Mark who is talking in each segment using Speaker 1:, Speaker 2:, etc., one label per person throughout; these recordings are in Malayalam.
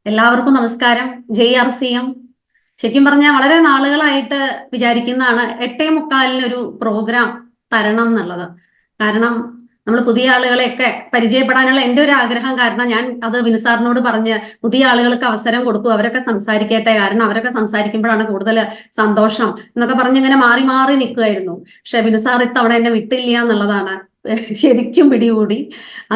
Speaker 1: എല്ലാവർക്കും നമസ്കാരം. JRCM ശരിക്കും പറഞ്ഞാൽ വളരെ നാളുകളായിട്ട് വിചാരിക്കുന്നതാണ് 8:45 ഒരു പ്രോഗ്രാം തരണം എന്നുള്ളത്. കാരണം നമ്മൾ പുതിയ ആളുകളെയൊക്കെ പരിചയപ്പെടാനുള്ള എൻ്റെ ഒരു ആഗ്രഹം കാരണം ഞാൻ അത് വിനുസാറിനോട് പറഞ്ഞ് പുതിയ ആളുകൾക്ക് അവസരം കൊടുക്കും, അവരൊക്കെ സംസാരിക്കട്ടെ, കാരണം അവരൊക്കെ സംസാരിക്കുമ്പോഴാണ് കൂടുതൽ സന്തോഷം എന്നൊക്കെ പറഞ്ഞ് ഇങ്ങനെ മാറി മാറി നിൽക്കുമായിരുന്നു. പക്ഷെ വിനുസാർ ഇത്തവണ എന്നെ വിട്ടില്ല എന്നുള്ളതാണ് ശരിക്കും പിടികൂടി.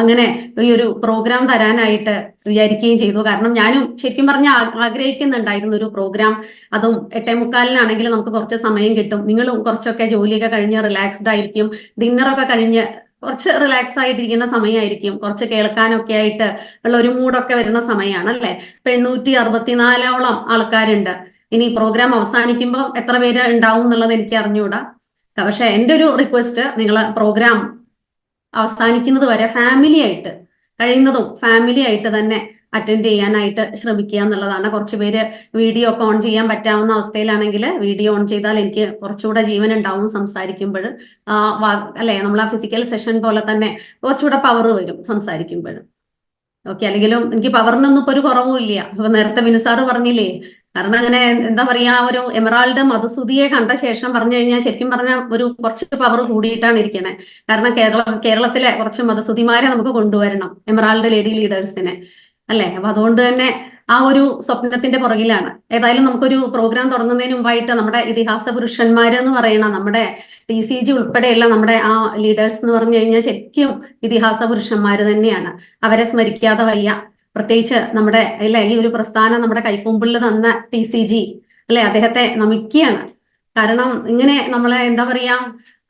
Speaker 1: അങ്ങനെ ഈ ഒരു പ്രോഗ്രാം തരാനായിട്ട് വിചാരിക്കുകയും ചെയ്തു. കാരണം ഞാനും ശരിക്കും പറഞ്ഞാൽ ആഗ്രഹിക്കുന്നുണ്ടായിരുന്നു ഒരു പ്രോഗ്രാം. അതും 8:45 നമുക്ക് കുറച്ച് സമയം കിട്ടും. നിങ്ങളും കുറച്ചൊക്കെ ജോലിയൊക്കെ കഴിഞ്ഞ് റിലാക്സ്ഡ് ആയിരിക്കും. ഡിന്നറൊക്കെ കഴിഞ്ഞ് കുറച്ച് റിലാക്സ് ആയിട്ടിരിക്കുന്ന സമയമായിരിക്കും. കുറച്ച് കേൾക്കാനൊക്കെ ആയിട്ട് ഉള്ള ഒരു മൂഡൊക്കെ വരുന്ന സമയമാണ് അല്ലേ. 864 ആൾക്കാരുണ്ട്. ഇനി പ്രോഗ്രാം അവസാനിക്കുമ്പോൾ എത്ര പേര് ഉണ്ടാവും എന്നുള്ളത് എനിക്ക് അറിഞ്ഞുകൂടാ. പക്ഷെ എൻ്റെ ഒരു റിക്വസ്റ്റ്, നിങ്ങൾ പ്രോഗ്രാം അവസാനിക്കുന്നത് വരെ കഴിയുന്നതും ഫാമിലി ആയിട്ട് തന്നെ അറ്റൻഡ് ചെയ്യാനായിട്ട് ശ്രമിക്കുക എന്നുള്ളതാണ്. കുറച്ച് പേര് വീഡിയോ ഒക്കെ ഓൺ ചെയ്യാൻ പറ്റാവുന്ന അവസ്ഥയിലാണെങ്കിൽ വീഡിയോ ഓൺ ചെയ്താൽ എനിക്ക് കുറച്ചുകൂടെ ജീവൻ ഉണ്ടാവും സംസാരിക്കുമ്പോൾ. അല്ലെ, നമ്മൾ ആ ഫിസിക്കൽ സെഷൻ പോലെ തന്നെ കുറച്ചുകൂടെ പവർ വരും സംസാരിക്കുമ്പോൾ. ഓക്കെ, അല്ലെങ്കിലും എനിക്ക് പവറിനൊന്നും ഇപ്പൊ ഒരു കുറവും ഇല്ല. അപ്പൊ നേരത്തെ വിനുസാറ് പറഞ്ഞില്ലേ, കാരണം അങ്ങനെ എന്താ പറയാ, ഒരു എമറാൾഡ് മധുസുതിയെ കണ്ട ശേഷം പറഞ്ഞു കഴിഞ്ഞാൽ ശരിക്കും പറഞ്ഞാൽ ഒരു കുറച്ച് പവർ കൂടിയിട്ടാണ് ഇരിക്കണേ. കാരണം കേരളത്തിലെ കുറച്ച് മധുസുതിമാരെ നമുക്ക് കൊണ്ടുവരണം, എമറാൾഡ് ലേഡി ലീഡേഴ്സിനെ, അല്ലെ. അപ്പൊ അതുകൊണ്ട് തന്നെ ആ ഒരു സ്വപ്നത്തിന്റെ പുറകിലാണ്. ഏതായാലും നമുക്കൊരു പ്രോഗ്രാം തുടങ്ങുന്നതിന് മുമ്പായിട്ട് നമ്മുടെ ഇതിഹാസ പുരുഷന്മാരെന്ന് പറയുന്ന നമ്മുടെ TCG ഉൾപ്പെടെയുള്ള നമ്മുടെ ആ ലീഡേഴ്സ് എന്ന് പറഞ്ഞു കഴിഞ്ഞാൽ ശരിക്കും ഇതിഹാസ പുരുഷന്മാര് തന്നെയാണ്. അവരെ സ്മരിക്കാതെ വയ്യ. പ്രത്യേകിച്ച് നമ്മുടെ അല്ലെ ഈ ഒരു പ്രസ്ഥാനം നമ്മുടെ കൈക്കൊമ്പിളിൽ തന്ന TCG അല്ലെ, അദ്ദേഹത്തെ നമിക്കുകയാണ്. കാരണം ഇങ്ങനെ നമ്മളെ എന്താ പറയാ,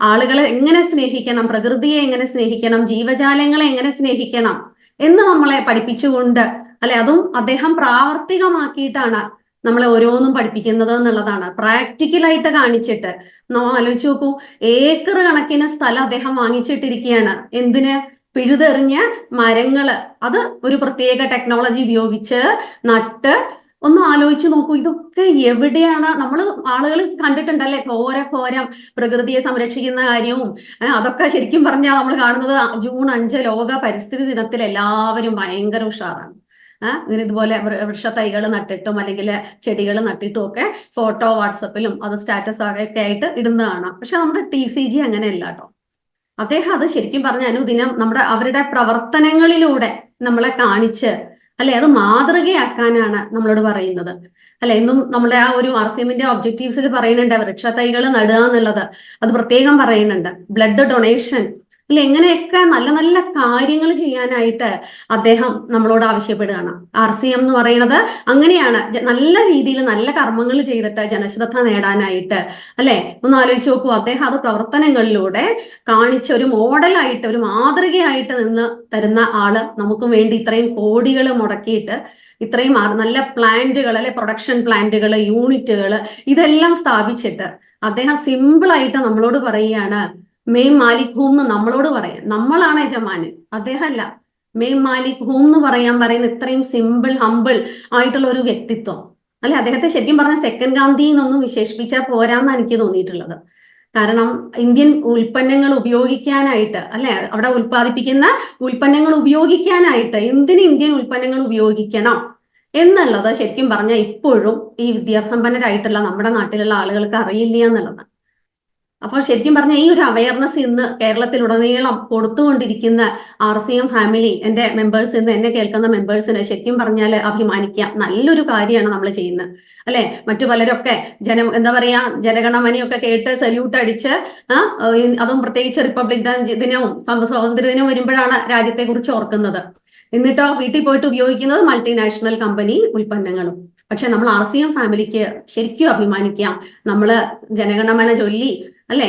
Speaker 1: ആളുകളെ എങ്ങനെ സ്നേഹിക്കണം, പ്രകൃതിയെ എങ്ങനെ സ്നേഹിക്കണം, ജീവജാലങ്ങളെ എങ്ങനെ സ്നേഹിക്കണം എന്ന് നമ്മളെ പഠിപ്പിച്ചുകൊണ്ട് അല്ലെ, അതും അദ്ദേഹം പ്രാവർത്തികമാക്കിയിട്ടാണ് നമ്മളെ ഓരോന്നും പഠിപ്പിക്കുന്നത് എന്നുള്ളതാണ്. പ്രാക്ടിക്കലായിട്ട് കാണിച്ചിട്ട് ആലോചിച്ച് നോക്കൂ, ഏക്കർ കണക്കിന് സ്ഥലം അദ്ദേഹം വാങ്ങിച്ചിട്ടിരിക്കുകയാണ്. എന്തിന്? പിഴുതെറിഞ്ഞ മരങ്ങള് അത് ഒരു പ്രത്യേക ടെക്നോളജി ഉപയോഗിച്ച് നട്ട്. ഒന്ന് ആലോചിച്ച് നോക്കൂ, ഇതൊക്കെ എവിടെയാണ് നമ്മൾ ആളുകൾ കണ്ടിട്ടുണ്ടല്ലേ, ഘോരം പ്രകൃതിയെ സംരക്ഷിക്കുന്ന കാര്യവും അതൊക്കെ ശരിക്കും പറഞ്ഞാൽ നമ്മൾ കാണുന്നത് ജൂൺ 5 ലോക പരിസ്ഥിതി ദിനത്തിൽ എല്ലാവരും ഭയങ്കര ഉഷാറാണ്. ഇങ്ങനെ ഇതുപോലെ വൃക്ഷത്തൈകൾ നട്ടിട്ടും അല്ലെങ്കിൽ ചെടികൾ നട്ടിട്ടും ഒക്കെ ഫോട്ടോ വാട്സപ്പിലും അത് സ്റ്റാറ്റസ് ഒക്കെ ആയിട്ട് ഇടുന്ന കാണാം. പക്ഷെ നമ്മുടെ TCG അങ്ങനെയല്ല കേട്ടോ. അദ്ദേഹം അത് ശരിക്കും പറഞ്ഞ അനുദിനം അവരുടെ പ്രവർത്തനങ്ങളിലൂടെ നമ്മളെ കാണിച്ച് അല്ലെ, അത് മാതൃകയാക്കാനാണ് നമ്മളോട് പറയുന്നത്. അല്ലെ, ഇന്നും നമ്മുടെ ആ ഒരു RCMന്റെ ഒബ്ജക്റ്റീവ്സിൽ പറയുന്നുണ്ട് വൃക്ഷത്തൈകൾ നടുക എന്നുള്ളത്. അത് പ്രത്യേകം പറയുന്നുണ്ട്. ബ്ലഡ് ഡൊണേഷൻ അല്ലെ, ഇങ്ങനെയൊക്കെ നല്ല നല്ല കാര്യങ്ങൾ ചെയ്യാനായിട്ട് അദ്ദേഹം നമ്മളോട് ആവശ്യപ്പെടുകയാണ്. RCM എന്ന് പറയുന്നത് അങ്ങനെയാണ്, നല്ല രീതിയിൽ നല്ല കർമ്മങ്ങൾ ചെയ്തിട്ട് ജനശ്രദ്ധ നേടാനായിട്ട് അല്ലെ. ഒന്ന് ആലോചിച്ച് നോക്കൂ, അദ്ദേഹം അത് പ്രവർത്തനങ്ങളിലൂടെ കാണിച്ച ഒരു മോഡലായിട്ട്, ഒരു മാതൃകയായിട്ട് നിന്ന് തരുന്ന ആള്. നമുക്ക് വേണ്ടി ഇത്രയും കോടികൾ മുടക്കിയിട്ട് ഇത്രയും നല്ല പ്ലാന്റുകൾ അല്ലെ, പ്രൊഡക്ഷൻ പ്ലാന്റുകൾ, യൂണിറ്റുകൾ ഇതെല്ലാം സ്ഥാപിച്ചിട്ട് അദ്ദേഹം സിമ്പിൾ ആയിട്ട് നമ്മളോട് പറയുകയാണ് മെയ് മാലിക് ഹൂം എന്ന് നമ്മളോട് പറയാം. നമ്മളാണ് യജമാനൻ, അദ്ദേഹമല്ല. മെയ് മാലിക് ഹൂം എന്ന് പറയുന്ന ഇത്രയും സിമ്പിൾ ഹമ്പിൾ ആയിട്ടുള്ള ഒരു വ്യക്തിത്വം അല്ലെ. അദ്ദേഹത്തെ ശരിക്കും പറഞ്ഞ സെക്കൻഡ് ഗാന്ധി എന്നൊന്നും വിശേഷിപ്പിച്ചാൽ പോരാന്നാണ് എനിക്ക് തോന്നിയിട്ടുള്ളത്. കാരണം ഇന്ത്യൻ ഉൽപ്പന്നങ്ങൾ ഉപയോഗിക്കാനായിട്ട് അല്ലെ, അവിടെ ഉൽപ്പാദിപ്പിക്കുന്ന ഉൽപ്പന്നങ്ങൾ ഉപയോഗിക്കാനായിട്ട് എന്തിന് ഇന്ത്യൻ ഉൽപ്പന്നങ്ങൾ ഉപയോഗിക്കണം എന്നുള്ളത് ശരിക്കും പറഞ്ഞാൽ ഇപ്പോഴും ഈ വിദ്യാസമ്പന്നരായിട്ടുള്ള നമ്മുടെ നാട്ടിലുള്ള ആളുകൾക്ക് അറിയില്ല എന്നുള്ളതാണ്. അപ്പോൾ ശരിക്കും പറഞ്ഞാൽ ഈ ഒരു അവയർനെസ് ഇന്ന് കേരളത്തിലുടനീളം കൊടുത്തുകൊണ്ടിരിക്കുന്ന RCM ഫാമിലി, എൻ്റെ മെമ്പേഴ്സ്, ഇന്ന് എന്നെ കേൾക്കുന്ന മെമ്പേഴ്സിന് ശരിക്കും പറഞ്ഞാൽ അഭിമാനിക്കാം. നല്ലൊരു കാര്യമാണ് നമ്മൾ ചെയ്യുന്നത് അല്ലെ. മറ്റു പലരൊക്കെ എന്താ പറയാ, ജനഗണമനയൊക്കെ കേട്ട് സല്യൂട്ട് അടിച്ച് അതും പ്രത്യേകിച്ച് റിപ്പബ്ലിക് ദിനവും സ്വാതന്ത്ര്യ ദിനവും വരുമ്പോഴാണ് രാജ്യത്തെ കുറിച്ച് ഓർക്കുന്നത്. എന്നിട്ടോ വീട്ടിൽ പോയിട്ട് ഉപയോഗിക്കുന്നത് മൾട്ടിനാഷണൽ കമ്പനി ഉൽപ്പന്നങ്ങളും. പക്ഷെ നമ്മൾ RCM ഫാമിലിക്ക് ശരിക്കും അഭിമാനിക്കാം. നമ്മള് ജനഗണമന ചൊല്ലി അല്ലെ,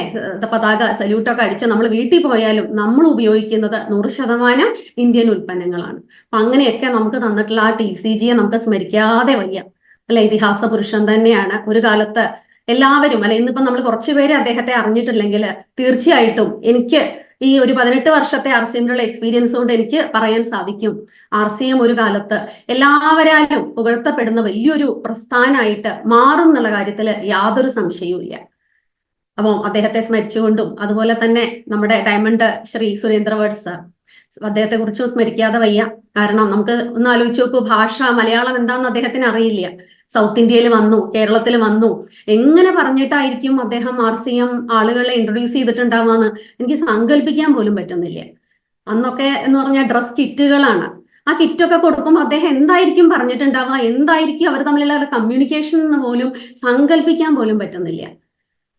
Speaker 1: പതാക സല്യൂട്ടൊക്കെ അടിച്ച് നമ്മൾ വീട്ടിൽ പോയാലും നമ്മൾ ഉപയോഗിക്കുന്നത് 100% ഇന്ത്യൻ ഉൽപ്പന്നങ്ങളാണ്. അപ്പൊ അങ്ങനെയൊക്കെ നമുക്ക് തന്നിട്ടുള്ള ആ TCGയെ നമുക്ക് സ്മരിക്കാതെ വയ്യ അല്ലെ. ഇതിഹാസ പുരുഷൻ തന്നെയാണ്. ഒരു കാലത്ത് എല്ലാവരും അല്ലെ, ഇന്നിപ്പം നമ്മൾ കുറച്ചുപേരെ അദ്ദേഹത്തെ അറിഞ്ഞിട്ടില്ലെങ്കിൽ തീർച്ചയായിട്ടും എനിക്ക് ഈ ഒരു 18 വർഷത്തെ RCMലുള്ള എക്സ്പീരിയൻസ് കൊണ്ട് എനിക്ക് പറയാൻ സാധിക്കും, RCM ഒരു കാലത്ത് എല്ലാവരാലും പുകഴ്ത്തപ്പെടുന്ന വലിയൊരു പ്രസ്ഥാനമായിട്ട് മാറും എന്നുള്ള കാര്യത്തിൽ യാതൊരു സംശയവും ഇല്ല. അപ്പം അദ്ദേഹത്തെ സ്മരിച്ചുകൊണ്ടും അതുപോലെ തന്നെ നമ്മുടെ diamond Shri Surendra word sir, അദ്ദേഹത്തെ കുറിച്ച് സ്മരിക്കാതെ വയ്യ. കാരണം നമുക്ക് ഒന്ന് ആലോചിച്ച് നോക്കൂ, ഭാഷ മലയാളം എന്താണെന്ന് അദ്ദേഹത്തിന് അറിയില്ല. സൗത്ത് ഇന്ത്യയിൽ വന്നു, കേരളത്തിൽ വന്നു, എങ്ങനെ പറഞ്ഞിട്ടായിരിക്കും അദ്ദേഹം RCM ആളുകളെ ഇൻട്രൊഡ്യൂസ് ചെയ്തിട്ടുണ്ടാവാന്ന് എനിക്ക് സങ്കല്പിക്കാൻ പോലും പറ്റുന്നില്ല. അന്നൊക്കെ എന്ന് പറഞ്ഞാൽ ഡ്രസ് കിറ്റുകളാണ്. ആ കിറ്റൊക്കെ കൊടുക്കുമ്പോൾ അദ്ദേഹം എന്തായിരിക്കും പറഞ്ഞിട്ടുണ്ടാവുക, എന്തായിരിക്കും അവർ തമ്മിലുള്ള കമ്മ്യൂണിക്കേഷൻ എന്ന് പോലും സങ്കല്പിക്കാൻ പോലും പറ്റുന്നില്ല.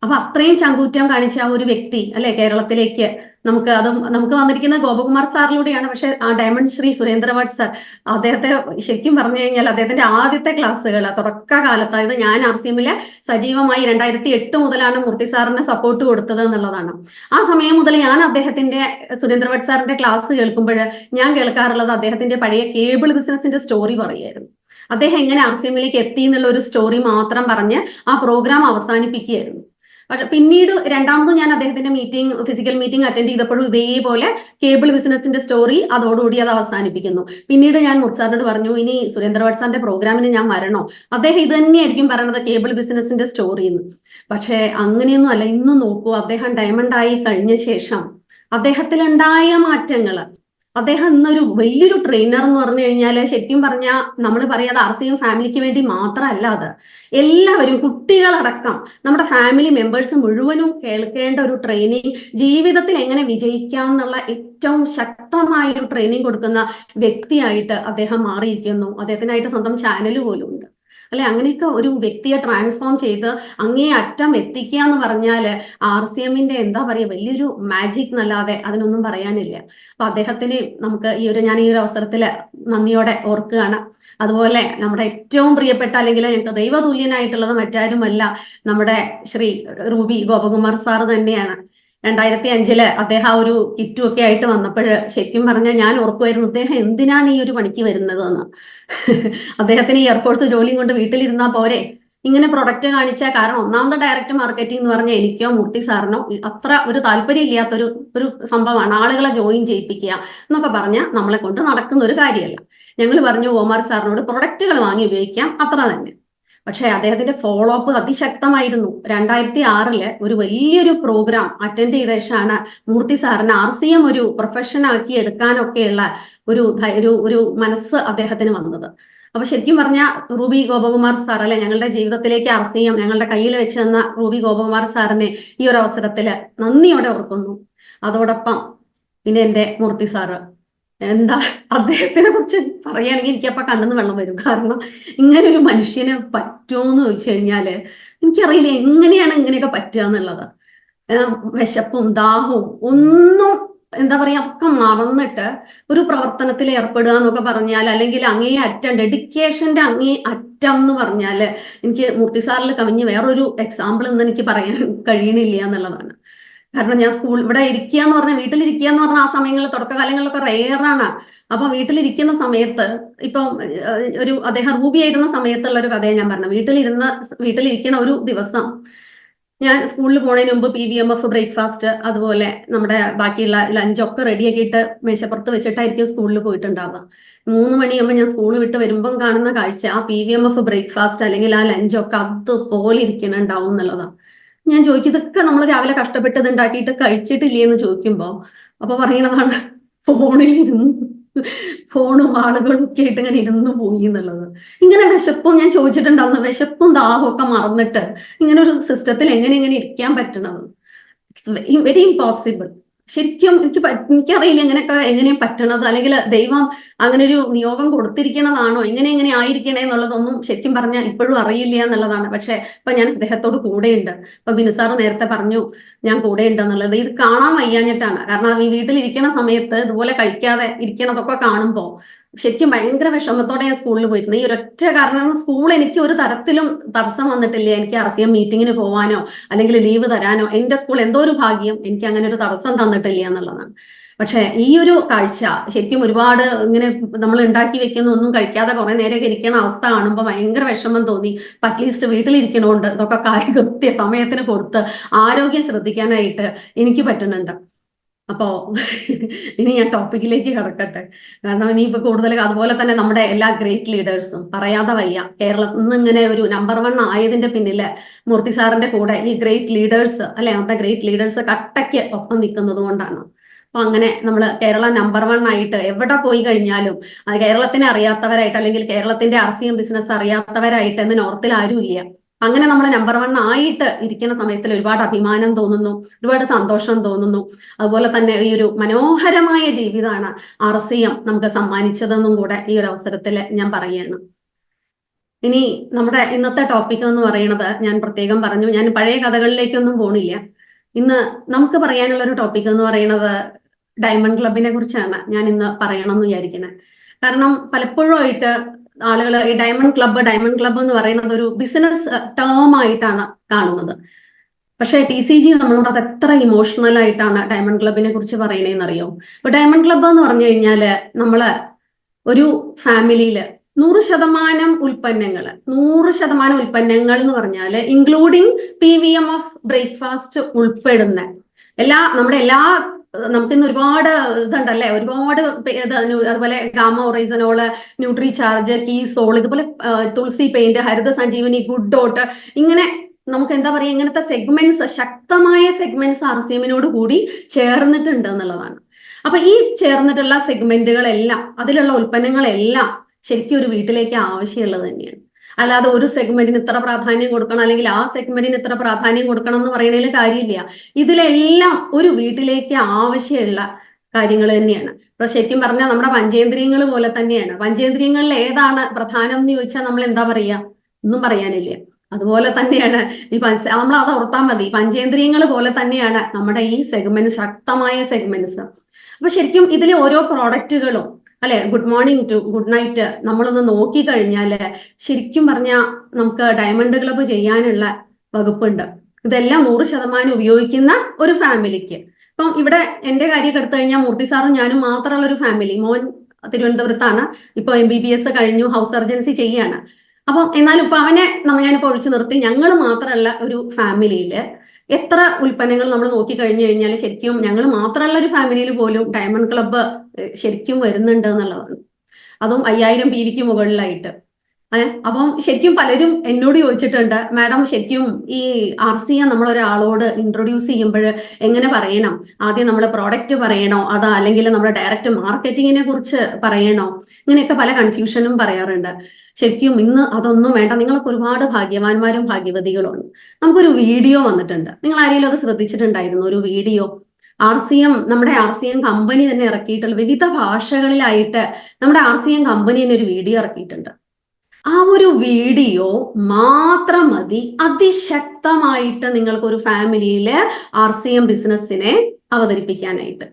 Speaker 1: അപ്പൊ അത്രയും ചങ്കൂറ്റം കാണിച്ച ആ ഒരു വ്യക്തി അല്ലെ കേരളത്തിലേക്ക് നമുക്ക് വന്നിരിക്കുന്ന ഗോപകുമാർ സാറിലൂടെയാണ്. പക്ഷെ ആ ഡയമണ്ട് ശ്രീ സുരേന്ദ്രഭട്ട് സാർ, അദ്ദേഹത്തെ ശരിക്കും പറഞ്ഞു കഴിഞ്ഞാൽ അദ്ദേഹത്തിന്റെ ആദ്യത്തെ ക്ലാസ്സുകൾ തുടക്കകാലത്ത്, അതായത് ഞാൻ RCMല് സജീവമായി 2008 മുതലാണ് മൂർത്തി സാറിന് സപ്പോർട്ട് കൊടുത്തത് എന്നുള്ളതാണ്. ആ സമയം മുതൽ ഞാൻ അദ്ദേഹത്തിന്റെ സുരേന്ദ്രഭട്ട് സാറിന്റെ ക്ലാസ് കേൾക്കുമ്പോൾ ഞാൻ കേൾക്കാറുള്ളത് അദ്ദേഹത്തിന്റെ പഴയ കേബിൾ ബിസിനസിന്റെ സ്റ്റോറി പറയുമായിരുന്നു. അദ്ദേഹം എങ്ങനെ RCMലേക്ക് എത്തി എന്നുള്ള ഒരു സ്റ്റോറി മാത്രം പറഞ്ഞ് ആ പ്രോഗ്രാം അവസാനിപ്പിക്കുകയായിരുന്നു. പക്ഷെ പിന്നീട് രണ്ടാമത് ഞാൻ അദ്ദേഹത്തിന്റെ ഫിസിക്കൽ മീറ്റിംഗ് അറ്റൻഡ് ചെയ്തപ്പോഴും ഇതേപോലെ കേബിൾ ബിസിനസിന്റെ സ്റ്റോറി അതോടുകൂടി അത് അവസാനിപ്പിക്കുന്നു. പിന്നീട് ഞാൻ മുർസാറിനോട് പറഞ്ഞു, ഇനി സുരേന്ദ്രഭട്ട് സാറിന്റെ പ്രോഗ്രാമിന് ഞാൻ വരണോ? അദ്ദേഹം ഇത് തന്നെയായിരിക്കും പറയണത്, കേബിൾ ബിസിനസിന്റെ സ്റ്റോറി എന്ന്. പക്ഷെ അങ്ങനെയൊന്നും അല്ല. ഇന്ന് നോക്കൂ, അദ്ദേഹം ഡയമണ്ട് ആയി കഴിഞ്ഞ ശേഷം അദ്ദേഹത്തിലുണ്ടായ മാറ്റങ്ങള്, അദ്ദേഹം ഇന്നൊരു വലിയൊരു ട്രെയിനർ എന്ന് പറഞ്ഞു കഴിഞ്ഞാൽ ശരിക്കും പറഞ്ഞാൽ നമ്മൾ പറയാതെ RCM ഫാമിലിക്ക് വേണ്ടി മാത്രമല്ല, അത് എല്ലാവരും കുട്ടികളടക്കം നമ്മുടെ ഫാമിലി മെമ്പേഴ്സ് മുഴുവനും കേൾക്കേണ്ട ഒരു ട്രെയിനിങ്, ജീവിതത്തിൽ എങ്ങനെ വിജയിക്കാം എന്നുള്ള ഏറ്റവും ശക്തമായ ഒരു ട്രെയിനിങ് കൊടുക്കുന്ന വ്യക്തിയായിട്ട് അദ്ദേഹം മാറിയിരിക്കുന്നു. അദ്ദേഹത്തിനായിട്ട് സ്വന്തം ചാനൽ പോലും ഉണ്ട് അല്ലെ. അങ്ങനെയൊക്കെ ഒരു വ്യക്തിയെ ട്രാൻസ്ഫോം ചെയ്ത് അങ്ങേ അറ്റം എത്തിക്കുക എന്ന് പറഞ്ഞാൽ RCMന്റെ എന്താ പറയുക, വലിയൊരു മാജിക് എന്നല്ലാതെ അതിനൊന്നും പറയാനില്ല. അപ്പൊ അദ്ദേഹത്തിന് നമുക്ക് ഞാൻ ഈ ഒരു അവസരത്തിൽ നന്ദിയോടെ ഓർക്കുകയാണ്. അതുപോലെ നമ്മുടെ ഏറ്റവും പ്രിയപ്പെട്ട, അല്ലെങ്കിൽ ഞങ്ങൾക്ക് ദൈവതുല്യനായിട്ടുള്ളത് മറ്റാരുമല്ല, നമ്മുടെ ശ്രീ റൂബി ഗോപകുമാർ സാർ തന്നെയാണ്. 2005 അദ്ദേഹം ആ ഒരു കിറ്റും ഒക്കെ ആയിട്ട് വന്നപ്പോൾ ശരിക്കും പറഞ്ഞാൽ ഞാൻ ഓർക്കുമായിരുന്നു, അദ്ദേഹം എന്തിനാണ് ഈ ഒരു പണിക്ക് വരുന്നത് എന്ന്. അദ്ദേഹത്തിന് ഈ എയർഫോഴ്സ് ജോലിയും കൊണ്ട് വീട്ടിലിരുന്നാൽ പോരെ, ഇങ്ങനെ പ്രൊഡക്റ്റ് കാണിച്ചാൽ. കാരണം ഒന്നാമത്തെ ഡയറക്റ്റ് മാർക്കറ്റിംഗ് എന്ന് പറഞ്ഞാൽ എനിക്കോ മൂർത്തി സാറിനോ അത്ര ഒരു താല്പര്യം ഇല്ലാത്തൊരു സംഭവമാണ്. ആളുകളെ ജോയിൻ ചെയ്യിപ്പിക്കുക എന്നൊക്കെ പറഞ്ഞാൽ നമ്മളെ കൊണ്ട് നടക്കുന്ന ഒരു കാര്യമല്ല. ഞങ്ങൾ പറഞ്ഞു കുമാർ സാറിനോട് പ്രൊഡക്റ്റുകൾ വാങ്ങി ഉപയോഗിക്കാം, അത്ര തന്നെ. പക്ഷെ അദ്ദേഹത്തിന്റെ ഫോളോ അപ്പ് അതിശക്തമായിരുന്നു. 2006 ഒരു വലിയൊരു പ്രോഗ്രാം അറ്റൻഡ് ചെയ്ത ശേഷമാണ് മൂർത്തി സാറിന് RCM ഒരു പ്രൊഫഷൻ ആക്കി എടുക്കാനൊക്കെയുള്ള ഒരു മനസ്സ് അദ്ദേഹത്തിന് വന്നത്. അപ്പൊ ശരിക്കും പറഞ്ഞാൽ റൂബി ഗോപകുമാർ സാർ അല്ലെ, ഞങ്ങളുടെ ജീവിതത്തിലേക്ക് RCM ഞങ്ങളുടെ കയ്യിൽ വെച്ച് തന്ന റൂബി ഗോപകുമാർ സാറിനെ ഈ ഒരു അവസരത്തില് നന്ദിയോടെ ഓർക്കുന്നു. അതോടൊപ്പം പിന്നെ എന്റെ മൂർത്തി സാറ്, എന്താ അദ്ദേഹത്തിനെ കുറിച്ച് പറയുകയാണെങ്കിൽ എനിക്കപ്പ കണ്ണെന്ന് വെള്ളം വരും. കാരണം ഇങ്ങനെ ഒരു മനുഷ്യന് പറ്റുമോന്ന് ചോദിച്ചു കഴിഞ്ഞാല് എനിക്കറിയില്ല എങ്ങനെയാണ് ഇങ്ങനെയൊക്കെ പറ്റുക എന്നുള്ളത്. വിശപ്പും ദാഹവും ഒന്നും എന്താ പറയാ ഒക്കെ മറന്നിട്ട് ഒരു പ്രവർത്തനത്തിൽ ഏർപ്പെടുക എന്നൊക്കെ പറഞ്ഞാൽ, അല്ലെങ്കിൽ അങ്ങേ അറ്റം ഡെഡിക്കേഷന്റെ അങ്ങേ അറ്റം എന്ന് പറഞ്ഞാല് എനിക്ക് മൂർത്തി സാറിൽ കവിഞ്ഞ് വേറൊരു എക്സാമ്പിൾ ഒന്നും എനിക്ക് പറയാൻ കഴിയണില്ല എന്നുള്ളതാണ്. കാരണം ഞാൻ ഇവിടെ ഇരിക്കുക എന്ന് പറഞ്ഞാൽ, വീട്ടിലിരിക്കുക എന്ന് പറഞ്ഞാൽ ആ സമയങ്ങളിൽ തുടക്കകാലങ്ങളിലൊക്കെ റെയറാണ്. അപ്പൊ വീട്ടിലിരിക്കുന്ന സമയത്ത് ഇപ്പം അദ്ദേഹം റൂബി ആയിരുന്ന സമയത്തുള്ള ഒരു കഥയെ ഞാൻ പറഞ്ഞു. വീട്ടിലിരിക്കുന്ന ഒരു ദിവസം ഞാൻ സ്കൂളിൽ പോണതിന് മുമ്പ് PVMF ബ്രേക്ക്ഫാസ്റ്റ്, അതുപോലെ നമ്മുടെ ബാക്കിയുള്ള ലഞ്ചൊക്കെ റെഡിയാക്കിയിട്ട് മേശപ്പുറത്ത് വെച്ചിട്ടായിരിക്കും സ്കൂളിൽ പോയിട്ടുണ്ടാവുക. 3 മണിയാകുമ്പോൾ ഞാൻ സ്കൂൾ വിട്ട് വരുമ്പം കാണുന്ന കാഴ്ച ആ PVMF ബ്രേക്ക്ഫാസ്റ്റ് അല്ലെങ്കിൽ ആ ലഞ്ചൊക്കെ അതുപോലെ ഇരിക്കണുണ്ടാവും എന്നുള്ളതാണ്. ഞാൻ ചോദിക്കും, ഇതൊക്കെ നമ്മൾ രാവിലെ കഷ്ടപ്പെട്ട് ഇത് ഉണ്ടാക്കിയിട്ട് കഴിച്ചിട്ടില്ലേ എന്ന് ചോദിക്കുമ്പോൾ അപ്പൊ പറയണതാണ്, ഫോണും ആളുകളും ഒക്കെ ആയിട്ട് ഇങ്ങനെ ഇരുന്ന് പോയി എന്നുള്ളത്. ഇങ്ങനെ വിശപ്പും, ഞാൻ ചോദിച്ചിട്ടുണ്ടാവുന്ന വിശപ്പും ദാഹവും ഒക്കെ മറന്നിട്ട് ഇങ്ങനെ ഒരു സിസ്റ്റത്തിൽ എങ്ങനെ ഇരിക്കാൻ പറ്റണത്? It's very impossible. ശരിക്കും എനിക്കറിയില്ല എങ്ങനെയും പറ്റണത്, അല്ലെങ്കിൽ ദൈവം അങ്ങനെ ഒരു നിയോഗം കൊടുത്തിരിക്കണതാണോ, എങ്ങനെ ആയിരിക്കണേ എന്നുള്ളതൊന്നും ശരിക്കും പറഞ്ഞാൽ ഇപ്പോഴും അറിയില്ല എന്നുള്ളതാണ്. പക്ഷെ ഇപ്പൊ ഞാൻ അദ്ദേഹത്തോട് കൂടെയുണ്ട്. ഇപ്പൊ ബിനുസാറ് നേരത്തെ പറഞ്ഞു ഞാൻ കൂടെയുണ്ട് എന്നുള്ളത്. ഇത് കാണാൻ വയ്യാഞ്ഞിട്ടാണ്. കാരണം ഈ വീട്ടിലിരിക്കണ സമയത്ത് ഇതുപോലെ കഴിക്കാതെ ഇരിക്കണതൊക്കെ കാണുമ്പോൾ ശരിക്കും ഭയങ്കര വിഷമത്തോടെ ഞാൻ സ്കൂളിൽ പോയിരുന്നു. ഈ ഒരൊറ്റ കാരണം, സ്കൂൾ എനിക്ക് ഒരു തരത്തിലും തടസ്സം വന്നിട്ടില്ല. എനിക്ക് RCM മീറ്റിങ്ങിന് പോവാനോ അല്ലെങ്കിൽ ലീവ് തരാനോ എന്റെ സ്കൂൾ എന്തോ ഒരു ഭാഗ്യം എനിക്ക് അങ്ങനെ ഒരു തടസ്സം തന്നിട്ടില്ല എന്നുള്ളതാണ്. പക്ഷെ ഈ ഒരു കാഴ്ച ശരിക്കും ഒരുപാട് ഇങ്ങനെ നമ്മൾ ഉണ്ടാക്കി വെക്കുന്ന ഒന്നും കഴിക്കാതെ കുറെ നേരം ഇരിക്കുന്ന അവസ്ഥ കാണുമ്പോൾ ഭയങ്കര വിഷമം തോന്നി. അറ്റ്ലീസ്റ്റ് വീട്ടിലിരിക്കണോണ്ട് ഇതൊക്കെ കൃത്യ സമയത്തിന് കൊടുത്ത് ആരോഗ്യം ശ്രദ്ധിക്കാനായിട്ട് എനിക്ക് പറ്റുന്നുണ്ട്. അപ്പോ ഇനി ഞാൻ ടോപ്പിക്കിലേക്ക് കടക്കട്ടെ. കാരണം ഇനിയിപ്പോ കൂടുതൽ അതുപോലെ തന്നെ നമ്മുടെ എല്ലാ ഗ്രേറ്റ് ലീഡേഴ്സും പറയാതെ വയ്യ. കേരളത്തിൽ നിന്ന് ഇങ്ങനെ ഒരു നമ്പർ 1 ആയതിന്റെ പിന്നില് മൂർത്തി സാറിന്റെ കൂടെ ഈ ഗ്രേറ്റ് ലീഡേഴ്സ് അല്ലെ, നമ്മുടെ ഗ്രേറ്റ് ലീഡേഴ്സ് കട്ടയ്ക്ക് ഒപ്പം നിൽക്കുന്നത് കൊണ്ടാണ്. അപ്പൊ അങ്ങനെ നമ്മൾ കേരള നമ്പർ 1 ആയിട്ട് എവിടെ പോയി കഴിഞ്ഞാലും കേരളത്തിനെ അറിയാത്തവരായിട്ട് അല്ലെങ്കിൽ കേരളത്തിന്റെ RCM ബിസിനസ് അറിയാത്തവരായിട്ട് എന്ന് നോർത്തിൽ ആരും ഇല്ല. അങ്ങനെ നമ്മൾ നമ്പർ 1 ആയിട്ട് ഇരിക്കുന്ന സമയത്തിൽ ഒരുപാട് അഭിമാനം തോന്നുന്നു, ഒരുപാട് സന്തോഷം തോന്നുന്നു. അതുപോലെ തന്നെ ഈ ഒരു മനോഹരമായ ജീവിതമാണ് RCM നമുക്ക് സമ്മാനിച്ചതെന്നും കൂടെ ഈ ഒരു അവസരത്തിൽ ഞാൻ പറയുകയാണ്. ഇനി നമ്മുടെ ഇന്നത്തെ ടോപ്പിക് എന്ന് പറയുന്നത് ഞാൻ പ്രത്യേകം പറഞ്ഞു, ഞാൻ പഴയ കഥകളിലേക്കൊന്നും പോണില്ല. ഇന്ന് നമുക്ക് പറയാനുള്ള ഒരു ടോപ്പിക് എന്ന് പറയുന്നത് ഡയമണ്ട് ക്ലബിനെ കുറിച്ചാണ് ഞാൻ ഇന്ന് പറയണമെന്ന് വിചാരിക്കുന്നത്. കാരണം പലപ്പോഴും ആയിട്ട് ആളുകൾ ഈ ഡയമണ്ട് ക്ലബ്ബ് എന്ന് പറയുന്നത് ഒരു ബിസിനസ് ടേം ആയിട്ടാണ് കാണുന്നത്. പക്ഷേ TCG നമ്മളോട് അത് എത്ര ഇമോഷണൽ ആയിട്ടാണ് ഡയമണ്ട് ക്ലബിനെ കുറിച്ച് പറയണേന്ന് അറിയോ? ഇപ്പൊ ഡയമണ്ട് ക്ലബ്ബ് എന്ന് പറഞ്ഞു കഴിഞ്ഞാല് നമ്മള് ഒരു ഫാമിലിയില് 100% ഉൽപ്പന്നങ്ങൾ എന്ന് പറഞ്ഞാൽ ഇൻക്ലൂഡിങ് PVMF ബ്രേക്ക്ഫാസ്റ്റ് ഉൾപ്പെടുന്ന നമ്മുടെ എല്ലാ നമുക്കിന്ന് ഒരുപാട് ഇതുണ്ടല്ലേ, ഒരുപാട് അതുപോലെ ഗാമ ഒറൈസനോള്, ന്യൂട്രി ചാർജ്, കീസോൾ, ഇതുപോലെ തുളസി പെയിന്റ്, ഹരിത സഞ്ജീവനി, ഗുഡ് ഡോട്ട്, ഇങ്ങനെ നമുക്ക് എന്താ പറയുക, ഇങ്ങനത്തെ സെഗ്മെന്റ്സ്, ശക്തമായ സെഗ്മെന്റ്സ് RCMനോട് കൂടി ചേർന്നിട്ടുണ്ട് എന്നുള്ളതാണ്. അപ്പൊ ഈ ചേർന്നിട്ടുള്ള സെഗ്മെന്റുകളെല്ലാം, അതിലുള്ള ഉൽപ്പന്നങ്ങളെല്ലാം ശരിക്കും ഒരു വീട്ടിലേക്ക് ആവശ്യമുള്ളത് തന്നെയാണ്. അല്ലാതെ ഒരു സെഗ്മെന്റിന് ഇത്ര പ്രാധാന്യം കൊടുക്കണം അല്ലെങ്കിൽ ആ സെഗ്മെന്റിന് ഇത്ര പ്രാധാന്യം കൊടുക്കണം എന്ന് പറയുന്നതിൽ കാര്യമില്ല. ഇതിലെല്ലാം ഒരു വീട്ടിലേക്ക് ആവശ്യമുള്ള കാര്യങ്ങൾ തന്നെയാണ്. അപ്പൊ ശരിക്കും പറഞ്ഞാൽ നമ്മുടെ പഞ്ചേന്ദ്രിയങ്ങൾ പോലെ തന്നെയാണ്. പഞ്ചേന്ദ്രിയങ്ങളിൽ ഏതാണ് പ്രധാനം എന്ന് ചോദിച്ചാൽ നമ്മൾ എന്താ പറയാ? ഒന്നും പറയാനില്ല. അതുപോലെ തന്നെയാണ് നമ്മൾ അത് ഓർത്താൽ മതി. പഞ്ചേന്ദ്രിയങ്ങൾ പോലെ തന്നെയാണ് നമ്മുടെ ഈ സെഗ്മെന്റ്, ശക്തമായ സെഗ്മെന്റ്സ്. അപ്പൊ ശരിക്കും ഇതിലെ ഓരോ പ്രോഡക്റ്റുകളും അല്ലെ, good morning to good night നമ്മളൊന്ന് നോക്കിക്കഴിഞ്ഞാല് ശരിക്കും പറഞ്ഞാൽ നമുക്ക് ഡയമണ്ട് ക്ലബ്ബ് ചെയ്യാനുള്ള വകുപ്പുണ്ട്. ഇതെല്ലാം 100% ഉപയോഗിക്കുന്ന ഒരു ഫാമിലിക്ക്. ഇപ്പം ഇവിടെ എന്റെ കാര്യമൊക്കെ എടുത്തു കഴിഞ്ഞാൽ മൂർത്തി സാറും ഞാനും മാത്രമുള്ള ഒരു ഫാമിലി. മോൻ തിരുവനന്തപുരത്താണ്, ഇപ്പൊ MBBS കഴിഞ്ഞു, ഹൗസ് സർജൻസി ചെയ്യാണ്. അപ്പം എന്നാലും ഇപ്പൊ അവനെ ഞാനിപ്പോ ഒഴിച്ചു നിർത്തി ഞങ്ങൾ മാത്രമല്ല ഒരു ഫാമിലിയില് എത്ര ഉൽപ്പന്നങ്ങൾ നമ്മൾ നോക്കി കഴിഞ്ഞു കഴിഞ്ഞാൽ ശരിക്കും ഞങ്ങൾ മാത്രമുള്ള ഒരു ഫാമിലിയിൽ പോലും ഡയമണ്ട് ക്ലബ്ബ് ശരിക്കും വരുന്നുണ്ട് എന്നുള്ളതാണ്. അതും 5000 PVക്ക് മുകളിലായിട്ട്. അപ്പം ശരിക്കും പലരും എന്നോട് ചോദിച്ചിട്ടുണ്ട്, മാഡം ശരിക്കും ഈ RCM നമ്മളൊരാളോട് ഇൻട്രൊഡ്യൂസ് ചെയ്യുമ്പോൾ എങ്ങനെ പറയണം? ആദ്യം നമ്മൾ പ്രോഡക്റ്റ് പറയണോ, അതാ അല്ലെങ്കിൽ നമ്മൾ ഡയറക്റ്റ് മാർക്കറ്റിങ്ങിനെ കുറിച്ച് പറയണോ? ഇങ്ങനെയൊക്കെ പല കൺഫ്യൂഷനും പറയാറുണ്ട്. ശരിക്കും ഇന്ന് അതൊന്നും വേണ്ട. നിങ്ങളൊക്കെ ഒരുപാട് ഭാഗ്യവാന്മാരും ഭാഗ്യവതികളുമാണ്. നമുക്കൊരു വീഡിയോ വന്നിട്ടുണ്ട്. നിങ്ങൾ ആരെങ്കിലും അത് ശ്രദ്ധിച്ചിട്ടുണ്ടായിരുന്നു? ഒരു വീഡിയോ നമ്മുടെ RCM കമ്പനി തന്നെ ഇറക്കിയിട്ടുള്ള വിവിധ ഭാഷകളിലായിട്ട് നമ്മുടെ RCM കമ്പനി തന്നെ ഒരു വീഡിയോ ഇറക്കിയിട്ടുണ്ട്. ആ ഒരു വീഡിയോ മാത്രം മതി അതിശക്തമായിട്ട് നിങ്ങൾക്ക് ഒരു ഫാമിലിയില് RCM ബിസിനസ്സിനെ അവതരിപ്പിക്കാനായിട്ട്.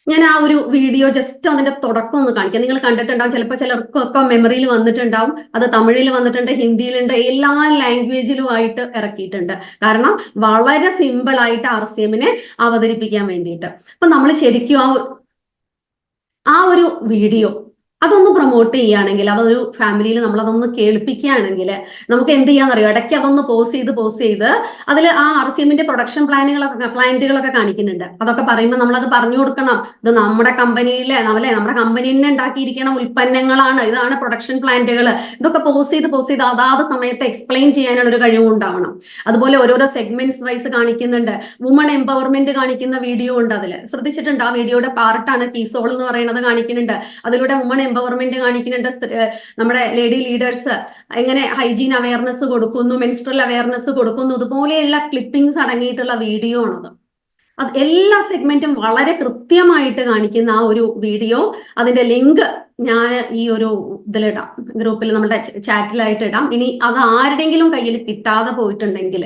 Speaker 1: ഞാൻ ആ ഒരു വീഡിയോ ജസ്റ്റ് അതിന്റെ തുടക്കം ഒന്ന് കാണിക്കാം. നിങ്ങൾ കണ്ടിട്ടുണ്ടാവും, ചിലപ്പോൾ ചിലർക്കൊക്കെ മെമ്മറിയിൽ വന്നിട്ടുണ്ടാവും. അത് തമിഴിൽ വന്നിട്ടുണ്ട്, ഹിന്ദിയിലുണ്ട്, എല്ലാ ലാംഗ്വേജിലും ആയിട്ട് ഇറക്കിയിട്ടുണ്ട്. കാരണം വളരെ സിമ്പിൾ ആയിട്ട് RCMനെ അവതരിപ്പിക്കാൻ വേണ്ടിയിട്ട്. അപ്പൊ നമ്മൾ ശരിക്കും ആ ഒരു വീഡിയോ അതൊന്ന് പ്രൊമോട്ട് ചെയ്യുകയാണെങ്കിൽ, അതൊരു ഫാമിലിയിൽ നമ്മൾ അതൊന്ന് കേൾപ്പിക്കുകയാണെങ്കിൽ നമുക്ക് എന്ത് ചെയ്യാന്നറിയോ? ഇടയ്ക്ക് അതൊന്ന് പോസ് ചെയ്ത് അതിൽ ആ RCMന്റെ പ്രൊഡക്ഷൻ പ്ലാന്റുകളൊക്കെ കാണിക്കുന്നുണ്ട്. അതൊക്കെ പറയുമ്പോൾ നമ്മളത് പറഞ്ഞു കൊടുക്കണം. ഇത് നമ്മുടെ കമ്പനിയിലെ നമ്മുടെ കമ്പനി തന്നെ ഉണ്ടാക്കിയിരിക്കുന്ന ഉൽപ്പന്നങ്ങളാണ്, ഇതാണ് പ്രൊഡക്ഷൻ പ്ലാന്റുകൾ. ഇതൊക്കെ പോസ് ചെയ്ത് അതാത് സമയത്ത് എക്സ്പ്ലെയിൻ ചെയ്യാനുള്ള ഒരു കഴിവും ഉണ്ടാവണം. അതുപോലെ ഓരോരോ സെഗ്മെന്റ്സ് വൈസ് കാണിക്കുന്നുണ്ട്. വുമൺ എംപവർമെന്റ് കാണിക്കുന്ന വീഡിയോ ഉണ്ട്. അതിൽ ശ്രദ്ധിച്ചിട്ടുണ്ട്? ആ വീഡിയോയുടെ പാർട്ടാണ് കീസോൾ എന്ന് പറയുന്നത് കാണിക്കുന്നുണ്ട്. അതിലൂടെ വുമൺ എംപവർമെന്റ് കാണിക്കുന്നുണ്ട്. നമ്മുടെ ലേഡി ലീഡേഴ്സ് എങ്ങനെ ഹൈജീൻ അവയർനെസ് കൊടുക്കുന്നു, മെൻസ്ട്രൽ അവയർനെസ് കൊടുക്കുന്നു, ഇതുപോലെയുള്ള ക്ലിപ്പിംഗ്സ് അടങ്ങിയിട്ടുള്ള വീഡിയോ ആണത്. അത് എല്ലാ സെഗ്മെന്റും വളരെ കൃത്യമായിട്ട് കാണിക്കുന്ന ആ ഒരു വീഡിയോ, അതിന്റെ ലിങ്ക് ഞാൻ ഈ ഒരു ഇതിലിടാം, ഗ്രൂപ്പിൽ നമ്മുടെ ചാറ്റിലായിട്ട് ഇടാം. ഇനി അത് ആരുടെങ്കിലും കയ്യിൽ കിട്ടാതെ പോയിട്ടുണ്ടെങ്കിൽ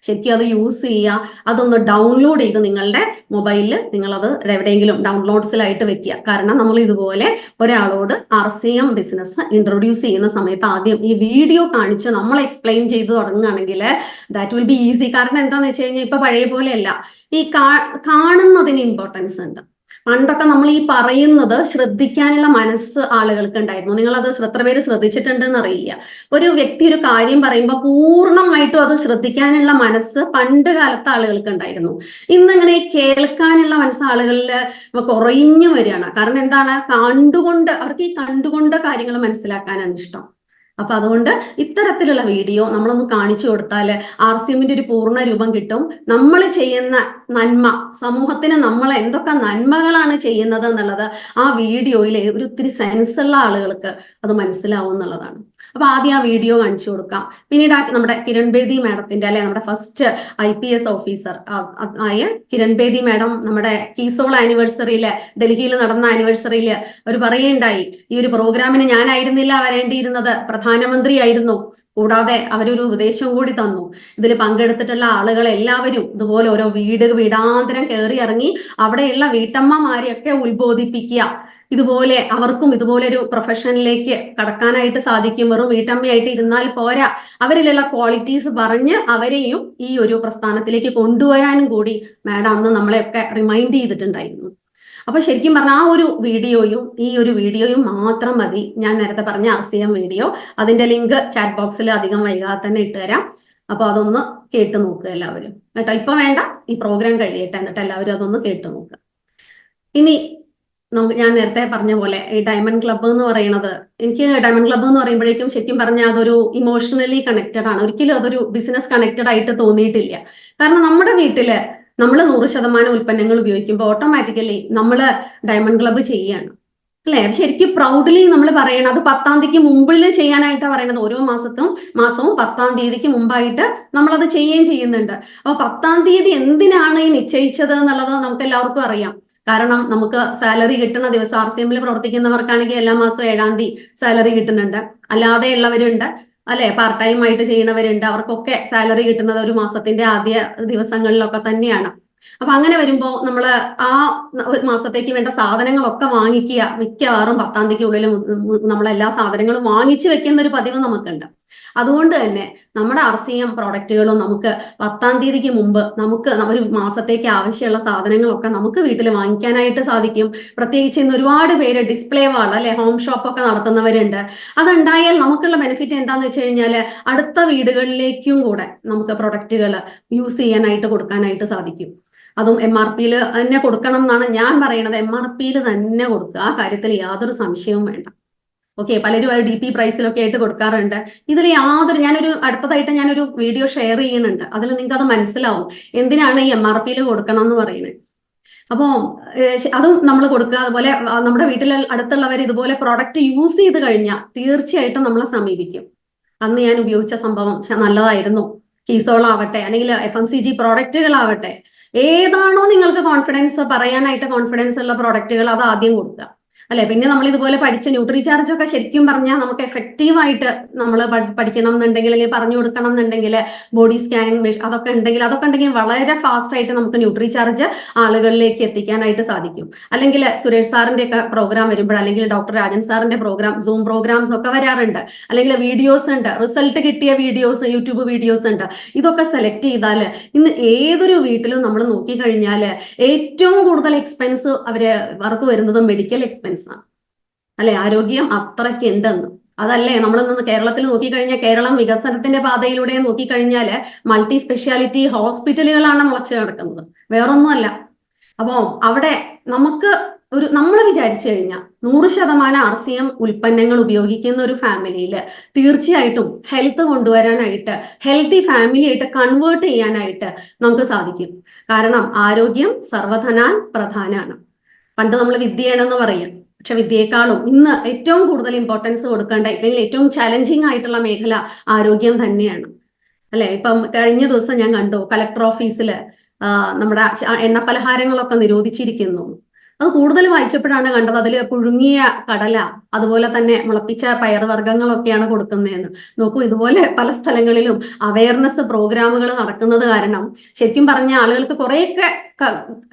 Speaker 1: ശരിക്കും അത് യൂസ് ചെയ്യുക. അതൊന്ന് ഡൗൺലോഡ് ചെയ്ത് നിങ്ങളുടെ മൊബൈലിൽ നിങ്ങളത് എവിടെയെങ്കിലും ഡൗൺലോഡ്സിലായിട്ട് വെക്കുക. കാരണം നമ്മൾ ഇതുപോലെ ഒരാളോട് RCM ബിസിനസ് ഇൻട്രൊഡ്യൂസ് ചെയ്യുന്ന സമയത്ത് ആദ്യം ഈ വീഡിയോ കാണിച്ച് നമ്മൾ എക്സ്പ്ലെയിൻ ചെയ്ത് തുടങ്ങുകയാണെങ്കിൽ ദാറ്റ് വിൽ ബി ഈസി. കാരണം എന്താണെന്ന് വെച്ച് കഴിഞ്ഞാൽ ഇപ്പൊ പഴയ പോലെയല്ല, ഈ കാണുന്നതിന് ഇമ്പോർട്ടൻസ് ഉണ്ട്. പണ്ടൊക്കെ നമ്മൾ ഈ പറയുന്നത് ശ്രദ്ധിക്കാനുള്ള മനസ്സ് ആളുകൾക്ക് ഉണ്ടായിരുന്നു. നിങ്ങളത് എത്ര പേര് ശ്രദ്ധിച്ചിട്ടുണ്ടെന്ന് അറിയില്ല. ഒരു വ്യക്തി ഒരു കാര്യം പറയുമ്പോൾ പൂർണ്ണമായിട്ടും അത് ശ്രദ്ധിക്കാനുള്ള മനസ്സ് പണ്ട് കാലത്തെ ആളുകൾക്ക് ഉണ്ടായിരുന്നു. ഇന്നിങ്ങനെ കേൾക്കാനുള്ള മനസ്സ് ആളുകളിൽ കുറഞ്ഞു വരികയാണ്. കാരണം എന്താണ്? അവർക്ക് ഈ കണ്ടുകൊണ്ട് കാര്യങ്ങൾ മനസ്സിലാക്കാനാണ് ഇഷ്ടം. അപ്പൊ അതുകൊണ്ട് ഇത്തരത്തിലുള്ള വീഡിയോ നമ്മളൊന്ന് കാണിച്ചു കൊടുത്താൽ RCMന്റെ ഒരു പൂർണ്ണ രൂപം കിട്ടും. നമ്മൾ ചെയ്യുന്ന നന്മ, സമൂഹത്തിന് നമ്മൾ എന്തൊക്കെ നന്മകളാണ് ചെയ്യുന്നത് എന്നുള്ളത് ആ വീഡിയോയിൽ ഒരു ഒത്തിരി സെൻസുള്ള ആളുകൾക്ക് അത് മനസ്സിലാവും എന്നുള്ളതാണ്. അപ്പൊ ആദ്യം ആ വീഡിയോ കാണിച്ചു കൊടുക്കാം. പിന്നീട് നമ്മുടെ കിരൺ ബേദി മാഡത്തിന്റെ അല്ലെ, നമ്മുടെ ഫസ്റ്റ് IPS ഓഫീസർ ആയ കിരൺ ബേദി മാഡം നമ്മുടെ കീസോൾ ആനിവേഴ്സറിയില്, ഡൽഹിയിൽ നടന്ന ആനിവേഴ്സറിയിൽ അവർ പറയുകയുണ്ടായി, ഈ ഒരു പ്രോഗ്രാമിന് ഞാനായിരുന്നില്ല വരേണ്ടിയിരുന്നത്, പ്രധാനമന്ത്രിയായിരുന്നു. കൂടാതെ അവരൊരു ഉപദേശം കൂടി തന്നു. ഇതിൽ പങ്കെടുത്തിട്ടുള്ള ആളുകൾ എല്ലാവരും ഇതുപോലെ ഓരോ വീടാന്തരം കയറി ഇറങ്ങി അവിടെയുള്ള വീട്ടമ്മമാരെയൊക്കെ ഉത്ബോധിപ്പിക്കുക. ഇതുപോലെ അവർക്കും ഇതുപോലെ ഒരു പ്രൊഫഷനിലേക്ക് കടക്കാനായിട്ട് സാധിക്കും. വെറും വീട്ടമ്മയായിട്ട് ഇരുന്നാൽ പോരാ, അവരിലുള്ള ക്വാളിറ്റീസ് പറഞ്ഞ് അവരെയും ഈ ഒരു പ്രസ്ഥാനത്തിലേക്ക് കൊണ്ടുവരാനും കൂടി മാഡം അന്ന് നമ്മളെയൊക്കെ റിമൈൻഡ് ചെയ്തിട്ടുണ്ടായിരുന്നു. അപ്പൊ ശരിക്കും പറഞ്ഞാൽ ആ ഒരു വീഡിയോയും മാത്രം മതി. ഞാൻ നേരത്തെ പറഞ്ഞ RCM വീഡിയോ, അതിന്റെ ലിങ്ക് ചാറ്റ് ബോക്സിൽ അധികം വൈകാതെ തന്നെ ഇട്ടുതരാം. അപ്പൊ അതൊന്ന് കേട്ടു നോക്കുക എല്ലാവരും കേട്ടോ. ഇപ്പൊ വേണ്ട, ഈ പ്രോഗ്രാം കഴിയട്ടെ, എന്നിട്ട് എല്ലാവരും അതൊന്ന് കേട്ടു നോക്കുക. ഇനി ഞാൻ നേരത്തെ പറഞ്ഞ പോലെ ഈ ഡയമണ്ട് ക്ലബ്ബ് എന്ന് പറയുന്നത്, എനിക്ക് ഡയമണ്ട് ക്ലബ്ബ് എന്ന് പറയുമ്പോഴേക്കും ശരിക്കും പറഞ്ഞാൽ അതൊരു ഇമോഷണലി കണക്റ്റഡ് ആണ്. ഒരിക്കലും അതൊരു ബിസിനസ് കണക്റ്റഡ് ആയിട്ട് തോന്നിയിട്ടില്ല. കാരണം നമ്മുടെ വീട്ടില് നമ്മൾ 100% ഉൽപ്പന്നങ്ങൾ ഉപയോഗിക്കുമ്പോൾ ഓട്ടോമാറ്റിക്കലി നമ്മൾ ഡയമണ്ട് ക്ലബ്ബ് ചെയ്യാണ് അല്ലെ. ശരിക്കും പ്രൗഡ്ലി നമ്മൾ പറയണം. അത് 10-ാം തീയതിക്ക് മുമ്പിൽ ചെയ്യാനായിട്ടാണ് പറയുന്നത്. ഓരോ മാസവും 10-ാം തീയതിക്ക് മുമ്പായിട്ട് നമ്മളത് ചെയ്യുകയും ചെയ്യുന്നുണ്ട്. അപ്പൊ 10-ാം തീയതി എന്തിനാണ് ഈ നിശ്ചയിച്ചത് എന്നുള്ളത് നമുക്ക് എല്ലാവർക്കും അറിയാം. കാരണം നമുക്ക് സാലറി കിട്ടുന്ന ദിവസം, RCMൽ പ്രവർത്തിക്കുന്നവർക്കാണെങ്കിൽ എല്ലാ മാസവും 7-ാം തീയതി സാലറി കിട്ടുന്നുണ്ട്. അല്ലാതെ ഉള്ളവരുണ്ട് അല്ലെ, പാർട്ട് ടൈം ആയിട്ട് ചെയ്യുന്നവരുണ്ട്. അവർക്കൊക്കെ സാലറി കിട്ടുന്നത് ഒരു മാസത്തിന്റെ ആദ്യ ദിവസങ്ങളിലൊക്കെ തന്നെയാണ്. അപ്പൊ അങ്ങനെ വരുമ്പോൾ നമ്മൾ ആ മാസത്തേക്ക് വേണ്ട സാധനങ്ങളൊക്കെ വാങ്ങിക്കുക. മിക്കവാറും 10-ാം തീയതിക്കുള്ളിൽ നമ്മളെല്ലാ സാധനങ്ങളും വാങ്ങിച്ചു വെക്കുന്ന ഒരു പതിവ് നമുക്കുണ്ട്. അതുകൊണ്ട് തന്നെ നമ്മുടെ RCM പ്രോഡക്റ്റുകളും നമുക്ക് 10-ാം തീയതിക്ക് മുമ്പ് നമുക്ക് ഒരു മാസത്തേക്ക് ആവശ്യമുള്ള സാധനങ്ങളൊക്കെ നമുക്ക് വീട്ടിൽ വാങ്ങിക്കാനായിട്ട് സാധിക്കും. പ്രത്യേകിച്ച് ഇന്ന് ഒരുപാട് പേര് ഡിസ്പ്ലേ വാൾ അല്ലെ, ഹോം ഷോപ്പ് ഒക്കെ നടത്തുന്നവരുണ്ട്. അതുണ്ടായാൽ നമുക്കുള്ള ബെനിഫിറ്റ് എന്താന്ന് വെച്ച് കഴിഞ്ഞാൽ അടുത്ത വീടുകളിലേക്കും കൂടെ നമുക്ക് പ്രൊഡക്റ്റുകൾ യൂസ് ചെയ്യാനായിട്ട് കൊടുക്കാനായിട്ട് സാധിക്കും. അതും MRPയിൽ തന്നെ കൊടുക്കണം എന്നാണ് ഞാൻ പറയുന്നത്. MRPയിൽ തന്നെ കൊടുക്കുക, ആ കാര്യത്തിൽ യാതൊരു സംശയവും വേണ്ട. ഓക്കെ, പലരും DP പ്രൈസിലൊക്കെ ആയിട്ട് കൊടുക്കാറുണ്ട്. ഇതിൽ അടുത്തതായിട്ട് ഞാനൊരു വീഡിയോ ഷെയർ ചെയ്യുന്നുണ്ട്. അതിൽ നിങ്ങൾക്ക് അത് മനസ്സിലാവും എന്തിനാണ് ഈ MRPയിൽ കൊടുക്കണം എന്ന് പറയുന്നത്. അപ്പോൾ അതും നമ്മൾ കൊടുക്കുക. അതുപോലെ നമ്മുടെ വീട്ടിൽ അടുത്തുള്ളവർ ഇതുപോലെ പ്രോഡക്റ്റ് യൂസ് ചെയ്ത് കഴിഞ്ഞാൽ തീർച്ചയായിട്ടും നമ്മളെ സമീപിക്കും. അന്ന് ഞാൻ ഉപയോഗിച്ച സംഭവം നല്ലതായിരുന്നു, കീസോൾ ആവട്ടെ അല്ലെങ്കിൽ FMCG പ്രോഡക്റ്റുകളാവട്ടെ, ഏതാണോ നിങ്ങൾക്ക് പറയാനായിട്ട് കോൺഫിഡൻസ് ഉള്ള പ്രോഡക്റ്റുകൾ അത് ആദ്യം കൊടുക്കുക അല്ലെ. പിന്നെ നമ്മൾ ഇതുപോലെ പഠിച്ച ന്യൂട്രിചാർജ് ഒക്കെ ശരിക്കും പറഞ്ഞാൽ നമുക്ക് എഫക്റ്റീവായിട്ട് നമ്മൾ പഠിക്കണം എന്നുണ്ടെങ്കിൽ, അല്ലെങ്കിൽ പറഞ്ഞു കൊടുക്കണം എന്നുണ്ടെങ്കിൽ, ബോഡി സ്കാനിങ് അതൊക്കെ ഉണ്ടെങ്കിൽ വളരെ ഫാസ്റ്റ് ആയിട്ട് നമുക്ക് ന്യൂട്രിചാർജ് ആളുകളിലേക്ക് എത്തിക്കാനായിട്ട് സാധിക്കും. അല്ലെങ്കിൽ സുരേഷ് സാറിന്റെ ഒക്കെ പ്രോഗ്രാം വരുമ്പോൾ, അല്ലെങ്കിൽ ഡോക്ടർ രാജൻ സാറിന്റെ പ്രോഗ്രാം, സൂം പ്രോഗ്രാംസ് ഒക്കെ വരാറുണ്ട്. അല്ലെങ്കിൽ വീഡിയോസ് ഉണ്ട്, റിസൾട്ട് കിട്ടിയ വീഡിയോസ്, യൂട്യൂബ് വീഡിയോസ് ഉണ്ട്. ഇതൊക്കെ സെലക്ട് ചെയ്താൽ ഇന്ന് ഏതൊരു വീട്ടിലും നമ്മൾ നോക്കിക്കഴിഞ്ഞാൽ ഏറ്റവും കൂടുതൽ എക്സ്പെൻസ് അവർക്ക് വരുന്നത് മെഡിക്കൽ എക്സ്പെൻസ് ആണ് അല്ലെ. ആരോഗ്യം അത്രയ്ക്ക് ഉണ്ടെന്ന്. അതല്ലേ നമ്മളിന്ന് കേരളത്തിൽ നോക്കിക്കഴിഞ്ഞാൽ, കേരളം വികസനത്തിന്റെ പാതയിലൂടെ നോക്കിക്കഴിഞ്ഞാൽ മൾട്ടി സ്പെഷ്യാലിറ്റി ഹോസ്പിറ്റലുകളാണ് മുളച്ചു കിടക്കുന്നത്, വേറൊന്നുമല്ല. അപ്പോൾ അവിടെ നമ്മൾ വിചാരിച്ചു കഴിഞ്ഞാൽ 100% RCM ഉൽപ്പന്നങ്ങൾ ഉപയോഗിക്കുന്ന ഒരു ഫാമിലിയിൽ തീർച്ചയായിട്ടും ഹെൽത്ത് കൊണ്ടുവരാനായിട്ട്, ഹെൽത്തി ഫാമിലി ആയിട്ട് കൺവേർട്ട് ചെയ്യാനായിട്ട് നമുക്ക് സാധിക്കും. കാരണം ആരോഗ്യം സർവധനാൽ പ്രധാനമാണ്. പണ്ട് നമ്മൾ വിദ്യയാണെന്ന് പറയും, പക്ഷെ വിദ്യയെക്കാളും ഇന്ന് ഏറ്റവും കൂടുതൽ ഇമ്പോർട്ടൻസ് കൊടുക്കേണ്ട, അല്ലെങ്കിൽ ഏറ്റവും ചലഞ്ചിങ് ആയിട്ടുള്ള മേഖല ആരോഗ്യം തന്നെയാണ് അല്ലെ. ഇപ്പം കഴിഞ്ഞ ദിവസം ഞാൻ കണ്ടു, കലക്ടർ ഓഫീസിൽ നമ്മുടെ എണ്ണപ്പലഹാരങ്ങളൊക്കെ നിരോധിച്ചിരിക്കുന്നു. അത് കൂടുതൽ വായിച്ചപ്പോഴാണ് കണ്ടത്, അതിൽ പുഴുങ്ങിയ കടല, അതുപോലെ തന്നെ മുളപ്പിച്ച പയറുവർഗ്ഗങ്ങളൊക്കെയാണ് കൊടുക്കുന്നതെന്ന്. നോക്കൂ, ഇതുപോലെ പല സ്ഥലങ്ങളിലും അവയർനെസ് പ്രോഗ്രാമുകൾ നടക്കുന്നത് കാരണം ശരിക്കും പറഞ്ഞ ആളുകൾക്ക് കുറേയൊക്കെ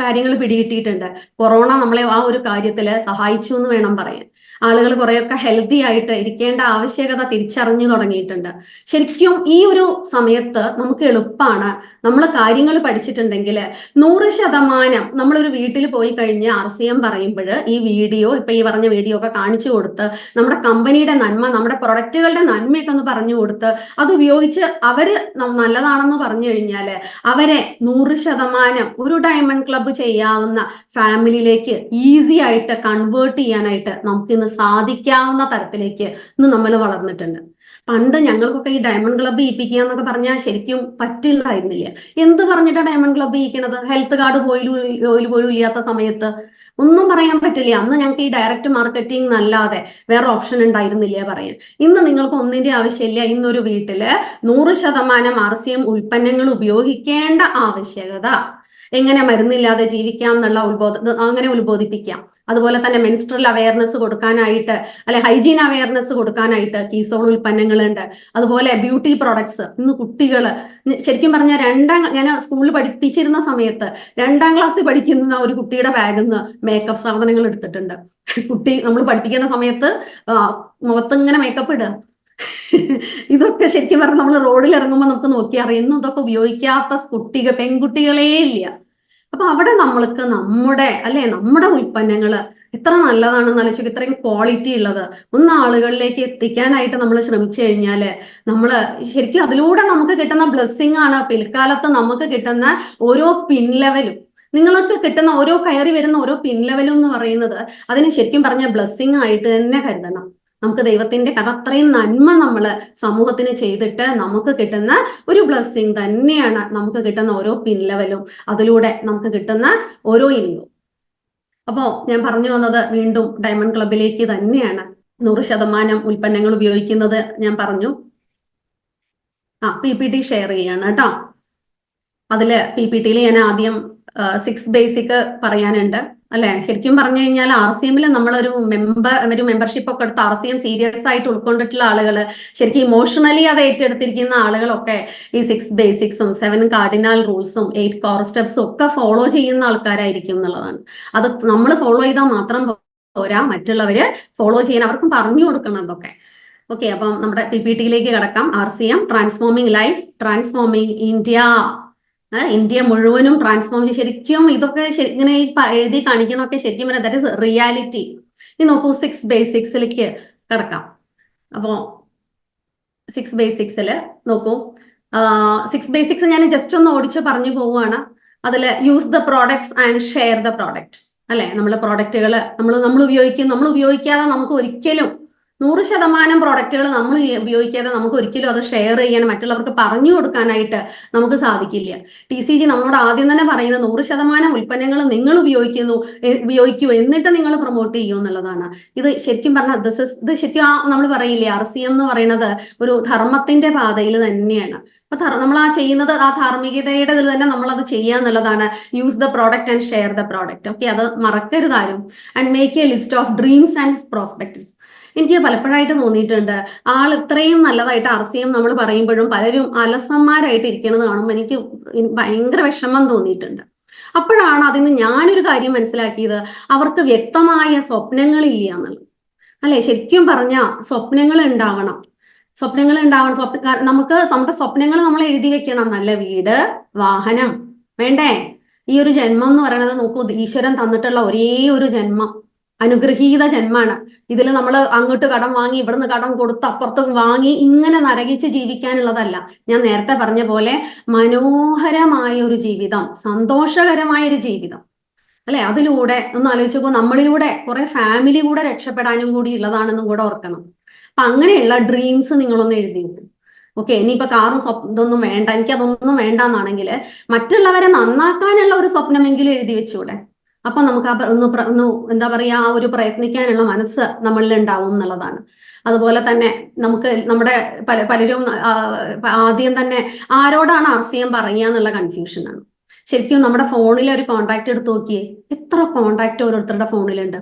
Speaker 1: കാര്യങ്ങൾ പിടികിട്ടിയിട്ടുണ്ട്. കൊറോണ നമ്മളെ ആ ഒരു കാര്യത്തിൽ സഹായിച്ചു എന്ന് വേണം പറയാൻ. ആളുകൾ കുറെയൊക്കെ ഹെൽത്തി ആയിട്ട് ഇരിക്കേണ്ട ആവശ്യകത തിരിച്ചറിഞ്ഞു തുടങ്ങിയിട്ടുണ്ട്. ശരിക്കും ഈ ഒരു സമയത്ത് നമുക്ക് എളുപ്പമാണ്. നമ്മൾ കാര്യങ്ങൾ പഠിച്ചിട്ടുണ്ടെങ്കിൽ 100% നമ്മളൊരു വീട്ടിൽ പോയി കഴിഞ്ഞ് RCM പറയുമ്പോൾ ഈ വീഡിയോ, ഈ പറഞ്ഞ വീഡിയോ ഒക്കെ കാണിച്ചു കൊടുത്ത് നമ്മുടെ കമ്പനിയുടെ നന്മ, നമ്മുടെ പ്രൊഡക്റ്റുകളുടെ നന്മയൊക്കെ ഒന്ന് പറഞ്ഞു കൊടുത്ത് അത് ഉപയോഗിച്ച് അവര് നല്ലതാണെന്ന് പറഞ്ഞു കഴിഞ്ഞാൽ അവരെ 100% ഒരു ഡയമണ്ട് ക്ലബ്ബ് ചെയ്യാവുന്ന ഫാമിലിയിലേക്ക് ഈസി ആയിട്ട് കൺവേർട്ട് ചെയ്യാനായിട്ട് നമുക്ക് ഇന്ന് സാധിക്കാവുന്ന തരത്തിലേക്ക് ഇന്ന് നമ്മൾ വളർന്നിട്ടുണ്ട്. പണ്ട് ഞങ്ങൾക്കൊക്കെ ഈ ഡയമണ്ട് ക്ലബ്ബ് ചെയ്യിപ്പിക്കുക എന്നൊക്കെ പറഞ്ഞാൽ ശരിക്കും പറ്റില്ലായിരുന്നില്ല. എന്ത് പറഞ്ഞിട്ടാണ് ഡയമണ്ട് ക്ലബ്ബ് ചെയ്യിക്കണത്? ഹെൽത്ത് കാർഡ് പോലും ഇല്ലാത്ത സമയത്ത് ഒന്നും പറയാൻ പറ്റില്ല. അന്ന് ഞങ്ങൾക്ക് ഈ ഡയറക്റ്റ് മാർക്കറ്റിംഗ് എന്നല്ലാതെ വേറെ ഓപ്ഷൻ ഉണ്ടായിരുന്നില്ല പറയാൻ. ഇന്ന് നിങ്ങൾക്ക് ഒന്നിന്റെ ആവശ്യമില്ല. ഇന്നൊരു വീട്ടില് 100% RCM ഉൽപ്പന്നങ്ങൾ ഉപയോഗിക്കേണ്ട ആവശ്യകത, എങ്ങനെ മരുന്നില്ലാതെ ജീവിക്കാം എന്നുള്ള അങ്ങനെ ഉത്ബോധിപ്പിക്കാം. അതുപോലെ തന്നെ മെൻസ്ട്രൽ അവയർനെസ് കൊടുക്കാനായിട്ട്, അല്ലെ ഹൈജീൻ അവയർനെസ് കൊടുക്കാനായിട്ട് കീസോൺ ഉൽപ്പന്നങ്ങളുണ്ട്. അതുപോലെ ബ്യൂട്ടി പ്രോഡക്ട്സ്. ഇന്ന് കുട്ടികൾ ശരിക്കും പറഞ്ഞാൽ ഞാൻ സ്കൂളിൽ പഠിപ്പിച്ചിരുന്ന സമയത്ത് 2ാം ക്ലാസ്സിൽ പഠിക്കുന്ന ഒരു കുട്ടിയുടെ ബാഗിൽ നിന്ന് മേക്കപ്പ് സാധനങ്ങൾ എടുത്തിട്ടുണ്ട്. കുട്ടി നമ്മൾ പഠിപ്പിക്കുന്ന സമയത്ത് മുഖത്ത് ഇങ്ങനെ മേക്കപ്പ് ഇടുക. ഇതൊക്കെ ശരിക്കും പറഞ്ഞാൽ നമ്മൾ റോഡിൽ ഇറങ്ങുമ്പോൾ നമുക്ക് നോക്കി അറിയാം. ഇന്നും ഇതൊക്കെ ഉപയോഗിക്കാത്ത പെൺകുട്ടികളേ ഇല്ല. അപ്പൊ അവിടെ നമ്മൾക്ക് നമ്മുടെ ഉൽപ്പന്നങ്ങൾ എത്ര നല്ലതാണെന്ന് ആലോചിക്കുക. ഇത്രയും ക്വാളിറ്റി ഉള്ളത് ഒന്ന് ആളുകളിലേക്ക് എത്തിക്കാനായിട്ട് നമ്മൾ ശ്രമിച്ചു കഴിഞ്ഞാല് ശരിക്കും അതിലൂടെ നമുക്ക് കിട്ടുന്ന ബ്ലെസ്സിങ് ആണ് പിൽക്കാലത്ത് നമുക്ക് കിട്ടുന്ന ഓരോ പിൻലെവലും. നിങ്ങൾക്ക് കിട്ടുന്ന കയറി വരുന്ന ഓരോ പിൻലെവലും എന്ന് പറയുന്നത് അതിന് ശരിക്കും പറഞ്ഞ ബ്ലെസ്സിങ് ആയിട്ട് തന്നെ കരുതണം. നമുക്ക് ദൈവത്തിന്റെ അത്രയും നന്മ നമ്മൾ സമൂഹത്തിന് ചെയ്തിട്ട് നമുക്ക് കിട്ടുന്ന ഒരു ബ്ലെസ്സിങ് തന്നെയാണ് നമുക്ക് കിട്ടുന്ന ഓരോ പിൻലെവലും, അതിലൂടെ നമുക്ക് കിട്ടുന്ന ഓരോ ഇന്നും. അപ്പോ ഞാൻ പറഞ്ഞു വന്നത് വീണ്ടും ഡയമണ്ട് ക്ലബിലേക്ക് തന്നെയാണ്. 100% ഉൽപ്പന്നങ്ങൾ ഉപയോഗിക്കുന്നത് ഞാൻ പറഞ്ഞു. PPT ഷെയർ ചെയ്യാണ് കേട്ടോ. അതില് PPTയിൽ ഞാൻ ആദ്യം 6 ബേസിക് പറയാനുണ്ട്, അല്ലെ? ശരിക്കും പറഞ്ഞു കഴിഞ്ഞാൽ RCMൽ നമ്മളൊരു മെമ്പർഷിപ്പ് ഒക്കെ എടുത്ത് RCM സീരിയസ് ആയിട്ട് ഉൾക്കൊണ്ടിട്ടുള്ള ആളുകൾ, ശരിക്കും ഇമോഷണലി അത് ഏറ്റെടുത്തിരിക്കുന്ന ആളുകളൊക്കെ ഈ 6 ബേസിക്സും 7 കാർഡിനൽ റൂൾസും 8 കോർ സ്റ്റെപ്സും ഒക്കെ ഫോളോ ചെയ്യുന്ന ആൾക്കാരായിരിക്കും എന്നുള്ളതാണ്. അത് നമ്മൾ ഫോളോ ചെയ്താൽ മാത്രം പോരാ, മറ്റുള്ളവര് ഫോളോ ചെയ്യാൻ അവർക്കും പറഞ്ഞു കൊടുക്കണം അതൊക്കെ. ഓക്കെ, അപ്പം നമ്മുടെ PPTയിലേക്ക് കിടക്കാം. RCM transforming lives, transforming India മുഴുവനും ട്രാൻസ്ഫോം ചെയ്യും. ശരിക്കും ഇതൊക്കെ ഇങ്ങനെ എഴുതി കാണിക്കണമൊക്കെ ശരിക്കും പറഞ്ഞാൽ ദാറ്റ് ഇസ് റിയാലിറ്റി. ഇനി നോക്കൂ, 6 ബേസിക്സിലേക്ക് കിടക്കാം. അപ്പോ 6 ബേസിക്സിൽ നോക്കൂ, 6 ബേസിക്സ് ഞാൻ ജസ്റ്റ് ഒന്ന് ഓടിച്ച് പറഞ്ഞു പോവുകയാണ്. അതിൽ use the products and share the product, അല്ലെ? നമ്മൾ പ്രോഡക്റ്റുകൾ നമ്മൾ ഉപയോഗിക്കാതെ നമുക്ക് ഒരിക്കലും 100% പ്രോഡക്റ്റുകൾ നമ്മൾ ഉപയോഗിക്കാതെ നമുക്ക് ഒരിക്കലും അത് ഷെയർ ചെയ്യാൻ, മറ്റുള്ളവർക്ക് പറഞ്ഞു കൊടുക്കാനായിട്ട് നമുക്ക് സാധിക്കില്ല. TCG നമ്മളോട് ആദ്യം തന്നെ പറയുന്നത് 100% ഉൽപ്പന്നങ്ങൾ നിങ്ങൾ ഉപയോഗിക്കൂ, എന്നിട്ട് നിങ്ങൾ പ്രൊമോട്ട് ചെയ്യൂ എന്നുള്ളതാണ്. ഇത് ശരിക്കും പറഞ്ഞാൽ ഇത് ശരിക്കും നമ്മൾ പറയില്ലേ, RCM എന്ന് പറയുന്നത് ഒരു ധർമ്മത്തിന്റെ പാതയിൽ തന്നെയാണ്. അപ്പൊ നമ്മൾ ചെയ്യുന്നത് ധാർമ്മികതയുടെ ഇതിൽ തന്നെ നമ്മൾ അത് ചെയ്യുക എന്നുള്ളതാണ്. Use the product and share the product. Okay, അത് മറക്കരുത് ആരും. And make A list of dreams and prospects. എനിക്ക് പലപ്പോഴായിട്ട് തോന്നിയിട്ടുണ്ട്, ഇത്രയും നല്ലതായിട്ട് RCM നമ്മൾ പറയുമ്പോഴും പലരും അലസന്മാരായിട്ട് ഇരിക്കുന്നത് കാണുമ്പോൾ എനിക്ക് ഭയങ്കര വിഷമം തോന്നിയിട്ടുണ്ട്. അപ്പോഴാണ് അതിന് ഞാനൊരു കാര്യം മനസ്സിലാക്കിയത്, അവർക്ക് വ്യക്തമായ സ്വപ്നങ്ങളില്ല എന്നുള്ളത്. അല്ലെ? ശരിക്കും പറഞ്ഞ സ്വപ്നങ്ങൾ ഉണ്ടാവണം. നമുക്ക് നമ്മുടെ സ്വപ്നങ്ങൾ നമ്മൾ എഴുതി വെക്കണം. നല്ല വീട്, വാഹനം വേണ്ടേ? ഈ ഒരു ജന്മം എന്ന് പറയുന്നത് നോക്കൂ, ഈശ്വരൻ തന്നിട്ടുള്ള ഒരേ ഒരു ജന്മം, അനുഗ്രഹീത ജന്മാണ്. ഇതിൽ നമ്മൾ അങ്ങോട്ട് കടം വാങ്ങി, ഇവിടുന്ന് കടം കൊടുത്ത് അപ്പുറത്ത് വാങ്ങി ഇങ്ങനെ നരകിച്ച് ജീവിക്കാനുള്ളതല്ല. ഞാൻ നേരത്തെ പറഞ്ഞ പോലെ മനോഹരമായ ഒരു ജീവിതം, സന്തോഷകരമായ ഒരു ജീവിതം, അല്ലെ? അതിലൂടെ ഒന്ന് ആലോചിച്ചപ്പോ നമ്മളിലൂടെ കുറെ ഫാമിലി കൂടെ രക്ഷപ്പെടാനും കൂടി ഉള്ളതാണെന്നും കൂടെ ഓർക്കണം. അപ്പൊ അങ്ങനെയുള്ള ഡ്രീംസ് നിങ്ങളൊന്ന് എഴുതി വെക്കും. ഓക്കെ, ഇനിയിപ്പോ കാറും ഇതൊന്നും വേണ്ട, എനിക്കതൊന്നും വേണ്ടെന്നാണെങ്കിൽ മറ്റുള്ളവരെ നന്നാക്കാനുള്ള ഒരു സ്വപ്നമെങ്കിലും എഴുതി വെച്ചൂടെ? അപ്പൊ നമുക്ക് ഒന്ന് എന്താ പറയാ, ആ ഒരു പ്രയത്നിക്കാനുള്ള മനസ്സ് നമ്മളിൽ ഉണ്ടാവും എന്നുള്ളതാണ്. അതുപോലെ തന്നെ നമ്മുടെ പലരും ആദ്യം തന്നെ ആരോടാണ് RCM പറയുക എന്നുള്ള കൺഫ്യൂഷനാണ്. ശരിക്കും നമ്മുടെ ഫോണിലെ ഒരു കോണ്ടാക്ട് എടുത്ത് നോക്കിയേ, എത്ര കോണ്ടാക്ട് ഓരോരുത്തരുടെ ഫോണിലുണ്ട്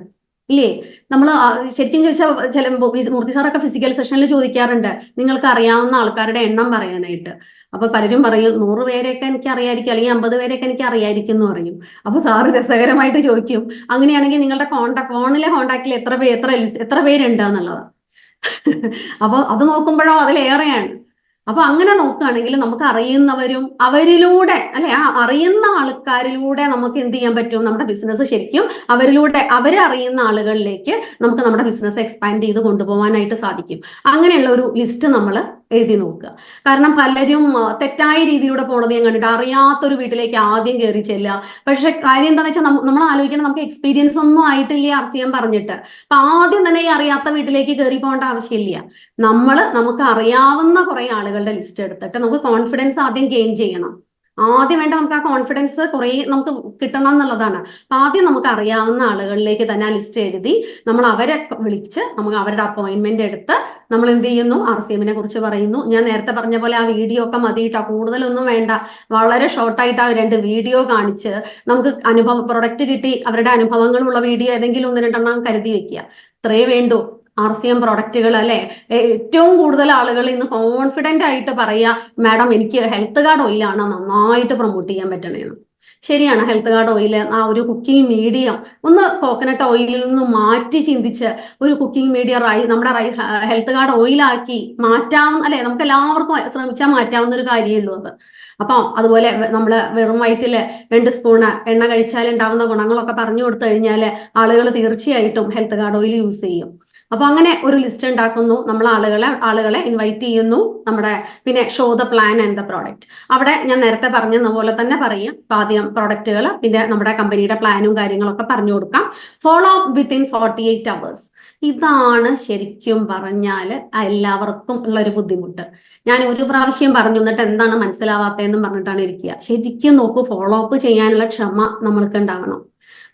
Speaker 1: ഇല്ലേ? നമ്മൾ ശരിക്കും ചോദിച്ചാൽ മൂർത്തി സാറൊക്കെ ഫിസിക്കൽ സെഷനിൽ ചോദിക്കാറുണ്ട്, നിങ്ങൾക്ക് അറിയാവുന്ന ആൾക്കാരുടെ എണ്ണം പറയാനായിട്ട്. അപ്പൊ പലരും പറയും 100 പേരെയൊക്കെ എനിക്ക് അറിയായിരിക്കും, അല്ലെങ്കിൽ 50 പേരെയൊക്കെ എനിക്ക് അറിയായിരിക്കും എന്ന് പറയും. അപ്പൊ സാറ് രസകരമായിട്ട് ചോദിക്കും, അങ്ങനെയാണെങ്കിൽ നിങ്ങളുടെ ഫോണിലെ കോണ്ടാക്റ്റിൽ എത്ര പേരുണ്ട് എന്നുള്ളത്. അപ്പൊ അത് നോക്കുമ്പോഴോ അതിലേറെയാണ്. അപ്പൊ അങ്ങനെ നോക്കുകയാണെങ്കിൽ നമുക്ക് അറിയുന്നവരും അവരിലൂടെ, അല്ലെ, ആ അറിയുന്ന ആൾക്കാരിലൂടെ നമുക്ക് എന്ത് ചെയ്യാൻ പറ്റും? നമ്മുടെ ബിസിനസ് ശരിക്കും അവരെ അറിയുന്ന ആളുകളിലേക്ക് നമുക്ക് നമ്മുടെ ബിസിനസ് എക്സ്പാൻഡ് ചെയ്ത് കൊണ്ടുപോകാനായിട്ട് സാധിക്കും. അങ്ങനെയുള്ള ഒരു ലിസ്റ്റ് നമ്മൾ എഴുതി നോക്കുക. കാരണം പലരും തെറ്റായ രീതിയിലൂടെ പോണത് ഞാൻ കണ്ടിട്ട്, അറിയാത്തൊരു വീട്ടിലേക്ക് ആദ്യം കയറി ചെല്ലുക. പക്ഷെ കാര്യം എന്താണെന്ന് വെച്ചാൽ നമ്മൾ ആലോചിക്കണം, നമുക്ക് എക്സ്പീരിയൻസ് ഒന്നും ആയിട്ടില്ല RCM പറഞ്ഞിട്ട്. അപ്പൊ ആദ്യം തന്നെ ഈ അറിയാത്ത വീട്ടിലേക്ക് കയറി പോകേണ്ട ആവശ്യമില്ല. നമുക്ക് അറിയാവുന്ന കുറെ ആളുകളുടെ ലിസ്റ്റ് എടുത്തിട്ട് നമുക്ക് കോൺഫിഡൻസ് ആദ്യം ഗെയിൻ ചെയ്യണം. ആദ്യം വേണ്ട നമുക്ക് ആ കോൺഫിഡൻസ് കുറെ നമുക്ക് കിട്ടണം എന്നുള്ളതാണ്. അപ്പൊ ആദ്യം നമുക്ക് അറിയാവുന്ന ആളുകളിലേക്ക് തന്നെ ആ ലിസ്റ്റ് എഴുതി നമ്മൾ അവരെ വിളിച്ച് നമുക്ക് അവരുടെ അപ്പോയിന്റ്മെന്റ് എടുത്ത് നമ്മൾ എന്ത് ചെയ്യുന്നു, RCM കുറിച്ച് പറയുന്നു. ഞാൻ നേരത്തെ പറഞ്ഞ പോലെ ആ വീഡിയോ ഒക്കെ മതിയിട്ടാ, കൂടുതലൊന്നും വേണ്ട, വളരെ ഷോർട്ടായിട്ട് ആ 2 വീഡിയോ കാണിച്ച് നമുക്ക് പ്രൊഡക്റ്റ് കിട്ടി അവരുടെ അനുഭവങ്ങളുള്ള വീഡിയോ ഏതെങ്കിലും 1-2 കരുതി വെക്കുക. ഇത്രേ വേണ്ടൂ. RCM പ്രൊഡക്റ്റുകൾ അല്ലെ, ഏറ്റവും കൂടുതൽ ആളുകൾ ഇന്ന് കോൺഫിഡന്റ് ആയിട്ട് പറയാ, മാഡം എനിക്ക് ഹെൽത്ത് കാർഡ് ഓയിലാണ് നന്നായിട്ട് പ്രൊമോട്ട് ചെയ്യാൻ പറ്റണേന്ന്. ശരിയാണ്, ഹെൽത്ത് കാർഡ് ഓയിൽ ആ ഒരു കുക്കിംഗ് മീഡിയം ഒന്ന് കോക്കനട്ട് ഓയിലിൽ നിന്ന് മാറ്റി ചിന്തിച്ച് ഒരു കുക്കിംഗ് മീഡിയം നമ്മുടെ ഹെൽത്ത് കാർഡ് ഓയിലാക്കി മാറ്റാവുന്ന, അല്ലെ, നമുക്ക് എല്ലാവർക്കും ശ്രമിച്ചാൽ മാറ്റാവുന്ന ഒരു കാര്യമുള്ളൂ അത്. അപ്പം അതുപോലെ നമ്മൾ വെറും വയറ്റില് 2 സ്പൂണ് എണ്ണ കഴിച്ചാൽ ഉണ്ടാവുന്ന ഗുണങ്ങളൊക്കെ പറഞ്ഞു കൊടുത്തു കഴിഞ്ഞാൽ ആളുകൾ തീർച്ചയായിട്ടും ഹെൽത്ത് കാർഡ് ഓയിൽ യൂസ് ചെയ്യും. അപ്പൊ അങ്ങനെ ഒരു ലിസ്റ്റ് ഉണ്ടാക്കുന്നു, നമ്മൾ ആളുകളെ ഇൻവൈറ്റ് ചെയ്യുന്നു. പിന്നെ show the plan and the product. അവിടെ ഞാൻ നേരത്തെ പറഞ്ഞതുപോലെ തന്നെ പറയാം, ആദ്യം പ്രോഡക്റ്റുകൾ, പിന്നെ നമ്മുടെ കമ്പനിയുടെ പ്ലാനും കാര്യങ്ങളൊക്കെ പറഞ്ഞു കൊടുക്കാം. Follow up within 48 hours. ഇതാണ് ശരിക്കും പറഞ്ഞാൽ എല്ലാവർക്കും ഉള്ള ഒരു ബുദ്ധിമുട്ട്. ഞാൻ ഒരു പ്രാവശ്യം പറഞ്ഞു, എന്നിട്ട് എന്താണ് മനസ്സിലാവാത്തതെന്നും പറഞ്ഞിട്ടാണ് ഇരിക്കുക. ശരിക്കും നോക്കൂ, ഫോളോ അപ്പ് ചെയ്യാനുള്ള ക്ഷമ നമ്മൾക്ക് ഉണ്ടാവണം.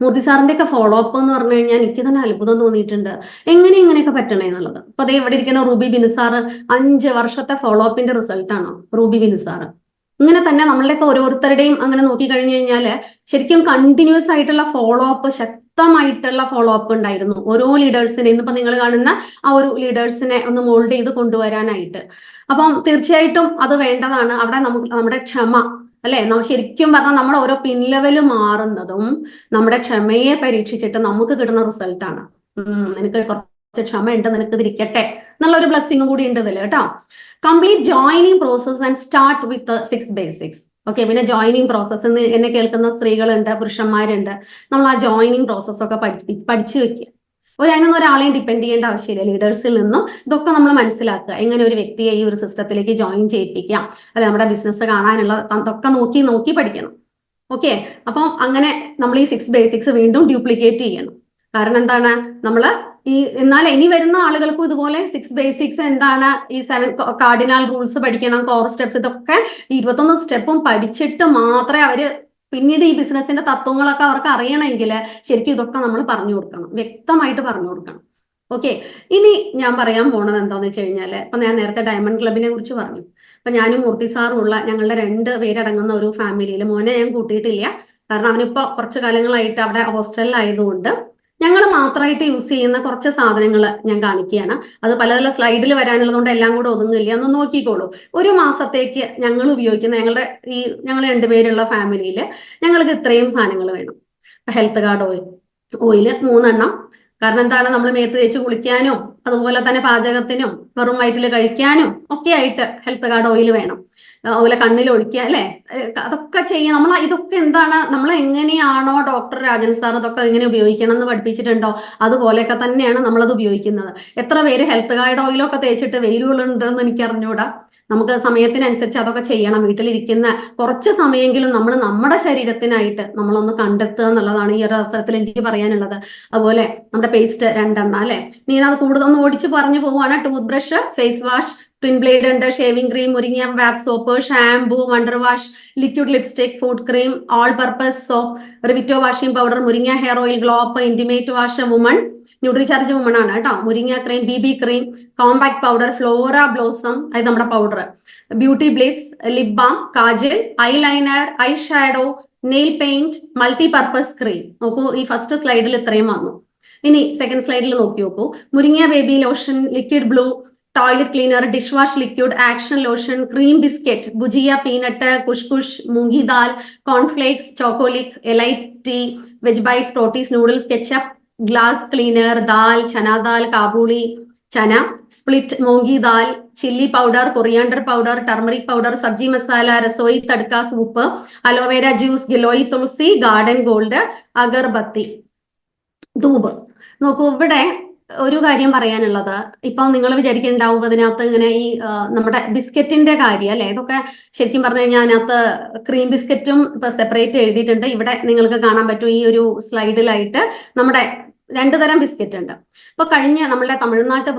Speaker 1: മൂർത്തി സാറിന്റെ ഒക്കെ ഫോളോ അപ്പ് എന്ന് പറഞ്ഞു കഴിഞ്ഞാൽ എനിക്ക് തന്നെ അത്ഭുതം തോന്നിയിട്ടുണ്ട്, ഇങ്ങനെയൊക്കെ പറ്റണേ എന്നുള്ളത്. അപ്പൊ അതേ ഇവിടെ ഇരിക്കുന്ന റൂബി ബിനുസാർ 5 വർഷത്തെ ഫോളോ അപ്പിന്റെ റിസൾട്ട് ആണ് റൂബി ബിനുസാർ. ഇങ്ങനെ തന്നെ നമ്മളുടെയൊക്കെ ഓരോരുത്തരുടെയും അങ്ങനെ നോക്കി കഴിഞ്ഞു കഴിഞ്ഞാല് ശരിക്കും കണ്ടിന്യൂസ് ആയിട്ടുള്ള ഫോളോ അപ്പ്, ശക്തമായിട്ടുള്ള ഫോളോ അപ്പ് ഉണ്ടായിരുന്നു ഓരോ ലീഡേഴ്സിനെ. ഇന്നിപ്പോ നിങ്ങൾ കാണുന്ന ആ ഒരു ലീഡേഴ്സിനെ ഒന്ന് മോൾഡ് ചെയ്ത് കൊണ്ടുവരാനായിട്ട്. അപ്പം തീർച്ചയായിട്ടും അത് വേണ്ടതാണ്. അവിടെ നമ്മുടെ ക്ഷമ, അല്ലെ, ശരിക്കും പറഞ്ഞാൽ നമ്മുടെ ഓരോ പിൻ ലെവല് മാറുന്നതും നമ്മുടെ ക്ഷമയെ പരീക്ഷിച്ചിട്ട് നമുക്ക് കിട്ടുന്ന റിസൾട്ടാണ്. നിനക്ക് കുറച്ച് ക്ഷമ ഉണ്ട്, നിനക്ക് ഇതിരിക്കട്ടെ എന്നുള്ള ഒരു ബ്ലെസ്സിങ്ങും കൂടി ഉണ്ട് ഇതിൽ കേട്ടോ. Complete joining process and start with 6 basics. Okay, പിന്നെ ജോയിനിങ് പ്രോസസ്സ് എന്നെ കേൾക്കുന്ന സ്ത്രീകളുണ്ട്, പുരുഷന്മാരുണ്ട്. നമ്മൾ ആ ജോയിനിങ് പ്രോസസ് ഒക്കെ പഠിച്ചു വെക്കുക. അതിനൊന്നും ഒരാളെയും ഡിപ്പെൻഡ് ചെയ്യേണ്ട ആവശ്യമില്ല. ലീഡേഴ്സിൽ നിന്നും ഇതൊക്കെ നമ്മൾ മനസ്സിലാക്കുക, എങ്ങനെ ഒരു വ്യക്തിയെ ഈ ഒരു സിസ്റ്റത്തിലേക്ക് ജോയിൻ ചെയ്യിപ്പിക്കാം, അല്ലെ, നമ്മുടെ ബിസിനസ് കാണാനുള്ള അതൊക്കെ നോക്കി പഠിക്കണം. ഓക്കെ, അപ്പം അങ്ങനെ നമ്മൾ ഈ 6 basics വീണ്ടും ഡ്യൂപ്ലിക്കേറ്റ് ചെയ്യണം. കാരണം എന്താണ്, എന്നാൽ ഇനി വരുന്ന ആളുകൾക്കും ഇതുപോലെ 6 basics എന്താണ്, ഈ 7 കാർഡിനൽ റൂൾസ് പഠിക്കണം, കോർ സ്റ്റെപ്സ്, ഇതൊക്കെ 21 സ്റ്റെപ്പും പഠിച്ചിട്ട് മാത്രമേ അവര് പിന്നീട് ഈ ബിസിനസിന്റെ തത്വങ്ങളൊക്കെ അവർക്ക് അറിയണമെങ്കിൽ ശരിക്കും ഇതൊക്കെ നമ്മൾ പറഞ്ഞു കൊടുക്കണം, വ്യക്തമായിട്ട് പറഞ്ഞു കൊടുക്കണം. ഓക്കെ, ഇനി ഞാൻ പറയാൻ പോണത് എന്താന്ന് വെച്ച് കഴിഞ്ഞാല്, ഇപ്പൊ ഞാൻ നേരത്തെ ഡയമണ്ട് ക്ലബിനെ കുറിച്ച് പറഞ്ഞു. അപ്പൊ ഞാനും മൂർത്തി സാറും ഉള്ള ഞങ്ങളുടെ 2 പേരടങ്ങുന്ന ഒരു ഫാമിലിയിൽ മോനെ ഞാൻ കൂട്ടിയിട്ടില്ല. കാരണം അവനിപ്പോ കുറച്ചു കാലങ്ങളായിട്ട് അവിടെ ഹോസ്റ്റലിലായതുകൊണ്ട് ഞങ്ങൾ മാത്രമായിട്ട് യൂസ് ചെയ്യുന്ന കുറച്ച് സാധനങ്ങൾ ഞാൻ കാണിക്കുകയാണ്. അത് പല സ്ലൈഡിൽ വരാനുള്ളതുകൊണ്ട് എല്ലാം കൂടെ ഒതുങ്ങില്ല, ഒന്ന് നോക്കിക്കോളൂ. ഒരു മാസത്തേക്ക് ഞങ്ങൾ ഉപയോഗിക്കുന്ന ഞങ്ങൾ 2 പേരുള്ള ഫാമിലിയിൽ ഞങ്ങൾക്ക് ഇത്രയും സാധനങ്ങൾ വേണം. ഹെൽത്ത് കാർഡ് ഓയിൽ 3 എണ്ണം. കാരണം എന്താണ്, നമ്മൾ മേത്ത് തേച്ച് കുളിക്കാനും അതുപോലെ തന്നെ പാചകത്തിനും വെറും വയറ്റിൽ കഴിക്കാനും ഒക്കെ ആയിട്ട് ഹെൽത്ത് കാർഡ് ഓയിൽ വേണം. അതുപോലെ കണ്ണിൽ ഒഴിക്കുക, അല്ലെ, അതൊക്കെ ചെയ്യാം. ഇതൊക്കെ എന്താണ്, നമ്മൾ എങ്ങനെയാണോ ഡോക്ടർ രാജൻ സാർ ഇതൊക്കെ എങ്ങനെ ഉപയോഗിക്കണം എന്ന് പഠിപ്പിച്ചിട്ടുണ്ടോ അതുപോലെയൊക്കെ തന്നെയാണ് നമ്മളത് ഉപയോഗിക്കുന്നത്. എത്ര പേര് ഹെൽത്ത് കാർഡ് ഓയിലൊക്കെ തേച്ചിട്ട് വെയിലുകളുണ്ടെന്ന് എനിക്ക് അറിഞ്ഞൂടാ. നമുക്ക് സമയത്തിനനുസരിച്ച് അതൊക്കെ ചെയ്യണം. വീട്ടിലിരിക്കുന്ന കുറച്ച് സമയമെങ്കിലും നമ്മൾ നമ്മുടെ ശരീരത്തിനായിട്ട് നമ്മളൊന്ന് കണ്ടെത്തുക എന്നുള്ളതാണ് ഈ ഒരു അവസരത്തിൽ എനിക്ക് പറയാനുള്ളത്. അതുപോലെ നമ്മുടെ പേസ്റ്റ് 2 എണ്ണം, അല്ലെ, നീനത് കൂടുതലൊന്ന് ഓടിച്ച് പറഞ്ഞു പോവുകയാണ്. Tooth brush, face wash, twin blade ഉണ്ട്, ഷേവിംഗ് ക്രീം, മുരിങ്ങ wax soap, shampoo, wonder wash, liquid lipstick, foot cream, all purpose soap, റിവിറ്റോ വാഷിംഗ് പൗഡർ, മുരിങ്ങ hair oil, glow up, intimate wash woman, Nutricharge woman ആണ് കേട്ടോ, മുരിങ്ങ cream, BB cream, compact powder, Flora blossom, അത് നമ്മുടെ powder, beauty bliss, lip balm, kajal, eyeliner, eye shadow, nail paint, multi purpose cream. നോക്കൂ, ഈ ഫസ്റ്റ് സ്ലൈഡിൽ ഇത്രയും വന്നു. ഇനി സെക്കൻഡ് സ്ലൈഡിൽ നോക്കി നോക്കൂ. മുരിങ്ങ baby lotion, liquid blue, toilet cleaner, dish wash liquid, action lotion, cream biscuit, bhujia peanut, കുഷ്കുഷ്, മൂംഗി ദാൽ, കോൺഫ്ലേക്സ്, ചോക്കോലിക്, എലൈറ്റ് ടീ, വെജ് ബൈറ്റ്സ്, പ്രോട്ടീസ്, noodles, ketchup, glass cleaner, dal, chana dal, kabuli chana, split moongi dal, chilli powder, coriander powder, turmeric powder, sabji masala, rasoi തടുക്ക, soup, aloe vera juice, giloy tulsi, garden gold, agarbatti, dhoop. നോക്കൂ, ഇവിടെ ഒരു കാര്യം പറയാനുള്ളത്, ഇപ്പൊ നിങ്ങൾ വിചാരിക്കുന്നുണ്ടാവും അതിനകത്ത് ഇങ്ങനെ ഈ നമ്മുടെ ബിസ്ക്കറ്റിന്റെ കാര്യം അല്ലെ, ഇതൊക്കെ ശരിക്കും പറഞ്ഞു കഴിഞ്ഞാൽ അതിനകത്ത് ക്രീം ബിസ്ക്കറ്റും ഇപ്പൊ സെപ്പറേറ്റ് എഴുതിയിട്ടുണ്ട്. ഇവിടെ നിങ്ങൾക്ക് കാണാൻ പറ്റും ഈ ഒരു സ്ലൈഡിലായിട്ട് നമ്മുടെ 2 തരം ബിസ്ക്കറ്റ് ഉണ്ട്. ഇപ്പൊ കഴിഞ്ഞ നമ്മുടെ തമിഴ്നാട്ട്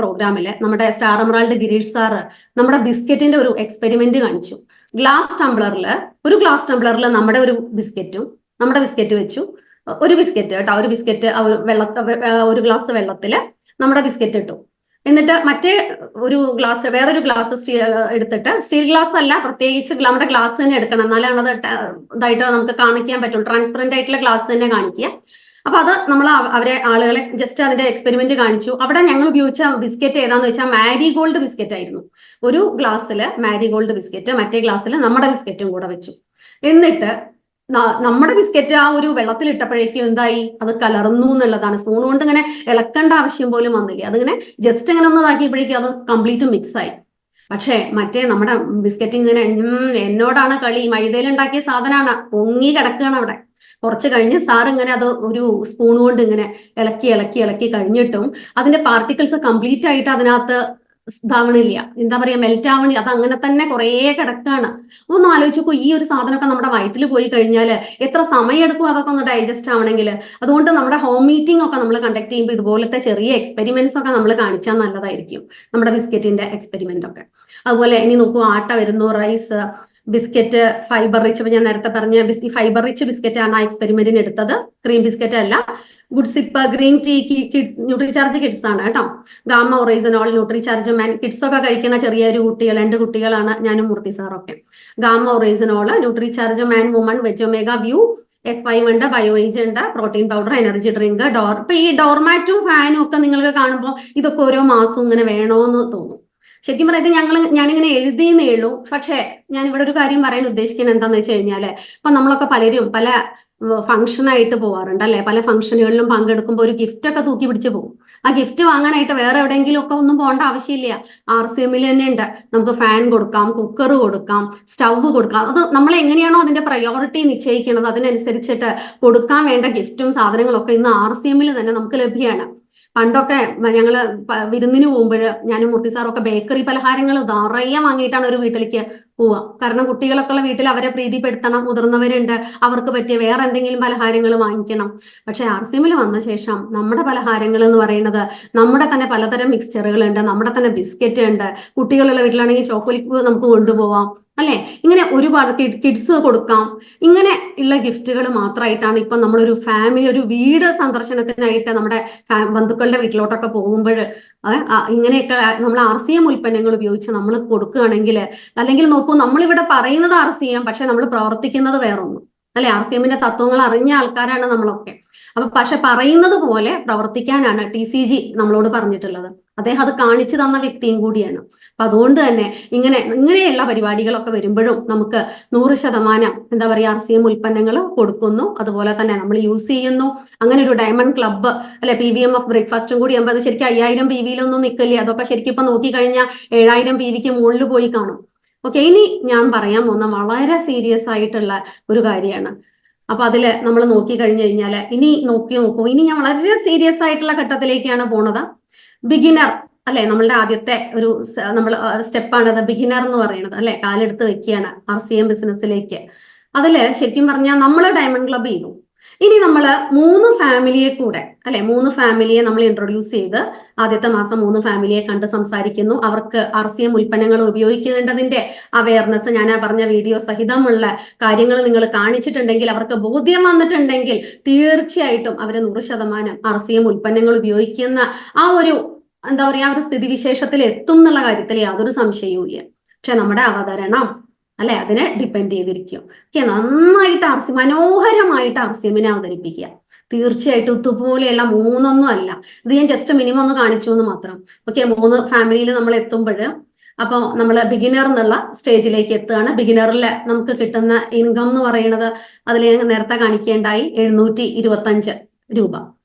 Speaker 1: പ്രോഗ്രാമില് നമ്മുടെ സ്റ്റാർ എമറാൾഡ് ഗിരീഷ് സാറ് നമ്മുടെ ബിസ്ക്കറ്റിന്റെ ഒരു എക്സ്പെരിമെന്റ് കാണിച്ചു. ഒരു ഗ്ലാസ് ടംബ്ലറിൽ നമ്മുടെ ബിസ്ക്കറ്റ് വെച്ചു. ഒരു ബിസ്ക്കറ്റ് കേട്ടോ, ഒരു ഗ്ലാസ് വെള്ളത്തില് നമ്മുടെ ബിസ്ക്കറ്റ് ഇട്ടു. എന്നിട്ട് വേറൊരു ഗ്ലാസ് സ്റ്റീൽ എടുത്തിട്ട്, സ്റ്റീൽ ഗ്ലാസ് അല്ല, പ്രത്യേകിച്ച് നമ്മുടെ ഗ്ലാസ് തന്നെ എടുക്കണം, എന്നാലാണ് അത് ഇതായിട്ട് നമുക്ക് കാണിക്കാൻ പറ്റുള്ളൂ. ട്രാൻസ്പെറന്റ് ആയിട്ടുള്ള ഗ്ലാസ് തന്നെ കാണിക്കുക. അപ്പൊ അത് നമ്മൾ ആളുകളെ ജസ്റ്റ് അതിന്റെ എക്സ്പെരിമെന്റ് കാണിച്ചു. അവിടെ ഞങ്ങൾ ഉപയോഗിച്ച ബിസ്ക്കറ്റ് ഏതാന്ന് വെച്ചാൽ മാരിഗോൾഡ് ബിസ്ക്കറ്റ് ആയിരുന്നു. ഒരു ഗ്ലാസ്സില് മാരിഗോൾഡ് ബിസ്ക്കറ്റ്, മറ്റേ ഗ്ലാസ്സിൽ നമ്മുടെ ബിസ്ക്കറ്റും കൂടെ വെച്ചു. എന്നിട്ട് നമ്മുടെ ബിസ്ക്കറ്റ് ആ ഒരു വെള്ളത്തിൽ ഇട്ടപ്പോഴേക്കും എന്തായി, അത് കലർന്നു എന്നുള്ളതാണ്. സ്പൂൺ കൊണ്ട് ഇങ്ങനെ ഇളക്കേണ്ട ആവശ്യം പോലും വന്നില്ല. അതിങ്ങനെ ജസ്റ്റ് ഇങ്ങനെ ഒന്ന് ഇതാക്കിയപ്പോഴേക്കും അത് കംപ്ലീറ്റ് മിക്സ് ആയി. പക്ഷേ മറ്റേ നമ്മുടെ ബിസ്ക്കറ്റ് ഇങ്ങനെ എന്നോടാണ് കളി, മൈദയിലുണ്ടാക്കിയ സാധനമാണ്, പൊങ്ങി കിടക്കുകയാണ് അവിടെ. കുറച്ച് കഴിഞ്ഞ് സാർ ഇങ്ങനെ അത് ഒരു സ്പൂൺ കൊണ്ട് ഇങ്ങനെ ഇളക്കി കഴിഞ്ഞിട്ടും അതിന്റെ പാർട്ടിക്കിൾസ് കംപ്ലീറ്റ് ആയിട്ട് അതിനകത്ത് ഇതാവണില്ല, എന്താ പറയാ, മെൽറ്റ് ആവണില്ല. അത് അങ്ങനെ തന്നെ കുറേ കിടക്കാണ്. ഒന്ന് ആലോചിച്ചപ്പോ ഈ ഒരു സാധനമൊക്കെ നമ്മുടെ വയറ്റിൽ പോയി കഴിഞ്ഞാൽ എത്ര സമയം എടുക്കും അതൊക്കെ ഒന്ന് ഡൈജസ്റ്റ് ആവണമെങ്കിൽ. അതുകൊണ്ട് നമ്മുടെ ഹോം മീറ്റിംഗ് ഒക്കെ നമ്മൾ കണ്ടക്ട് ചെയ്യുമ്പോൾ ഇതുപോലത്തെ ചെറിയ എക്സ്പെരിമെന്റ്സ് ഒക്കെ നമ്മൾ കാണിച്ചാൽ നല്ലതായിരിക്കും, നമ്മുടെ ബിസ്ക്കറ്റിന്റെ എക്സ്പെരിമെന്റ് ഒക്കെ. അതുപോലെ ഇനി നോക്കൂ, ആട്ട വരുന്നു, റൈസ്, ബിസ്ക്കറ്റ് ഫൈബർ റിച്ച്. ഞാൻ നേരത്തെ പറഞ്ഞ ഫൈബർ റിച്ച് ബിസ്ക്കറ്റ് ആണ് ആ എക്സ്പെരിമെന്റിന് എടുത്തത്, ക്രീം ബിസ്ക്കറ്റ് അല്ല. Good sip, green tea, kids, Nutricharge kids ആണ് കേട്ടോ. Gamma oryzanol, Nutricharge man, kids ഒക്കെ കഴിക്കുന്ന ചെറിയൊരു കുട്ടികൾ, 2 കുട്ടികളാണ് ഞാനും മൂർത്തി സാറൊക്കെ. Gamma oryzanol, Nutricharge man, woman, veg omega, view, S5 ഉണ്ട്, ബയോയേജ് ഉണ്ട്, പ്രോട്ടീൻ പൗഡർ, എനർജി ഡ്രിങ്ക്, ഇപ്പൊ ഈ ഡോർമാറ്റും ഫാനും ഒക്കെ നിങ്ങൾക്ക് കാണുമ്പോൾ ഇതൊക്കെ ഓരോ മാസവും ഇങ്ങനെ വേണോന്ന് തോന്നും. ശരിക്കും പറയുന്നത് ഞാനിങ്ങനെ എഴുതിയെന്നേ ഉള്ളൂ. പക്ഷേ ഞാൻ ഇവിടെ ഒരു കാര്യം പറയാൻ ഉദ്ദേശിക്കുന്നത് എന്താണെന്ന് വെച്ച് കഴിഞ്ഞാല്, ഇപ്പൊ നമ്മളൊക്കെ പലരും പല ഫംഗ്ഷനായിട്ട് പോവാറുണ്ട് അല്ലെ, പല ഫംഗ്ഷനുകളിലും പങ്കെടുക്കുമ്പോൾ ഒരു ഗിഫ്റ്റ് ഒക്കെ തൂക്കി പിടിച്ച് പോകും. ആ ഗിഫ്റ്റ് വാങ്ങാനായിട്ട് വേറെ എവിടെയെങ്കിലും ഒക്കെ ഒന്നും പോകേണ്ട ആവശ്യമില്ല, RCMൽ തന്നെ ഉണ്ട്. നമുക്ക് ഫാൻ കൊടുക്കാം, കുക്കർ കൊടുക്കാം, സ്റ്റവ് കൊടുക്കാം. അത് നമ്മൾ എങ്ങനെയാണോ അതിന്റെ പ്രയോറിറ്റി നിശ്ചയിക്കുന്നത് അതിനനുസരിച്ചിട്ട് കൊടുക്കാൻ വേണ്ട ഗിഫ്റ്റും സാധനങ്ങളും ഒക്കെ ഇന്ന് RCMൽ തന്നെ നമുക്ക് ലഭ്യമാണ്. പണ്ടൊക്കെ ഞങ്ങള് വിരുന്നിന് പോകുമ്പോൾ ഞാനും മൂർത്തി സാറൊക്കെ ബേക്കറി പലഹാരങ്ങൾ നിറയെ വാങ്ങിയിട്ടാണ് ഒരു വീട്ടിലേക്ക് പോവുക. കാരണം കുട്ടികളൊക്കെ ഉള്ള വീട്ടിൽ അവരെ പ്രീതിപ്പെടുത്തണം, മുതിർന്നവരുണ്ട്, അവർക്ക് പറ്റിയ വേറെ എന്തെങ്കിലും പലഹാരങ്ങൾ വാങ്ങിക്കണം. പക്ഷെ RCMൽ വന്ന ശേഷം നമ്മുടെ പലഹാരങ്ങൾ എന്ന് പറയുന്നത് നമ്മുടെ തന്നെ പലതരം മിക്സ്ചറുകൾ ഉണ്ട്, നമ്മുടെ തന്നെ ബിസ്ക്കറ്റ് ഉണ്ട്. കുട്ടികളുള്ള വീട്ടിലാണെങ്കിൽ ചോക്ലേറ്റ് നമുക്ക് കൊണ്ടുപോവാം അല്ലെ. ഇങ്ങനെ ഒരുപാട് കിഡ്സ് കൊടുക്കാം. ഇങ്ങനെ ഉള്ള ഗിഫ്റ്റുകൾ മാത്രമായിട്ടാണ് ഇപ്പൊ നമ്മളൊരു ഫാമിലി, ഒരു വീട് സന്ദർശനത്തിനായിട്ട് നമ്മുടെ ബന്ധുക്കളുടെ വീട്ടിലോട്ടൊക്കെ പോകുമ്പോൾ ഇങ്ങനെയൊക്കെ നമ്മൾ RCM ഉൽപ്പന്നങ്ങൾ ഉപയോഗിച്ച് നമ്മൾ കൊടുക്കുകയാണെങ്കിൽ, അല്ലെങ്കിൽ നോക്കൂ, നമ്മളിവിടെ പറയുന്നത് RCM, പക്ഷെ നമ്മൾ പ്രവർത്തിക്കുന്നത് വേറൊന്നും അല്ലെ. RCMന്റെ തത്വങ്ങൾ അറിഞ്ഞ ആൾക്കാരാണ് നമ്മളൊക്കെ. പക്ഷെ പറയുന്നത് പോലെ പ്രവർത്തിക്കാനാണ് TCG നമ്മളോട് പറഞ്ഞിട്ടുള്ളത്. അദ്ദേഹം അത് കാണിച്ചു തന്ന വ്യക്തിയും കൂടിയാണ്. അപ്പൊ അതുകൊണ്ട് തന്നെ ഇങ്ങനെയുള്ള പരിപാടികളൊക്കെ വരുമ്പോഴും നമുക്ക് 100% എന്താ പറയുക, RCM ഉൽപ്പന്നങ്ങൾ കൊടുക്കുന്നു, അതുപോലെ തന്നെ നമ്മൾ യൂസ് ചെയ്യുന്നു. അങ്ങനെ ഒരു ഡയമണ്ട് ക്ലബ്ബ് അല്ലെ, PVMF ബ്രേക്ക്ഫാസ്റ്റും കൂടി ആകുമ്പോൾ അത് ശരിക്കും 5000 PVയിലൊന്നും നിൽക്കില്ല. അതൊക്കെ ശരിക്കും ഇപ്പൊ നോക്കിക്കഴിഞ്ഞാൽ 7000 PVക്ക് മുകളിൽ പോയി കാണും. ഓക്കെ, ഇനി ഞാൻ പറയാൻ പോകുന്ന വളരെ സീരിയസ് ആയിട്ടുള്ള ഒരു കാര്യമാണ്. അപ്പൊ അതില് നമ്മൾ നോക്കി കഴിഞ്ഞു കഴിഞ്ഞാൽ ഇനി നോക്കൂ, ഇനി ഞാൻ വളരെ സീരിയസ് ആയിട്ടുള്ള ഘട്ടത്തിലേക്കാണ് പോണത്. ബിഗിനർ അല്ലെ, നമ്മളുടെ ആദ്യത്തെ ഒരു സ്റ്റെപ്പാണ് ബിഗിനർ എന്ന് പറയുന്നത് അല്ലെ. കാലെടുത്ത് വെക്കുകയാണ് RCM ബിസിനസ്സിലേക്ക്. അതില് ശരിക്കും പറഞ്ഞാൽ നമ്മൾ ഡയമണ്ട് ക്ലബ് ചെയ്തു. ഇനി നമ്മൾ 3 ഫാമിലിയെ കൂടെ അല്ലെ, 3 ഫാമിലിയെ നമ്മൾ ഇൻട്രൊഡ്യൂസ് ചെയ്ത് ആദ്യത്തെ മാസം 3 ഫാമിലിയെ കണ്ട് സംസാരിക്കുന്നു. അവർക്ക് RCM ഉൽപ്പന്നങ്ങൾ ഉപയോഗിക്കേണ്ടതിന്റെ അവയർനെസ് ഞാൻ പറഞ്ഞ വീഡിയോ സഹിതമുള്ള കാര്യങ്ങൾ നിങ്ങൾ കാണിച്ചിട്ടുണ്ടെങ്കിൽ, അവർക്ക് ബോധ്യം വന്നിട്ടുണ്ടെങ്കിൽ തീർച്ചയായിട്ടും അവർ 100% RCM ഉൽപ്പന്നങ്ങൾ ഉപയോഗിക്കുന്ന ആ ഒരു എന്താ പറയാ, ഒരു സ്ഥിതിവിശേഷത്തിൽ എത്തും എന്നുള്ള കാര്യത്തിൽ യാതൊരു സംശയവും ഇല്ല. പക്ഷെ നമ്മുടെ അവതരണം അല്ലെ അതിനെ ഡിപ്പെൻഡ് ചെയ്തിരിക്കും. നന്നായിട്ട് മനോഹരമായിട്ട് RCMനെ അവതരിപ്പിക്കുക. തീർച്ചയായിട്ടും ഇതുപോലെയുള്ള 3 അല്ല, ഇത് ഞാൻ ജസ്റ്റ് മിനിമം ഒന്ന് കാണിച്ചു എന്ന് മാത്രം. ഓക്കെ, 3 ഫാമിലിയിൽ നമ്മൾ എത്തുമ്പോൾ അപ്പോൾ നമ്മൾ ബിഗിനർ എന്നുള്ള സ്റ്റേജിലേക്ക് എത്തുകയാണ്. ബിഗിനറിൽ നമുക്ക് കിട്ടുന്ന ഇൻകം എന്ന് പറയുന്നത് അതിൽ നേരത്തെ കാണിക്കേണ്ടായി 725 രൂപ.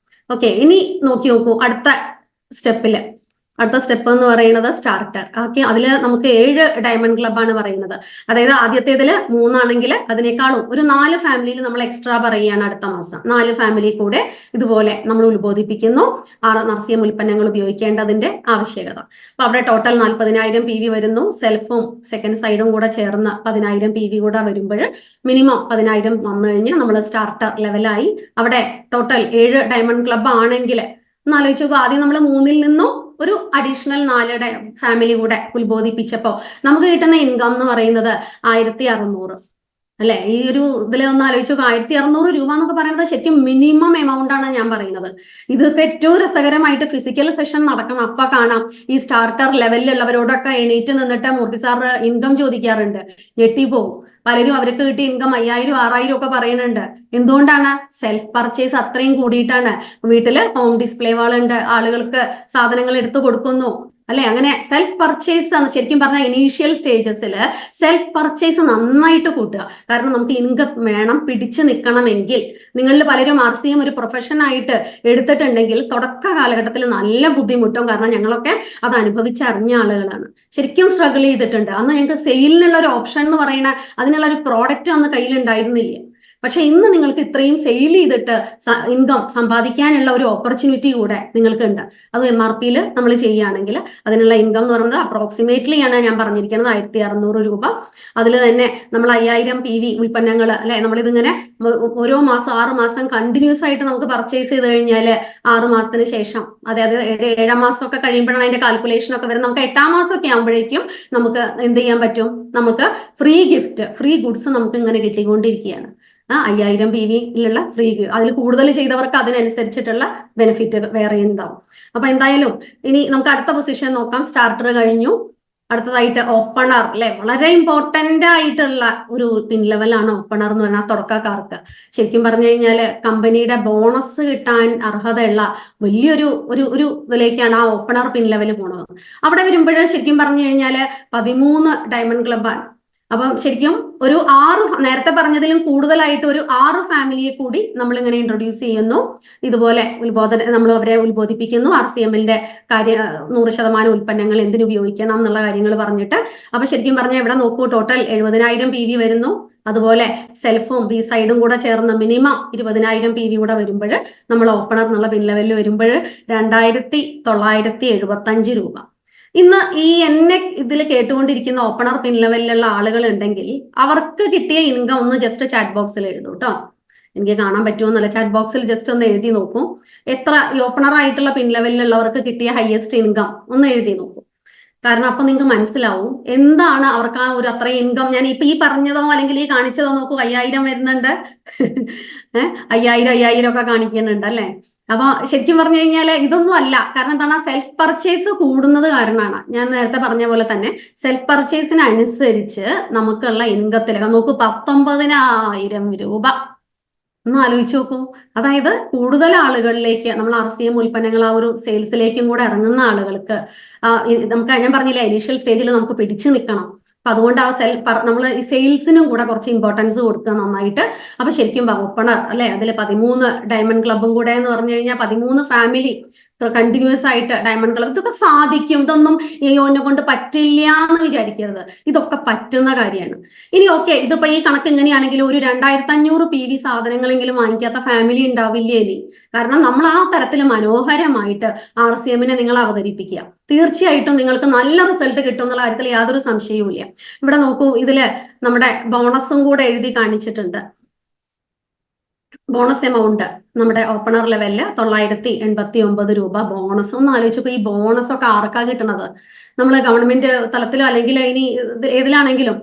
Speaker 1: ഓക്കെ, ഇനി നോക്കൂ അടുത്ത സ്റ്റെപ്പില് അടുത്ത സ്റ്റെപ്പ് എന്ന് പറയുന്നത് സ്റ്റാർട്ടർ. ഓക്കെ, അതിൽ നമുക്ക് 7 ഡയമണ്ട് ക്ലബ്ബാണ് പറയുന്നത്. അതായത് ആദ്യത്തേതിൽ 3 ആണെങ്കിൽ അതിനേക്കാളും ഒരു 4 ഫാമിലിയിൽ നമ്മൾ എക്സ്ട്രാ പറയുകയാണ് അടുത്ത മാസം. 4 ഫാമിലി കൂടെ ഇതുപോലെ നമ്മൾ ഉത്ബോധിപ്പിക്കുന്നു RCM ഉൽപ്പന്നങ്ങൾ ഉപയോഗിക്കേണ്ടതിന്റെ ആവശ്യകത. അപ്പൊ അവിടെ ടോട്ടൽ 40,000 PV വരുന്നു. സെൽഫും സെക്കൻഡ് സൈഡും കൂടെ ചേർന്ന് 10,000 PV കൂടെ വരുമ്പോൾ മിനിമം 10,000 വന്നു കഴിഞ്ഞാൽ നമ്മൾ സ്റ്റാർട്ടർ ലെവലായി. അവിടെ ടോട്ടൽ 7 ഡയമണ്ട് ക്ലബ്ബ് ആണെങ്കിൽ ഒന്ന് ആലോചിച്ച് നോക്കുക. ആദ്യം നമ്മൾ 3-ൽ നിന്നും ഒരു അഡീഷണൽ 4 ഫാമിലി കൂടെ ഉത്ബോധിപ്പിച്ചപ്പോൾ നമുക്ക് കിട്ടുന്ന ഇൻകം എന്ന് പറയുന്നത് 1,600 അല്ലെ. ഈ ഒരു ഇതിൽ ഒന്ന് ആലോചിച്ച് നോക്കുക. 1,600 രൂപ എന്നൊക്കെ പറയുന്നത് ശരിക്കും മിനിമം എമൗണ്ട് ആണ് ഞാൻ പറയുന്നത്. ഇതൊക്കെ ഏറ്റവും രസകരമായിട്ട് ഫിസിക്കൽ സെഷൻ നടക്കണം. അപ്പൊ കാണാം ഈ സ്റ്റാർട്ടർ ലെവലിലുള്ളവരോടൊക്കെ എണീറ്റ് നിന്നിട്ട് മൂർത്തി സാർ ഇൻകം ചോദിക്കാറുണ്ട്. ഞെട്ടിപ്പോവും. പലരും അവർക്ക് കിട്ടിയ ഇൻകം 5,000 6,000 ഒക്കെ പറയുന്നുണ്ട്. എന്തുകൊണ്ടാണ്? സെൽഫ് പർച്ചേസ് അത്രയും കൂടിയിട്ടാണ്. വീട്ടില് ഹോം ഡിസ്പ്ലേ വാളുണ്ട്, ആളുകൾക്ക് സാധനങ്ങൾ എടുത്തു കൊടുക്കുന്നു അല്ലെ. അങ്ങനെ സെൽഫ് പർച്ചേസ് ആണ് ശരിക്കും പറഞ്ഞാൽ ഇനീഷ്യൽ സ്റ്റേജസിൽ സെൽഫ് പർച്ചേസ് നന്നായിട്ട് കൂട്ടുക. കാരണം നമുക്ക് ഇൻകം വേണം, പിടിച്ചു നിൽക്കണമെങ്കിൽ. നിങ്ങളിൽ പലരും RCM ഒരു പ്രൊഫഷൻ ആയിട്ട് എടുത്തിട്ടുണ്ടെങ്കിൽ തുടക്ക കാലഘട്ടത്തിൽ നല്ല ബുദ്ധിമുട്ടും. കാരണം ഞങ്ങളൊക്കെ അത് അനുഭവിച്ചറിഞ്ഞ ആളുകളാണ്. ശരിക്കും സ്ട്രഗിൾ ചെയ്തിട്ടുണ്ട്. അന്ന് ഞങ്ങൾക്ക് സെയിലിനുള്ള ഒരു ഓപ്ഷൻ എന്ന് പറയുന്ന അതിനുള്ള ഒരു പ്രോഡക്റ്റ് അന്ന് കയ്യിലുണ്ടായിരുന്നില്ല. പക്ഷെ ഇന്ന് നിങ്ങൾക്ക് ഇത്രയും സെയിൽ ചെയ്തിട്ട് ഇൻകം സമ്പാദിക്കാനുള്ള ഒരു ഓപ്പർച്യൂണിറ്റി കൂടെ നിങ്ങൾക്ക് ഉണ്ട്. അത് MRPയിൽ നമ്മൾ ചെയ്യുകയാണെങ്കിൽ അതിനുള്ള ഇൻകം എന്ന് പറയുന്നത് അപ്രോക്സിമേറ്റ്ലി ആണ് ഞാൻ പറഞ്ഞിരിക്കുന്നത് 1,600 രൂപ. അതിൽ തന്നെ നമ്മൾ 5,000 PV ഉൽപ്പന്നങ്ങൾ അല്ലെ, നമ്മളിതിങ്ങനെ ഓരോ മാസം 6 മാസം കണ്ടിന്യൂസ് ആയിട്ട് നമുക്ക് പർച്ചേസ് ചെയ്ത് കഴിഞ്ഞാൽ 6 മാസത്തിന് ശേഷം, അതായത് 7-ാം മാസമൊക്കെ കഴിയുമ്പോഴാണ് അതിന്റെ കാൽക്കുലേഷൻ ഒക്കെ വരുന്നത്. നമുക്ക് 8-ാം മാസമൊക്കെ ആകുമ്പോഴേക്കും നമുക്ക് എന്ത് ചെയ്യാൻ പറ്റും? നമുക്ക് ഫ്രീ ഗിഫ്റ്റ്, ഫ്രീ ഗുഡ്സ് നമുക്ക് ഇങ്ങനെ കിട്ടിക്കൊണ്ടിരിക്കുകയാണ്. 5,000 PVയിലുള്ള ഫ്രീ, അതിൽ കൂടുതൽ ചെയ്തവർക്ക് അതിനനുസരിച്ചിട്ടുള്ള ബെനിഫിറ്റ് വേറെ ഉണ്ടാവും. അപ്പൊ എന്തായാലും ഇനി നമുക്ക് അടുത്ത പൊസിഷൻ നോക്കാം. സ്റ്റാർട്ടർ കഴിഞ്ഞു. അടുത്തതായിട്ട് ഓപ്പണർ അല്ലെ. വളരെ ഇമ്പോർട്ടന്റ് ആയിട്ടുള്ള ഒരു പിൻ ലെവലാണ് ഓപ്പണർ എന്ന് പറഞ്ഞാൽ തുടക്കക്കാർക്ക്. ശരിക്കും പറഞ്ഞു കഴിഞ്ഞാൽ കമ്പനിയുടെ ബോണസ് കിട്ടാൻ അർഹതയുള്ള വലിയൊരു ഒരു ഇതിലേക്കാണ് ആ ഓപ്പണർ പിൻ ലെവൽ പോണത്. അവിടെ വരുമ്പോൾ ശരിക്കും പറഞ്ഞു കഴിഞ്ഞാൽ 13 ഡയമണ്ട് ക്ലബ്ബാണ്. അപ്പം ശരിക്കും ഒരു 6, നേരത്തെ പറഞ്ഞതിലും കൂടുതലായിട്ട് ഒരു 6 ഫാമിലിയെ കൂടി നമ്മൾ ഇങ്ങനെ ഇൻട്രൊഡ്യൂസ് ചെയ്യുന്നു. ഇതുപോലെ നമ്മൾ അവരെ ഉത്ബോധിപ്പിക്കുന്നു. RCMന്റെ 100% ഉൽപ്പന്നങ്ങൾ എന്തിനു ഉപയോഗിക്കണം എന്നുള്ള കാര്യങ്ങൾ പറഞ്ഞിട്ട്. അപ്പൊ ശരിക്കും പറഞ്ഞാൽ ഇവിടെ നോക്കൂ, ടോട്ടൽ 70,000 PV വരുന്നു. അതുപോലെ സെൽഫും ബി സൈഡും കൂടെ ചേർന്ന് മിനിമം 20,000 PV കൂടെ വരുമ്പോൾ നമ്മൾ ഓപ്പണർ എന്നുള്ള പിൻ ലെവലിൽ വരുമ്പോൾ 2,975 രൂപ. ഇന്ന് ഈ എന്നെ ഇതിൽ കേട്ടുകൊണ്ടിരിക്കുന്ന ഓപ്പണർ പിൻ ലെവലിലുള്ള ആളുകൾ ഉണ്ടെങ്കിൽ അവർക്ക് കിട്ടിയ ഇൻകം ഒന്ന് ജസ്റ്റ് ചാറ്റ് ബോക്സിൽ എഴുതൂ കേട്ടോ. എനിക്ക് കാണാൻ പറ്റുമെന്നല്ല, ചാറ്റ് ബോക്സിൽ ജസ്റ്റ് ഒന്ന് എഴുതി നോക്കൂ. എത്ര ഈ ഓപ്പണർ ആയിട്ടുള്ള പിൻ ലെവലിലുള്ളവർക്ക് കിട്ടിയ ഹയസ്റ്റ് ഇൻകം ഒന്ന് എഴുതി നോക്കൂ. കാരണം അപ്പൊ നിങ്ങൾക്ക് മനസ്സിലാവും എന്താണ് അവർക്ക് ആ ഒരു അത്രയും ഇൻകം. ഞാൻ ഇപ്പൊ ഈ പറഞ്ഞതോ അല്ലെങ്കിൽ ഈ കാണിച്ചതോ നോക്കൂ, 5,000 വരുന്നുണ്ട്, 5,000 ഒക്കെ കാണിക്കുന്നുണ്ട് അല്ലെ. അപ്പൊ ശരിക്കും പറഞ്ഞു കഴിഞ്ഞാൽ ഇതൊന്നും അല്ല. കാരണം എന്താണ്? സെൽഫ് പർച്ചേസ് കൂടുന്നത് കാരണമാണ്. ഞാൻ നേരത്തെ പറഞ്ഞ പോലെ തന്നെ സെൽഫ് പർച്ചേസിനനുസരിച്ച് നമുക്കുള്ള ഇൻകത്തിൽ നോക്കൂ 19,000 രൂപ. ഒന്ന് ആലോചിച്ച് നോക്കൂ. അതായത് കൂടുതൽ ആളുകളിലേക്ക് നമ്മൾ RCM ഉൽപ്പന്നങ്ങൾ ആ ഒരു സെയിൽസിലേക്കും കൂടെ ഇറങ്ങുന്ന ആളുകൾക്ക് നമുക്ക് ഞാൻ പറഞ്ഞില്ല ഇനീഷ്യൽ സ്റ്റേജിൽ നമുക്ക് പിടിച്ചു നിൽക്കണം. അപ്പൊ അതുകൊണ്ട് ആ നമ്മൾ ഈ സെയിൽസിനും കൂടെ കുറച്ച് ഇമ്പോർട്ടൻസ് കൊടുക്കുക നന്നായിട്ട്. അപ്പൊ ശരിക്കും ഓപ്പണർ അല്ലെ, അതിൽ 13 ഡയമണ്ട് ക്ലബും കൂടെ എന്ന് പറഞ്ഞു കഴിഞ്ഞാൽ 13 ഫാമിലി കണ്ടിന്യൂസ് ആയിട്ട് ഡയമണ്ട് ക്ലബ്, ഇതൊക്കെ സാധിക്കും. ഇതൊന്നും എന്നെ കൊണ്ട് പറ്റില്ല എന്ന് വിചാരിക്കരുത്. ഇതൊക്കെ പറ്റുന്ന കാര്യമാണ്. ഇനി ഓക്കെ, ഇതിപ്പോ ഈ കണക്ക് ഇങ്ങനെയാണെങ്കിൽ ഒരു 2,500 PV സാധനങ്ങളെങ്കിലും വാങ്ങിക്കാത്ത ഫാമിലി ഉണ്ടാവില്ലേ ഇനി? കാരണം നമ്മൾ ആ തരത്തിൽ മനോഹരമായിട്ട് RCMനെ നിങ്ങൾ അവതരിപ്പിക്കുക. തീർച്ചയായിട്ടും നിങ്ങൾക്ക് നല്ല റിസൾട്ട് കിട്ടും എന്നുള്ള കാര്യത്തിൽ യാതൊരു സംശയവും ഇല്ല. ഇവിടെ നോക്കൂ, ഇതില് നമ്മുടെ ബോണസും കൂടെ എഴുതി കാണിച്ചിട്ടുണ്ട്. ബോണസ് എമൗണ്ട് നമ്മുടെ ഓപ്പണർ ലെവലില് 989 രൂപ ബോണസ്. ഒന്ന് ആലോചിച്ചപ്പോൾ ഈ ബോണസ് ഒക്കെ ആർക്കാ കിട്ടണത്? നമ്മൾ ഗവൺമെന്റ് തലത്തിലോ അല്ലെങ്കിൽ ഇനി ഏതിലാണെങ്കിലും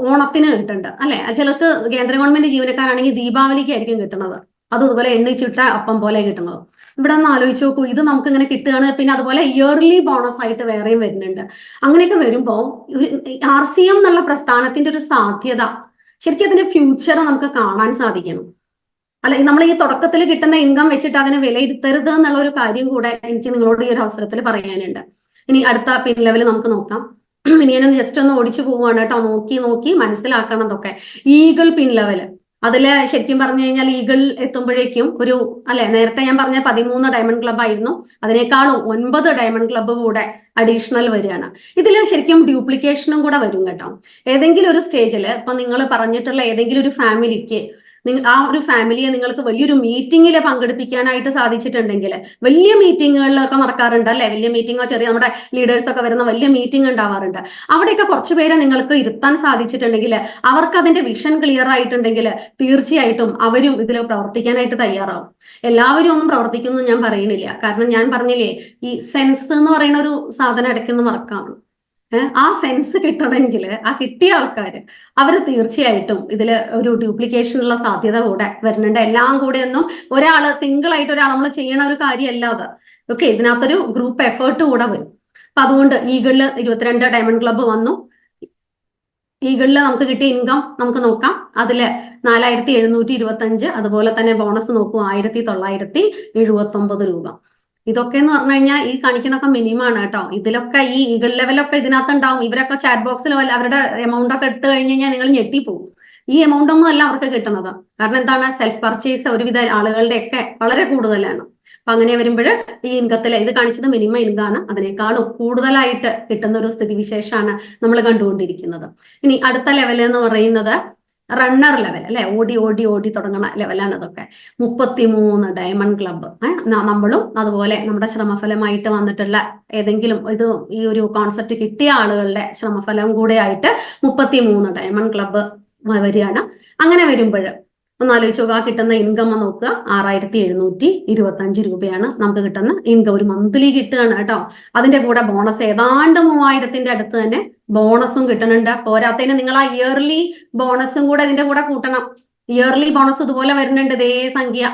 Speaker 1: ഓണത്തിന് കിട്ടുന്നുണ്ട് അല്ലെ. ചിലർക്ക് കേന്ദ്ര ഗവൺമെന്റ് ജീവനക്കാരാണെങ്കിൽ ദീപാവലിക്കായിരിക്കും കിട്ടുന്നത്. അതും ഇതുപോലെ എണ്ണിച്ചിട്ട അപ്പം പോലെ കിട്ടുന്നത്. ഇവിടെ ഒന്ന് ആലോചിച്ച് നോക്കൂ, ഇത് നമുക്ക് ഇങ്ങനെ കിട്ടുകയാണ്. പിന്നെ അതുപോലെ ഇയർലി ബോണസ് ആയിട്ട് വേറെയും വരുന്നുണ്ട്. അങ്ങനെയൊക്കെ വരുമ്പോൾ RCM എന്നുള്ള പ്രസ്ഥാനത്തിന്റെ ഒരു സാധ്യത, ശരിക്കും അതിന്റെ ഫ്യൂച്ചർ നമുക്ക് കാണാൻ സാധിക്കണം. അല്ല, നമ്മൾ ഈ തുടക്കത്തിൽ കിട്ടുന്ന ഇൻകം വെച്ചിട്ട് അതിനെ വിലയിരുത്തരുത് എന്നുള്ള ഒരു കാര്യം കൂടെ എനിക്ക് നിങ്ങളോട് ഈ ഒരു അവസരത്തിൽ പറയാനുണ്ട്. ഇനി അടുത്ത പിൻ ലെവൽ നമുക്ക് നോക്കാം. ഇനി ഞാനൊന്ന് ജസ്റ്റ് ഒന്ന് ഓടിച്ചു പോവുകയാണ് കേട്ടോ. നോക്കി മനസ്സിലാക്കണം ഇതൊക്കെ. ഈഗിൾ പിൻ ലെവല് അതില് ശരിക്കും പറഞ്ഞു കഴിഞ്ഞാൽ ഈഗിൾ എത്തുമ്പോഴേക്കും ഒരു അല്ലെ, നേരത്തെ ഞാൻ പറഞ്ഞ 13 ഡയമണ്ട് ക്ലബ് ആയിരുന്നു, അതിനേക്കാളും 9 ഡയമണ്ട് ക്ലബ്ബ് കൂടെ അഡീഷണൽ വരികയാണ്. ഇതിൽ ശരിക്കും ഡ്യൂപ്ലിക്കേഷനും കൂടെ വരും കേട്ടോ. ഏതെങ്കിലും ഒരു സ്റ്റേജിൽ ഇപ്പൊ നിങ്ങൾ പറഞ്ഞിട്ടുള്ള ഏതെങ്കിലും ഒരു ഫാമിലിക്ക് ആ ഒരു ഫാമിലിയെ നിങ്ങൾക്ക് വലിയൊരു മീറ്റിംഗിൽ പങ്കെടുപ്പിക്കാനായിട്ട് സാധിച്ചിട്ടുണ്ടെങ്കിൽ, വലിയ മീറ്റിങ്ങുകളിലൊക്കെ നടക്കാറുണ്ട് അല്ലെ, വലിയ മീറ്റിങ്ങോ ചെറിയ നമ്മുടെ ലീഡേഴ്സ് ഒക്കെ വരുന്ന വലിയ മീറ്റിംഗ് ഉണ്ടാവാറുണ്ട്. അവിടെയൊക്കെ കുറച്ചുപേരെ നിങ്ങൾക്ക് ഇരുത്താൻ സാധിച്ചിട്ടുണ്ടെങ്കിൽ, അവർക്ക് അതിന്റെ വിഷൻ ക്ലിയർ ആയിട്ടുണ്ടെങ്കിൽ തീർച്ചയായിട്ടും അവരും ഇതിൽ പ്രവർത്തിക്കാനായിട്ട് തയ്യാറാവും. എല്ലാവരും ഒന്നും പ്രവർത്തിക്കുന്നു ഞാൻ പറയുന്നില്ല, കാരണം ഞാൻ പറഞ്ഞില്ലേ, ഈ സെൻസ് എന്ന് പറയുന്ന ഒരു സാധനം ഇടയ്ക്കൊന്ന് മറക്കാണ്. ആ സെൻസ് കിട്ടണമെങ്കിൽ ആ കിട്ടിയ ആൾക്കാർ അവർ തീർച്ചയായിട്ടും ഇതിൽ ഒരു ഡ്യൂപ്ലിക്കേഷനുള്ള സാധ്യത കൂടെ വരുന്നുണ്ട്. എല്ലാം കൂടെ ഒന്നും ഒരാൾ സിംഗിൾ ആയിട്ട് ഒരാൾ നമ്മൾ ചെയ്യണ ഒരു കാര്യമല്ലാതെ ഓക്കെ, ഇതിനകത്തൊരു ഗ്രൂപ്പ് എഫേർട്ട് കൂടെ വരും. അപ്പൊ അതുകൊണ്ട് ഈഗിളിൽ 22 ഡയമണ്ട് ക്ലബ്ബ് വന്നു. ഈഗിളിൽ നമുക്ക് കിട്ടിയ ഇൻകം നമുക്ക് നോക്കാം. അതില് 4725, അതുപോലെ തന്നെ ബോണസ് നോക്കൂ 1979 രൂപ. ഇതൊക്കെ എന്ന് പറഞ്ഞു കഴിഞ്ഞാൽ ഈ കാണിക്കണൊക്കെ മിനിമം ആണ് കേട്ടോ. ഇതിലൊക്കെ ഈ ഈഗിൾ ലെവലൊക്കെ ഇതിനകത്ത് ഉണ്ടാവും. ഇവരൊക്കെ ചാറ്റ് ബോക്സിൽ അവരുടെ എമൗണ്ട് ഒക്കെ ഇട്ട് കഴിഞ്ഞ് കഴിഞ്ഞാൽ നിങ്ങൾ ഞെട്ടിപ്പോവും. ഈ എമൗണ്ട് ഒന്നും അല്ല അവർക്ക് കിട്ടുന്നത്. കാരണം എന്താണ്, സെൽഫ് പർച്ചേസ് ഒരുവിധ ആളുകളുടെ ഒക്കെ വളരെ കൂടുതലാണ്. അപ്പൊ അങ്ങനെ വരുമ്പോൾ ഈ ഇൻകത്തിലെ ഇത് കാണിച്ചത് മിനിമം ഇൻകാണ്, അതിനേക്കാളും കൂടുതലായിട്ട് കിട്ടുന്ന ഒരു സ്ഥിതിവിശേഷമാണ് നമ്മൾ കണ്ടുകൊണ്ടിരിക്കുന്നത്. ഇനി അടുത്ത ലെവൽ എന്ന് പറയുന്നത് റണ്ണർ ലെവൽ അല്ലെ, ഓടി ഓടി ഓടി തുടങ്ങുന്ന ലെവലാണ് അതൊക്കെ. 33 ഡയമണ്ട് ക്ലബ്ബ്. നമ്മളും അതുപോലെ നമ്മുടെ ശ്രമഫലമായിട്ട് വന്നിട്ടുള്ള ഏതെങ്കിലും ഇത് ഈ ഒരു കോൺസെപ്റ്റ് കിട്ടിയ ആളുകളുടെ ശ്രമഫലം കൂടെ ആയിട്ട് 33 ഡയമണ്ട് ക്ലബ്ബ് വരികയാണ്. അങ്ങനെ വരുമ്പോൾ ഒന്നാലോചിച്ച് നോക്കുക, കിട്ടുന്ന ഇൻകം നോക്കുക, 6725 രൂപയാണ് നമുക്ക് കിട്ടുന്ന ഇൻകം. ഒരു മന്ത്ലി കിട്ടുകയാണ് കേട്ടോ. അതിന്റെ കൂടെ ബോണസ് ഏതാണ്ട് 3000ന്റെ അടുത്ത് തന്നെ ബോണസും കിട്ടുന്നുണ്ട്. പോരാത്തതിന് നിങ്ങൾ ആ ഇയർലി ബോണസും കൂടെ ഇതിന്റെ കൂടെ കൂട്ടണം. ഇയർലി ബോണസ് ഇതുപോലെ വരുന്നുണ്ട് ഇതേ സംഖ്യ.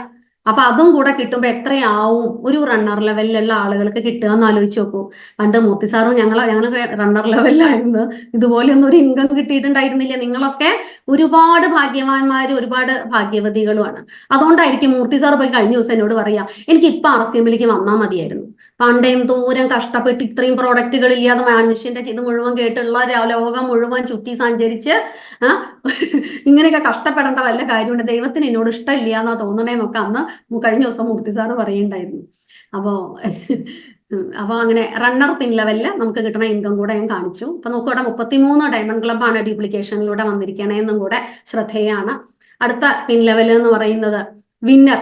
Speaker 1: അപ്പൊ അതും കൂടെ കിട്ടുമ്പോ എത്രയാവും ഒരു റണ്ണർ ലെവലിലുള്ള ആളുകൾക്ക് കിട്ടുക എന്ന് ആലോചിച്ച് നോക്കൂ. പണ്ട് മൂർത്തി സാറും ഞങ്ങളൊക്കെ റണ്ണർ ലെവലിലായിരുന്നു, ഇതുപോലെ ഒന്നും ഒരു ഇൻകം കിട്ടിയിട്ടുണ്ടായിരുന്നില്ല. നിങ്ങളൊക്കെ ഒരുപാട് ഭാഗ്യവാന്മാരും ഒരുപാട് ഭാഗ്യവതികളുമാണ്. അതുകൊണ്ടായിരിക്കും മൂർത്തി സാർ പോയി കഴിഞ്ഞ ദിവസം എന്നോട് പറയാ, എനിക്ക് ഇപ്പൊ RCMലേക്ക് വന്നാൽ മതിയായിരുന്നു. പണ്ട് എന്തോരം കഷ്ടപ്പെട്ട് ഇത്രയും പ്രോഡക്റ്റുകൾ ഇല്ലാതെ മനുഷ്യന്റെ ഇത് മുഴുവൻ കേട്ടുള്ള ലോകം മുഴുവൻ ചുറ്റി സഞ്ചരിച്ച് ഇങ്ങനെയൊക്കെ കഷ്ടപ്പെടേണ്ട വല്ല കാര്യമുണ്ട്, ദൈവത്തിന് എന്നോട് ഇഷ്ടമില്ല എന്നാ തോന്നണേന്നൊക്കെ അന്ന് കഴിഞ്ഞ ദിവസം മൂർത്തി സാറ് പറയുണ്ടായിരുന്നു. അപ്പൊ അങ്ങനെ റണ്ണർ പിൻ ലെവലില് നമുക്ക് കിട്ടുന്ന ഇൻകം കൂടെ ഞാൻ കാണിച്ചു. അപ്പൊ നോക്കൂടെ 33 ഡയമണ്ട് ക്ലബ്ബാണ് ഡ്യൂപ്ലിക്കേഷനിലൂടെ വന്നിരിക്കണേന്നും കൂടെ ശ്രദ്ധേയാണ്. അടുത്ത പിൻ ലെവൽ എന്ന് പറയുന്നത് വിന്നർ.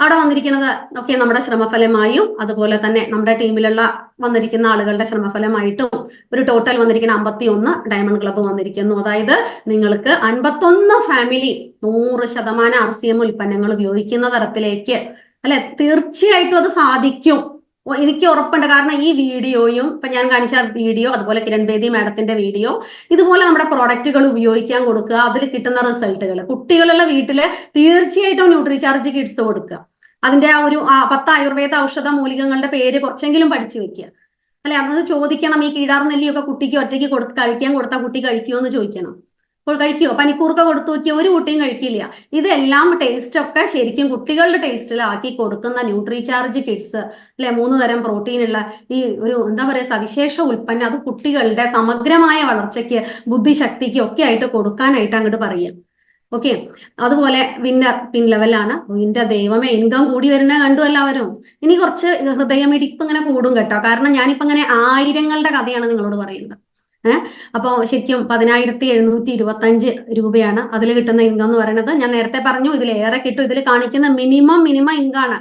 Speaker 1: അവിടെ വന്നിരിക്കുന്നത് ഒക്കെ നമ്മുടെ ശ്രമഫലമായും അതുപോലെ തന്നെ നമ്മുടെ ടീമിലുള്ള വന്നിരിക്കുന്ന ആളുകളുടെ ശ്രമഫലമായിട്ടും ഒരു ടോട്ടൽ വന്നിരിക്കുന്ന 51 ഡയമണ്ട് ക്ലബ്ബ് വന്നിരിക്കുന്നു. അതായത് നിങ്ങൾക്ക് 51 ഫാമിലി 100% RCM ഉൽപ്പന്നങ്ങൾ ഉപയോഗിക്കുന്ന തരത്തിലേക്ക് അല്ലെ, തീർച്ചയായിട്ടും അത് സാധിക്കും. എനിക്ക് ഉറപ്പുണ്ട്. കാരണം ഈ വീഡിയോയും ഇപ്പൊ ഞാൻ കാണിച്ച വീഡിയോ, അതുപോലെ കിരൺ ബേദി മാഡത്തിന്റെ വീഡിയോ, ഇതുപോലെ നമ്മുടെ പ്രോഡക്റ്റുകൾ ഉപയോഗിക്കാൻ കൊടുക്കുക, അതിൽ കിട്ടുന്ന റിസൾട്ടുകൾ കുട്ടികളുള്ള വീട്ടില് തീർച്ചയായിട്ടും ന്യൂട്രിചാർജ് കിഡ്സ് കൊടുക്കുക. അതിന്റെ ആ ഒരു 10 ആയുർവേദ ഔഷധ മൂലികങ്ങളുടെ പേര് കുറച്ചെങ്കിലും പഠിച്ചു വെക്കുക അല്ലെ. അന്നത് ചോദിക്കണം, ഈ കീടാർ നെല്ലിയൊക്കെ കുട്ടിക്ക് ഒറ്റയ്ക്ക് കഴിക്കാൻ കൊടുത്താൽ കുട്ടി കഴിക്കുമോ എന്ന് ചോദിക്കണം. അപ്പോൾ കഴിക്കുമോ? പനിക്കൂർക്ക കൊടുത്തു നോക്കിയാൽ ഒരു കുട്ടിയും കഴിക്കില്ല. ഇതെല്ലാം ടേസ്റ്റ് ഒക്കെ ശരിക്കും കുട്ടികളുടെ ടേസ്റ്റിലാക്കി കൊടുക്കുന്ന ന്യൂട്രിചാർജ് കിഡ്സ് അല്ലെ, 3 തരം പ്രോട്ടീൻ ഉള്ള ഈ ഒരു എന്താ പറയുക സവിശേഷ ഉൽപ്പന്നം, അത് കുട്ടികളുടെ സമഗ്രമായ വളർച്ചയ്ക്ക് ബുദ്ധിശക്തിക്ക് ഒക്കെ ആയിട്ട് കൊടുക്കാനായിട്ട് അങ്ങോട്ട് പറയാം. ഓക്കെ, അതുപോലെ വിന്നർ പിൻ ലെവലാണ്. ഇതിന്റെ ദൈവമേ, ഇൻകം കൂടി വരുന്ന കണ്ടു എല്ലാവരും. ഇനി കുറച്ച് ഹൃദയമിടിപ്പ് ഇങ്ങനെ കൂടും കേട്ടോ, കാരണം ഞാനിപ്പോ ഇങ്ങനെ ആയിരങ്ങളുടെ കഥയാണ് നിങ്ങളോട് പറയുന്നത്. അപ്പൊ ശരിക്കും 10725 രൂപയാണ് അതിൽ കിട്ടുന്ന ഇൻകം എന്ന് പറയുന്നത്. ഞാൻ നേരത്തെ പറഞ്ഞു ഇതിലേറെ കിട്ടും. ഇതിൽ കാണിക്കുന്ന മിനിമം ഇൻകാണ്.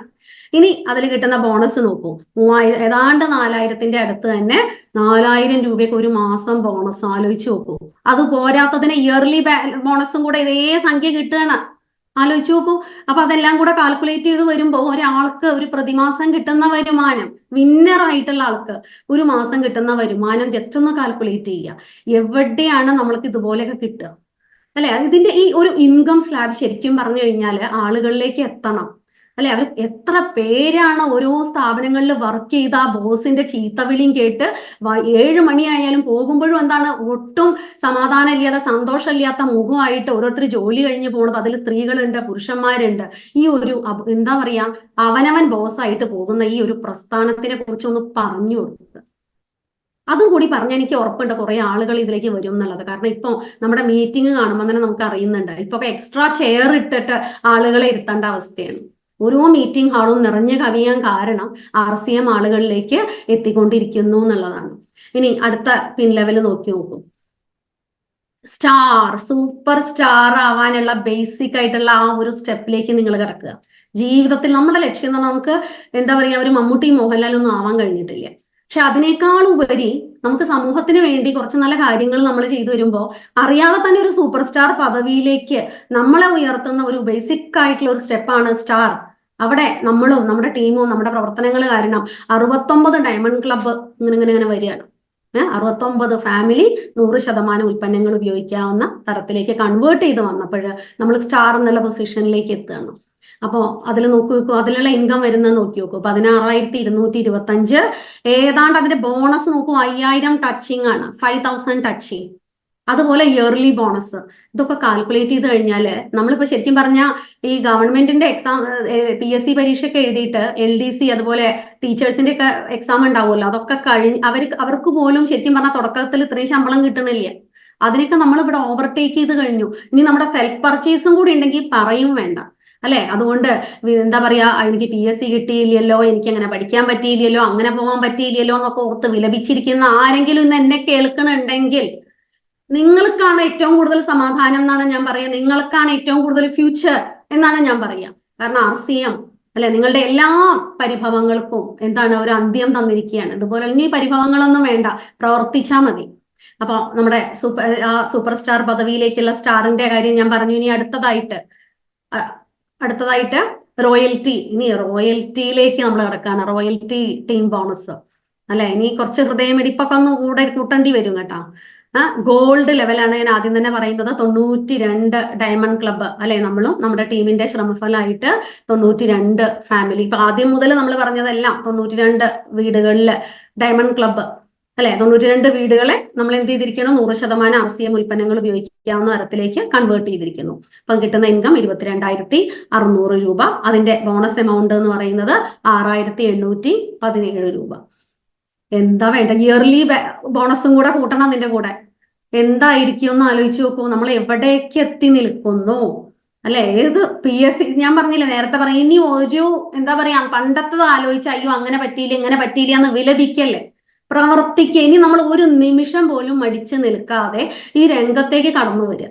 Speaker 1: ഇനി അതിൽ കിട്ടുന്ന ബോണസ് നോക്കൂ, 3000, ഏതാണ്ട് 4000ന്റെ അടുത്ത് തന്നെ 4000 രൂപയ്ക്ക് ഒരു മാസം ബോണസ്. ആലോചിച്ച് നോക്കൂ. അത് പോരാത്തതിന് ഇയർലി ബോണസും കൂടെ ഇതേ സംഖ്യ കിട്ടുകയാണ്. ആലോചിച്ച് നോക്കൂ. അപ്പൊ അതെല്ലാം കൂടെ കാൽക്കുലേറ്റ് ചെയ്ത് വരുമ്പോൾ ഒരാൾക്ക് ഒരു പ്രതിമാസം കിട്ടുന്ന വരുമാനം, വിന്നർ ആയിട്ടുള്ള ആൾക്ക് ഒരു മാസം കിട്ടുന്ന വരുമാനം ജസ്റ്റ് ഒന്ന് കാൽക്കുലേറ്റ് ചെയ്യുക. എവിടെയാണ് നമ്മൾക്ക് ഇതുപോലെയൊക്കെ കിട്ടുക അല്ലെ? ഇതിന്റെ ഈ ഒരു ഇൻകം സ്ലാബ് ശരിക്കും പറഞ്ഞു കഴിഞ്ഞാൽ ആളുകളിലേക്ക് എത്തണം അല്ലെ. അവർ എത്ര പേരാണ് ഓരോ സ്ഥാപനങ്ങളിൽ വർക്ക് ചെയ്ത ആ ബോസിന്റെ ചീത്തവിളിയും കേട്ട് 7 മണിയായാലും പോകുമ്പോഴും എന്താണ് ഒട്ടും സമാധാനമില്ലാതെ സന്തോഷമില്ലാത്ത മുഖമായിട്ട് ഓരോരുത്തർ ജോലി കഴിഞ്ഞ് പോണത്. അതിൽ സ്ത്രീകളുണ്ട്, പുരുഷന്മാരുണ്ട്. ഈ ഒരു എന്താ പറയാ, അവനവൻ ബോസായിട്ട് പോകുന്ന ഈ ഒരു പ്രസ്ഥാനത്തിനെ കുറിച്ച് ഒന്ന് പറഞ്ഞു കൊടുക്കുക. അതും കൂടി പറഞ്ഞാൽ എനിക്ക് ഉറപ്പുണ്ട് കുറെ ആളുകൾ ഇതിലേക്ക് വരും എന്നുള്ളത്. കാരണം ഇപ്പൊ നമ്മുടെ മീറ്റിംഗ് കാണുമ്പോൾ തന്നെ നമുക്ക് അറിയുന്നുണ്ട്, ഇപ്പൊ എക്സ്ട്രാ ചെയർ ഇട്ടിട്ട് ആളുകളെ ഇരുത്തേണ്ട അവസ്ഥയാണ്. ഓരോ മീറ്റിംഗ് ഹാളും നിറഞ്ഞു കവിയാൻ കാരണം RCM ആളുകളിലേക്ക് എത്തിക്കൊണ്ടിരിക്കുന്നു എന്നുള്ളതാണ്. ഇനി അടുത്ത പിൻ ലെവൽ നോക്കി നോക്കൂ. സ്റ്റാർ, സൂപ്പർ സ്റ്റാർ ആവാനുള്ള ബേസിക് ആയിട്ടുള്ള ആ ഒരു സ്റ്റെപ്പിലേക്ക് നിങ്ങൾ കിടക്കുക. ജീവിതത്തിൽ നമ്മുടെ ലക്ഷ്യം എന്ന് പറഞ്ഞാൽ നമുക്ക് എന്താ പറയുക, ഒരു മമ്മൂട്ടി മോഹൻലാലൊന്നും ആവാൻ കഴിഞ്ഞിട്ടില്ല. പക്ഷെ അതിനേക്കാൾ ഉപരി നമുക്ക് സമൂഹത്തിന് വേണ്ടി കുറച്ച് നല്ല കാര്യങ്ങൾ നമ്മൾ ചെയ്തു വരുമ്പോൾ അറിയാതെ തന്നെ ഒരു സൂപ്പർ സ്റ്റാർ പദവിയിലേക്ക് നമ്മളെ ഉയർത്തുന്ന ഒരു ബേസിക് ആയിട്ടുള്ള ഒരു സ്റ്റെപ്പാണ് സ്റ്റാർ. അവിടെ നമ്മളും നമ്മുടെ ടീമും നമ്മുടെ പ്രവർത്തനങ്ങൾ കാരണം 69 ഡയമണ്ട് ക്ലബ്ബ് ഇങ്ങനെ വരികയാണ്. 69 ഫാമിലി 100% ഉൽപ്പന്നങ്ങൾ ഉപയോഗിക്കാവുന്ന തരത്തിലേക്ക് കൺവേർട്ട് ചെയ്ത് വന്നപ്പോൾ നമ്മൾ സ്റ്റാർ എന്നുള്ള പൊസിഷനിലേക്ക് എത്തുകയാണ്. അപ്പോൾ അതിൽ നോക്കൂ, അതിലുള്ള ഇൻകം വരുന്നത് നോക്കി നോക്കൂ. 16,225. ഏതാണ്ട് അതിന്റെ ബോണസ് നോക്കൂ, 5,000 ടച്ചിങ് ആണ്, 5,000 ടച്ചിങ്. അതുപോലെ ഇയർലി ബോണസ്. ഇതൊക്കെ കാൽക്കുലേറ്റ് ചെയ്ത് കഴിഞ്ഞാൽ നമ്മളിപ്പോൾ ശരിക്കും പറഞ്ഞാൽ ഈ ഗവൺമെന്റിന്റെ എക്സാം PSC പരീക്ഷയൊക്കെ എഴുതിയിട്ട് LDC അതുപോലെ ടീച്ചേഴ്സിന്റെ ഒക്കെ എക്സാം ഉണ്ടാവുമല്ലോ, അതൊക്കെ അവർക്ക് പോലും ശരിക്കും പറഞ്ഞാൽ തുടക്കത്തിൽ ഇത്രയും ശമ്പളം കിട്ടണില്ല. അതിനൊക്കെ നമ്മൾ ഇവിടെ ഓവർടേക്ക് ചെയ്ത് കഴിഞ്ഞു. ഇനി നമ്മുടെ സെൽഫ് പർച്ചേസും കൂടി ഉണ്ടെങ്കിൽ പറയും വേണ്ട, അല്ലെ? അതുകൊണ്ട് എന്താ പറയാ, എനിക്ക് PSC കിട്ടിയില്ലല്ലോ, എനിക്ക് അങ്ങനെ പഠിക്കാൻ പറ്റിയില്ലല്ലോ, അങ്ങനെ പോകാൻ പറ്റിയില്ലല്ലോ എന്നൊക്കെ ഓർത്ത് വിലപിച്ചിരിക്കുന്ന ആരെങ്കിലും ഇന്ന് എന്നെ കേൾക്കണുണ്ടെങ്കിൽ നിങ്ങൾക്കാണ് ഏറ്റവും കൂടുതൽ സമാധാനം എന്നാണ് ഞാൻ പറയുക. നിങ്ങൾക്കാണ് ഏറ്റവും കൂടുതൽ ഫ്യൂച്ചർ എന്നാണ് ഞാൻ പറയുക. കാരണം RCM അല്ലെ, നിങ്ങളുടെ എല്ലാ പരിഭവങ്ങൾക്കും എന്താണ് ഒരു അന്ത്യം തന്നിരിക്കുകയാണ്. ഇതുപോലെ ഇനി പരിഭവങ്ങളൊന്നും വേണ്ട, പ്രവർത്തിച്ചാൽ മതി. അപ്പൊ നമ്മുടെ സൂപ്പർ സ്റ്റാർ പദവിയിലേക്കുള്ള സ്റ്റാറിന്റെ കാര്യം ഞാൻ പറഞ്ഞു. ഇനി അടുത്തതായിട്ട് റോയൽറ്റി. ഇനി റോയൽറ്റിയിലേക്ക് നമ്മൾ കിടക്കുകയാണ്. റോയൽറ്റി ടീം ബോണസ് അല്ലെ, ഇനി കുറച്ച് ഹൃദയമിടിപ്പൊക്കെ ഒന്ന് കൂട്ടേണ്ടി വരും കേട്ടോ. ഗോൾഡ് ലെവലാണ് ഞാൻ ആദ്യം തന്നെ പറയുന്നത്. 92 ഡയമണ്ട് ക്ലബ്ബ് അല്ലെ, നമ്മളും നമ്മുടെ ടീമിന്റെ ശ്രമഫലമായിട്ട് 92 ഫാമിലി. ഇപ്പൊ ആദ്യം മുതൽ നമ്മൾ പറഞ്ഞതെല്ലാം 92 വീടുകളില് ഡയമണ്ട് ക്ലബ്ബ് അല്ലെ, 92 വീടുകളെ നമ്മൾ എന്ത് ചെയ്തിരിക്കണം, 100% RCM ഉൽപ്പന്നങ്ങൾ ഉപയോഗിക്കാവുന്ന തരത്തിലേക്ക് കൺവേർട്ട് ചെയ്തിരിക്കുന്നു. അപ്പം കിട്ടുന്ന ഇൻകം 22,600 രൂപ. അതിന്റെ ബോണസ് എമൗണ്ട് എന്ന് പറയുന്നത് 6,817 രൂപ. എന്താ വേണ്ട, ഇയർലി ബോണസും കൂടെ കൂട്ടണം അതിന്റെ കൂടെ. എന്തായിരിക്കും എന്ന് ആലോചിച്ച് നോക്കൂ. നമ്മൾ എവിടേക്ക് എത്തി നിൽക്കുന്നു അല്ലെ? ഏത് PSC ഞാൻ പറഞ്ഞില്ല നേരത്തെ പറയും, ഇനി ഒരു എന്താ പറയാ പണ്ടത്തത് ആലോചിച്ച് അയ്യോ അങ്ങനെ പറ്റിയില്ല ഇങ്ങനെ പറ്റിയില്ല എന്ന് വിലപിക്കല്ലേ, പ്രവർത്തിക്കുക. ഇനി നമ്മൾ ഒരു നിമിഷം പോലും മടിച്ചു നിൽക്കാതെ ഈ രംഗത്തേക്ക് കടന്നു വരിക.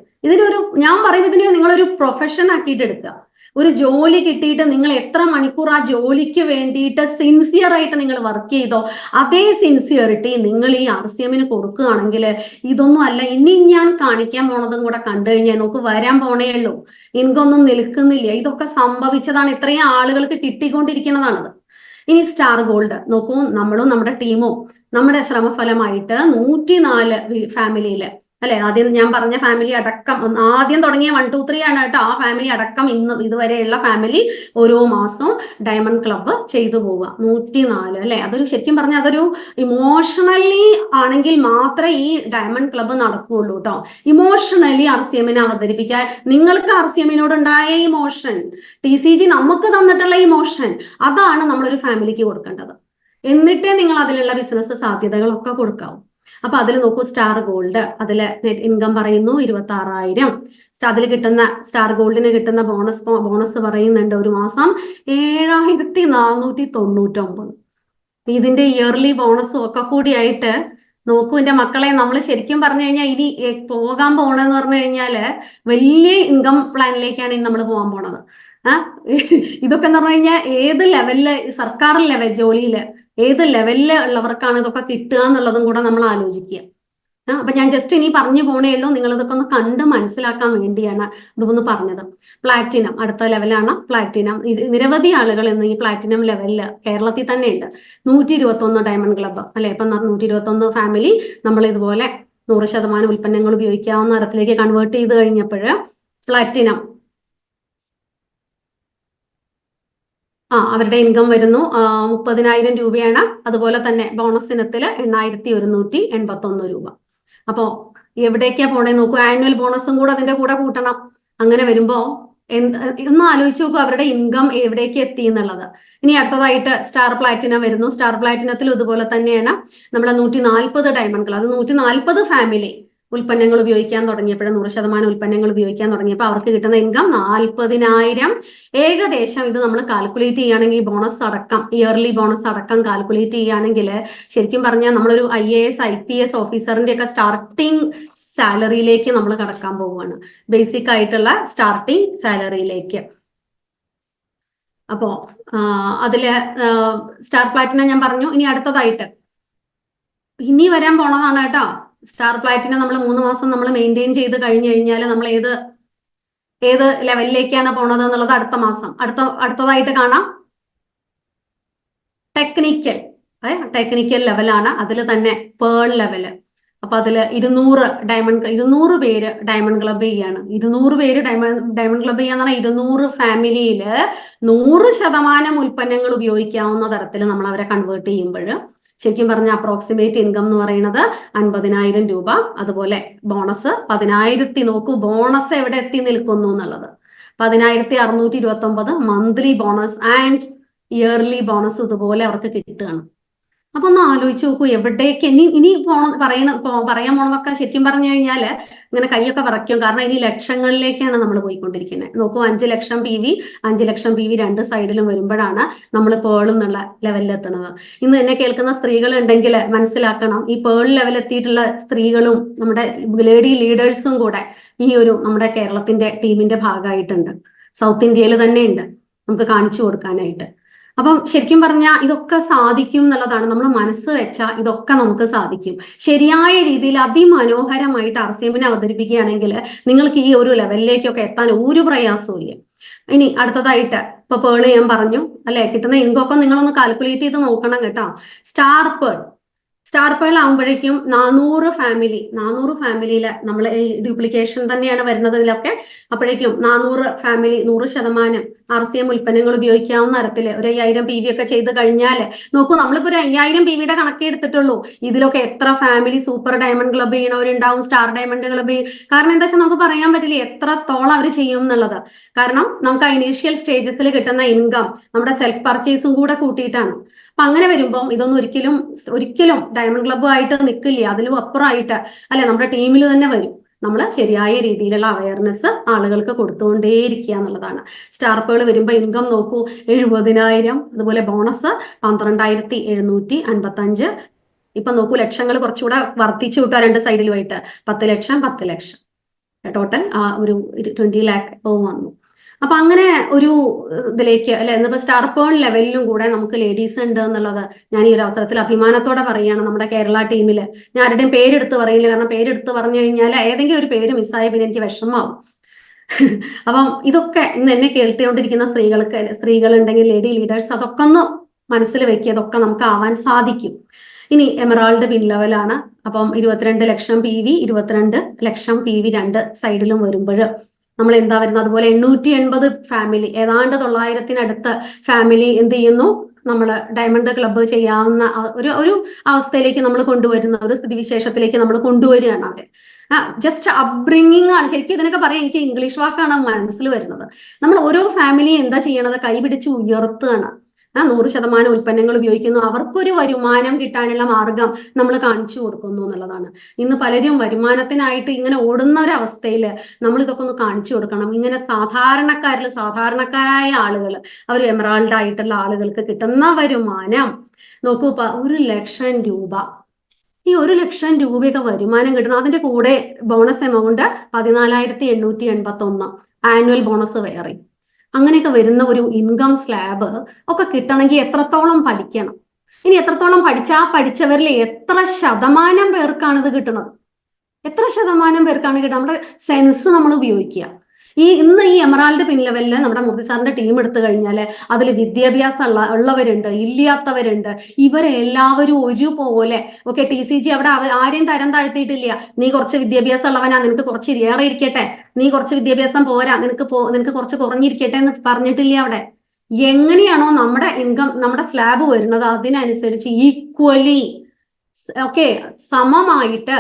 Speaker 1: ഞാൻ പറയുമ്പോൾ ഇതിനെ നിങ്ങളൊരു പ്രൊഫഷൻ ആക്കിയിട്ട് എടുക്കുക. ഒരു ജോലി കിട്ടിയിട്ട് നിങ്ങൾ എത്ര മണിക്കൂർ ആ ജോലിക്ക് വേണ്ടിയിട്ട് സിൻസിയർ ആയിട്ട് നിങ്ങൾ വർക്ക് ചെയ്തോ, അതേ സിൻസിയറിറ്റി നിങ്ങൾ ഈ RCMന് കൊടുക്കുകയാണെങ്കിൽ ഇതൊന്നും അല്ല. ഇനി ഞാൻ കാണിക്കാൻ പോണതും കൂടെ കണ്ടു കഴിഞ്ഞാൽ നമുക്ക് വരാൻ പോണേ ഉള്ളൂ. ഇൻകം ഒന്നും നിൽക്കുന്നില്ല. ഇതൊക്കെ സംഭവിച്ചതാണ്, ഇത്രയും ആളുകൾക്ക് കിട്ടിക്കൊണ്ടിരിക്കുന്നതാണത്. ഇനി സ്റ്റാർ ഗോൾഡ് നോക്കൂ. നമ്മളും നമ്മുടെ ടീമും നമ്മുടെ ശ്രമഫലമായിട്ട് 104 ഫാമിലിയില് അല്ലെ, ആദ്യം ഞാൻ പറഞ്ഞ ഫാമിലി അടക്കം, ആദ്യം തുടങ്ങിയ 1, 2, 3 ആണ് കേട്ടോ. ആ ഫാമിലി അടക്കം ഇതുവരെയുള്ള ഫാമിലി ഓരോ മാസവും ഡയമണ്ട് ക്ലബ്ബ് ചെയ്തു പോവുക. 104 അല്ലെ. അതൊരു ശരിക്കും പറഞ്ഞാൽ അതൊരു ഇമോഷണലി ആണെങ്കിൽ മാത്രമേ ഈ ഡയമണ്ട് ക്ലബ്ബ് നടക്കുകയുള്ളൂ കേട്ടോ. ഇമോഷണലി RCMനെ അവതരിപ്പിക്കാൻ നിങ്ങൾക്ക് RCMനോട് ഉണ്ടായ ഇമോഷൻ, TCG നമുക്ക് തന്നിട്ടുള്ള ഇമോഷൻ, അതാണ് നമ്മളൊരു ഫാമിലിക്ക് കൊടുക്കേണ്ടത്. എന്നിട്ടേ നിങ്ങൾ അതിലുള്ള ബിസിനസ് സാധ്യതകളൊക്കെ കൊടുക്കാവൂ. അപ്പൊ അതിൽ നോക്കൂ, സ്റ്റാർ ഗോൾഡ്, അതില് നെറ്റ് ഇൻകം പറയുന്നു 26,000. അതിൽ കിട്ടുന്ന സ്റ്റാർ ഗോൾഡിന് കിട്ടുന്ന ബോണസ് പറയുന്നുണ്ട് ഒരു മാസം 7,499. ഇതിന്റെ ഇയർലി ബോണസും ഒക്കെ കൂടിയായിട്ട് നോക്കൂ എന്റെ മക്കളെ, നമ്മൾ ശരിക്കും പറഞ്ഞു കഴിഞ്ഞാൽ ഇനി പോകാൻ പോണെന്ന് പറഞ്ഞു കഴിഞ്ഞാല് വലിയ ഇൻകം പ്ലാനിലേക്കാണ് ഇനി നമ്മൾ പോകാൻ പോണത്. ഇതൊക്കെ എന്ന് പറഞ്ഞു കഴിഞ്ഞാൽ ഏത് ലെവലില്, സർക്കാർ ലെവൽ ജോലിയില് ഏത് ലെവലില് ഉള്ളവർക്കാണ് ഇതൊക്കെ കിട്ടുക എന്നുള്ളതും കൂടെ നമ്മൾ ആലോചിക്കുക. അപ്പൊ ഞാൻ ജസ്റ്റ് ഇനി പറഞ്ഞു പോണേ ഉള്ളൂ, നിങ്ങൾ ഇതൊക്കെ ഒന്ന് കണ്ട് മനസ്സിലാക്കാൻ വേണ്ടിയാണ് ഇതൊന്ന് പറഞ്ഞത്. പ്ലാറ്റിനം അടുത്ത ലെവലാണ്. പ്ലാറ്റിനം നിരവധി ആളുകൾ ഇന്ന് ഈ പ്ലാറ്റിനം ലെവലില് കേരളത്തിൽ തന്നെ ഉണ്ട്. 121 ഡയമണ്ട് ക്ലബ്ബ് അല്ലെ. ഇപ്പൊ 121 ഫാമിലി നമ്മൾ ഇതുപോലെ 100% ഉൽപ്പന്നങ്ങൾ ഉപയോഗിക്കാവുന്ന തരത്തിലേക്ക് കൺവേർട്ട് ചെയ്ത് കഴിഞ്ഞപ്പോൾ പ്ലാറ്റിനം അവരുടെ ഇൻകം വരുന്നു 30,000 രൂപയാണ്. അതുപോലെ തന്നെ ബോണസ് ഇനത്തില് 8,181 രൂപ. അപ്പോ എവിടേക്കാ പോണേ നോക്കൂ. ആനുവൽ ബോണസും കൂടെ അതിന്റെ കൂടെ കൂട്ടണം. അങ്ങനെ വരുമ്പോ ഒന്ന് ആലോചിച്ച് നോക്കൂ അവരുടെ ഇൻകം എവിടേക്ക് എത്തി എന്നുള്ളത്. ഇനി അടുത്തതായിട്ട് സ്റ്റാർ പ്ലാറ്റിനം വരുന്നു. സ്റ്റാർ പ്ലാറ്റിനത്തിൽ ഇതുപോലെ തന്നെയാണ് നമ്മളെ 140 ഡയമണ്ടുകൾ, അത് 140 ഫാമിലി ഉൽപ്പന്നങ്ങൾ ഉപയോഗിക്കാൻ തുടങ്ങിയപ്പോൾ, 100% ഉൽപ്പന്നങ്ങൾ ഉപയോഗിക്കാൻ തുടങ്ങിയപ്പോൾ അവർക്ക് കിട്ടുന്ന ഇൻകം 40,000. ഏകദേശം ഇത് നമ്മൾ കാൽക്കുലേറ്റ് ചെയ്യുകയാണെങ്കിൽ ബോണസ് അടക്കം, ഇയർലി ബോണസ് അടക്കം കാൽക്കുലേറ്റ് ചെയ്യുകയാണെങ്കിൽ ശരിക്കും പറഞ്ഞാൽ നമ്മളൊരു IAS IPS ഓഫീസറിന്റെ ഒക്കെ സ്റ്റാർട്ടിങ് സാലറിയിലേക്ക് നമ്മൾ കടക്കാൻ പോവുകയാണ്, ബേസിക് ആയിട്ടുള്ള സ്റ്റാർട്ടിങ് സാലറിയിലേക്ക്. അപ്പോ അതില് സ്റ്റാർ പ്ലാറ്റിനം ഞാൻ പറഞ്ഞു. ഇനി അടുത്തതായിട്ട് ഇനി വരാൻ പോണതാണ് കേട്ടോ. സ്റ്റാർ പ്ലാറ്റിനം നമ്മൾ 3 മാസം നമ്മൾ മെയിൻറ്റെയിൻ ചെയ്ത് കഴിഞ്ഞു കഴിഞ്ഞാൽ നമ്മൾ ഏത് ലെവലിലേക്കാണ് പോണത് എന്നുള്ളത് അടുത്ത മാസം അടുത്തതായിട്ട് കാണാം. ടെക്നിക്കൽ ലെവലാണ്. അതിൽ തന്നെ പേൾ ലെവല്. അപ്പൊ അതില് 200 പേര് ഡയമണ്ട് ക്ലബ് ചെയ്യാണ്. 200 പേര് ഡയമണ്ട് ക്ലബ് ചെയ്യാന്ന് പറഞ്ഞാൽ 200 ഫാമിലിയില് 100% ഉൽപ്പന്നങ്ങൾ ഉപയോഗിക്കാവുന്ന തരത്തിൽ നമ്മൾ അവരെ കൺവേർട്ട് ചെയ്യുമ്പോൾ ശരിക്കും പറഞ്ഞ അപ്രോക്സിമേറ്റ് ഇൻകം എന്ന് പറയുന്നത് 50,000 രൂപ. അതുപോലെ ബോണസ് 10,000. നോക്കൂ ബോണസ് എവിടെ എത്തി നിൽക്കുന്നു എന്നുള്ളത്. 10,629 monthly bonus and yearly bonus ഇതുപോലെ അവർക്ക് കിട്ടുകയാണ്. അപ്പൊ ഒന്ന് ആലോചിച്ച് നോക്കൂ എവിടേക്ക് ഇനി പറയാൻ പോണതൊക്കെ ശരിക്കും പറഞ്ഞു കഴിഞ്ഞാല് ഇങ്ങനെ കൈയൊക്കെ വിറയ്ക്കും. കാരണം ഇനി ലക്ഷങ്ങളിലേക്കാണ് നമ്മൾ പോയിക്കൊണ്ടിരിക്കുന്നത്. നോക്കൂ 5 ലക്ഷം PV 5 ലക്ഷം PV രണ്ട് സൈഡിലും വരുമ്പോഴാണ് നമ്മൾ പേൾ എന്നുള്ള ലെവലിൽ എത്തുന്നത്. ഇന്ന് എന്നെ കേൾക്കുന്ന സ്ത്രീകൾ ഉണ്ടെങ്കിൽ മനസ്സിലാക്കണം, ഈ പേൾ ലെവലിൽ എത്തിയിട്ടുള്ള സ്ത്രീകളും നമ്മുടെ ലേഡി ലീഡേഴ്സും കൂടെ ഈ ഒരു നമ്മുടെ കേരളത്തിന്റെ ടീമിന്റെ ഭാഗമായിട്ടുണ്ട്. സൗത്ത് ഇന്ത്യയിൽ തന്നെ ഉണ്ട് നമുക്ക് കാണിച്ചു കൊടുക്കാനായിട്ട്. അപ്പം ശരിക്കും പറഞ്ഞാൽ ഇതൊക്കെ സാധിക്കും എന്നുള്ളതാണ്. നമ്മൾ മനസ്സ് വെച്ചാൽ ഇതൊക്കെ നമുക്ക് സാധിക്കും. ശരിയായ രീതിയിൽ അതിമനോഹരമായിട്ട് RCMനെ അവതരിപ്പിക്കുകയാണെങ്കിൽ നിങ്ങൾക്ക് ഈ ഒരു ലെവലിലേക്കൊക്കെ എത്താൻ ഒരു പ്രയാസവും ഇല്ല. ഇനി അടുത്തതായിട്ട് ഇപ്പൊ പേള് ഞാൻ പറഞ്ഞു അല്ലെ, കിട്ടുന്ന ഇൻകൊക്കെ നിങ്ങളൊന്ന് കാൽക്കുലേറ്റ് ചെയ്ത് നോക്കണം കേട്ടോ. സ്റ്റാർ പേൾ ആകുമ്പോഴേക്കും 400 ഫാമിലിയില് നമ്മൾ ഡ്യൂപ്ലിക്കേഷൻ തന്നെയാണ് വരുന്നത് ഇതിലൊക്കെ. അപ്പോഴേക്കും 400 ഫാമിലി 100% RCM ഉൽപ്പന്നങ്ങൾ ഉപയോഗിക്കാവുന്ന തരത്തിൽ ഒരു 5000 PV ഒക്കെ ചെയ്ത് കഴിഞ്ഞാൽ നോക്കൂ, നമ്മളിപ്പോ ഒരു 5000 PVയുടെ കണക്കേ എടുത്തിട്ടുള്ളൂ. ഇതിലൊക്കെ എത്ര ഫാമിലി സൂപ്പർ ഡയമണ്ട് ക്ലബ് ചെയ്യണവരുണ്ടാവും, സ്റ്റാർ ഡയമണ്ട് ക്ലബ് ചെയ്യും. കാരണം എന്താ വെച്ചാൽ നമുക്ക് പറയാൻ പറ്റില്ല എത്രത്തോളം അവർ ചെയ്യും എന്നുള്ളത്. കാരണം നമുക്ക് ആ ഇനീഷ്യൽ സ്റ്റേജസിൽ കിട്ടുന്ന ഇൻകം നമ്മുടെ സെൽഫ് പർച്ചേസും കൂടെ കൂട്ടിയിട്ടാണ്. അപ്പൊ അങ്ങനെ വരുമ്പോൾ ഇതൊന്നും ഒരിക്കലും ഡയമണ്ട് ക്ലബ്ബുമായിട്ട് നിൽക്കില്ല, അതിലും അപ്പുറമായിട്ട് അല്ലെ നമ്മുടെ ടീമിൽ തന്നെ വരും. നമ്മൾ ശരിയായ രീതിയിലുള്ള അവയർനെസ് ആളുകൾക്ക് കൊടുത്തുകൊണ്ടേയിരിക്കുക എന്നുള്ളതാണ്. സ്റ്റാർ പേൾ വരുമ്പോൾ ഇൻകം നോക്കൂ 70,000. അതുപോലെ ബോണസ് 12,755. ഇപ്പൊ നോക്കൂ ലക്ഷങ്ങൾ കുറച്ചുകൂടെ വർദ്ധിച്ചു വിട്ടാ രണ്ട് സൈഡിലുമായിട്ട് 10 ലക്ഷം ടോട്ടൽ ഒരു 20 lakh വന്നു. അപ്പൊ അങ്ങനെ ഒരു ഇതിലേക്ക് അല്ലെ ഇന്നിപ്പോ സ്റ്റാർ പേൾ ലെവലിലും കൂടെ നമുക്ക് ലേഡീസ് ഉണ്ട് എന്നുള്ളത് ഞാൻ ഈ ഒരു അവസരത്തിൽ അഭിമാനത്തോടെ പറയുകയാണ്. നമ്മുടെ കേരള ടീമില് ഞാൻ ആരുടെയും പേരെടുത്ത് പറയില്ല, കാരണം പേരെടുത്ത് പറഞ്ഞു കഴിഞ്ഞാൽ ഏതെങ്കിലും ഒരു പേര് മിസ്സായ പിന്നെ എനിക്ക് വിഷമാവും. അപ്പം ഇതൊക്കെ ഇന്ന് എന്നെ കേട്ടുകൊണ്ടിരിക്കുന്ന സ്ത്രീകളുണ്ടെങ്കിൽ ലേഡി ലീഡേഴ്സ് അതൊക്കെ ഒന്ന് മനസ്സിൽ വെക്കുക, അതൊക്കെ നമുക്ക് ആവാൻ സാധിക്കും. ഇനി എമറാൾഡ് പിൻ ലെവലാണ്. അപ്പം 22 ലക്ഷം PV 22 ലക്ഷം PV രണ്ട് സൈഡിലും വരുമ്പോൾ നമ്മൾ എന്താ വരുന്നത്. അതുപോലെ 880 ഫാമിലി, ഏതാണ്ട് 900-നടുത്ത് ഫാമിലി എന്ത് ചെയ്യുന്നു, നമ്മൾ ഡയമണ്ട് ക്ലബ്ബ് ചെയ്യാവുന്ന ഒരു അവസ്ഥയിലേക്ക് നമ്മൾ കൊണ്ടുവരുന്ന ഒരു സ്ഥിതിവിശേഷത്തിലേക്ക് നമ്മൾ കൊണ്ടുവരികയാണ് അവരെ. ജസ്റ്റ് അപ്ബ്രിങ്ങിങ് ആണ് ശരിക്കും ഇതിനൊക്കെ പറയാം. എനിക്ക് ഇംഗ്ലീഷ് വാക്കാണ് മനസ്സിൽ വരുന്നത്. നമ്മൾ ഓരോ ഫാമിലി എന്താ ചെയ്യണത്, കൈപിടിച്ച് ഉയർത്തുകയാണ്. 100% ഉൽപ്പന്നങ്ങൾ ഉപയോഗിക്കുന്നു, അവർക്കൊരു വരുമാനം കിട്ടാനുള്ള മാർഗം നമ്മൾ കാണിച്ചു കൊടുക്കുന്നു എന്നുള്ളതാണ്. ഇന്ന് പലരും വരുമാനത്തിനായിട്ട് ഇങ്ങനെ ഓടുന്ന ഒരവസ്ഥയിൽ നമ്മൾ ഇതൊക്കെ ഒന്ന് കാണിച്ചു കൊടുക്കണം. ഇങ്ങനെ സാധാരണക്കാരായ ആളുകൾ, അവർ എമറാൾഡ് ആയിട്ടുള്ള ആളുകൾക്ക് കിട്ടുന്ന വരുമാനം നോക്കൂ 1 ലക്ഷം രൂപ. ഈ 1 ലക്ഷം രൂപയൊക്കെ വരുമാനം കിട്ടണം. അതിന്റെ കൂടെ ബോണസ് എമൗണ്ട് 14,881 ആനുവൽ ബോണസ് വേറെ. അങ്ങനെയൊക്കെ വരുന്ന ഒരു ഇൻകം സ്ലാബ് ഒക്കെ കിട്ടണമെങ്കിൽ എത്രത്തോളം പഠിക്കണം, ഇനി എത്രത്തോളം പഠിച്ചവരിൽ എത്ര ശതമാനം പേർക്കാണ് ഇത് കിട്ടുന്നത്, നമ്മുടെ സെൻസ് നമ്മൾ ഉപയോഗിക്കുക. ഇന്ന് ഈ എമറാൾഡ് പിൻ ലെവലിൽ നമ്മുടെ മൂർത്തി സാറിന്റെ ടീം എടുത്തു കഴിഞ്ഞാൽ അതിൽ വിദ്യാഭ്യാസം ഉള്ളവരുണ്ട്, ഇല്ലാത്തവരുണ്ട്. ഇവരെല്ലാവരും ഒരുപോലെ ഓക്കെ. TCG അവിടെ ആരെയും തരം താഴ്ത്തിയിട്ടില്ല. നീ കുറച്ച് വിദ്യാഭ്യാസം ഉള്ളവനാ, നിനക്ക് കുറച്ച് ഏറെ ഇരിക്കട്ടെ, നീ കുറച്ച് വിദ്യാഭ്യാസം പോരാ, നിനക്ക് കുറച്ച് കുറഞ്ഞിരിക്കട്ടെ എന്ന് പറഞ്ഞിട്ടില്ല അവിടെ. എങ്ങനെയാണോ നമ്മുടെ ഇൻകം നമ്മുടെ സ്ലാബ് വരുന്നത് അതിനനുസരിച്ച് ഈക്വലി ഓക്കെ സമമായിട്ട്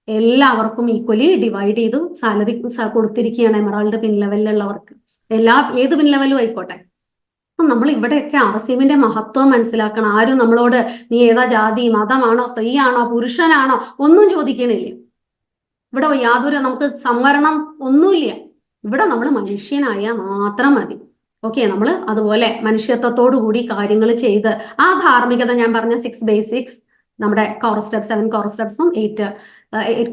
Speaker 1: എല്ലാവർക്കും ഈക്വലി ഡിവൈഡ് ചെയ്ത് സാലറി കൊടുത്തിരിക്കുകയാണ് എമറാൾഡ് പിൻ ലെവലിലുള്ളവർക്ക്. ഏത് പിൻ ലെവലും ആയിക്കോട്ടെ. അപ്പൊ നമ്മൾ ഇവിടെയൊക്കെ RCMന്റെ മഹത്വം മനസ്സിലാക്കണം. ആരും നമ്മളോട് നീ ഏതാ ജാതി, മതമാണോ, സ്ത്രീയാണോ, പുരുഷനാണോ ഒന്നും ചോദിക്കണില്ല. ഇവിടെ യാതൊരു നമുക്ക് സംവരണം ഒന്നുമില്ല. ഇവിടെ നമ്മൾ മനുഷ്യനായാൽ മാത്രം മതി. ഓക്കെ, നമ്മൾ അതുപോലെ മനുഷ്യത്വത്തോടു കൂടി കാര്യങ്ങൾ ചെയ്ത് ആ ധാർമ്മികത ഞാൻ പറഞ്ഞ 6 ബേസിക്സ്, നമ്മുടെ കോർ സ്റ്റെപ്പ് 7 കോർ സ്റ്റെപ്സും 8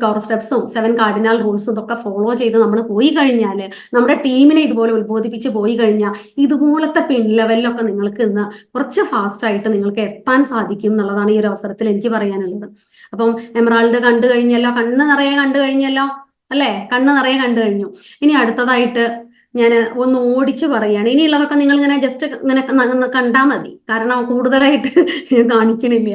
Speaker 1: കോർ സ്റ്റെപ്സും 7 കാർഡിനൽ റൂൾസും ഇതൊക്കെ ഫോളോ ചെയ്ത് നമ്മൾ പോയി കഴിഞ്ഞാൽ, നമ്മുടെ ടീമിനെ ഇതുപോലെ ഉത്ബോധിപ്പിച്ച് പോയി കഴിഞ്ഞാൽ ഇതുപോലത്തെ പിൻ ലെവലിലൊക്കെ നിങ്ങൾക്ക് ഇന്ന് കുറച്ച് ഫാസ്റ്റ് ആയിട്ട് നിങ്ങൾക്ക് എത്താൻ സാധിക്കും എന്നുള്ളതാണ് ഈ ഒരു അവസരത്തിൽ എനിക്ക് പറയാനുള്ളത്. അപ്പം എമറാൾഡ് കണ്ടു കഴിഞ്ഞല്ലോ, കണ്ണ് നിറയെ കണ്ടു കഴിഞ്ഞല്ലോ അല്ലേ? കണ്ണ് നിറയെ കണ്ടു കഴിഞ്ഞു. ഇനി അടുത്തതായിട്ട് ഞാൻ ഒന്ന് ഓടിച്ച് പറയുകയാണ്. ഇനിയുള്ളതൊക്കെ നിങ്ങൾ ഇങ്ങനെ ജസ്റ്റ് ഇങ്ങനെ കണ്ടാൽ മതി, കാരണം കൂടുതലായിട്ട് കാണിക്കണില്ല.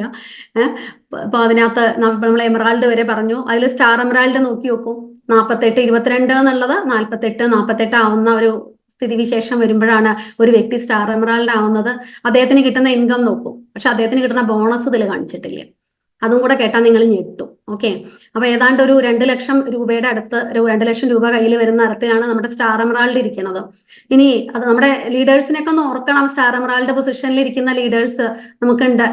Speaker 1: അപ്പൊ അതിനകത്ത് നമ്മൾ എമറാൾഡ് വരെ പറഞ്ഞു. അതിൽ സ്റ്റാർ എമറാൾഡ് നോക്കി നോക്കും. 48 22 എന്നുള്ളത് 48 ആവുന്ന ഒരു സ്ഥിതിവിശേഷം വരുമ്പോഴാണ് ഒരു വ്യക്തി സ്റ്റാർ എമറാൾഡ് ആവുന്നത്. അദ്ദേഹത്തിന് കിട്ടുന്ന ഇൻകം നോക്കും, പക്ഷെ അദ്ദേഹത്തിന് കിട്ടുന്ന ബോണസ് ഇതിൽ കാണിച്ചിട്ടില്ല. അതും കൂടെ കേട്ടാൽ നിങ്ങൾ ഞെട്ടും. ഓക്കെ, അപ്പൊ ഏതാണ്ട് ഒരു 2 ലക്ഷം രൂപയുടെ അടുത്ത്, ഒരു 2 ലക്ഷം രൂപ കയ്യിൽ വരുന്ന അടുത്താണ് നമ്മുടെ സ്റ്റാർ എമറാൾഡ് ഇരിക്കുന്നത്. ഇനി അത് നമ്മുടെ ലീഡേഴ്സിനെയൊക്കെ ഒന്ന് ഓർക്കണം. സ്റ്റാർ എമറാൾഡ് പൊസിഷനിൽ ഇരിക്കുന്ന ലീഡേഴ്സ് നമുക്കുണ്ട്.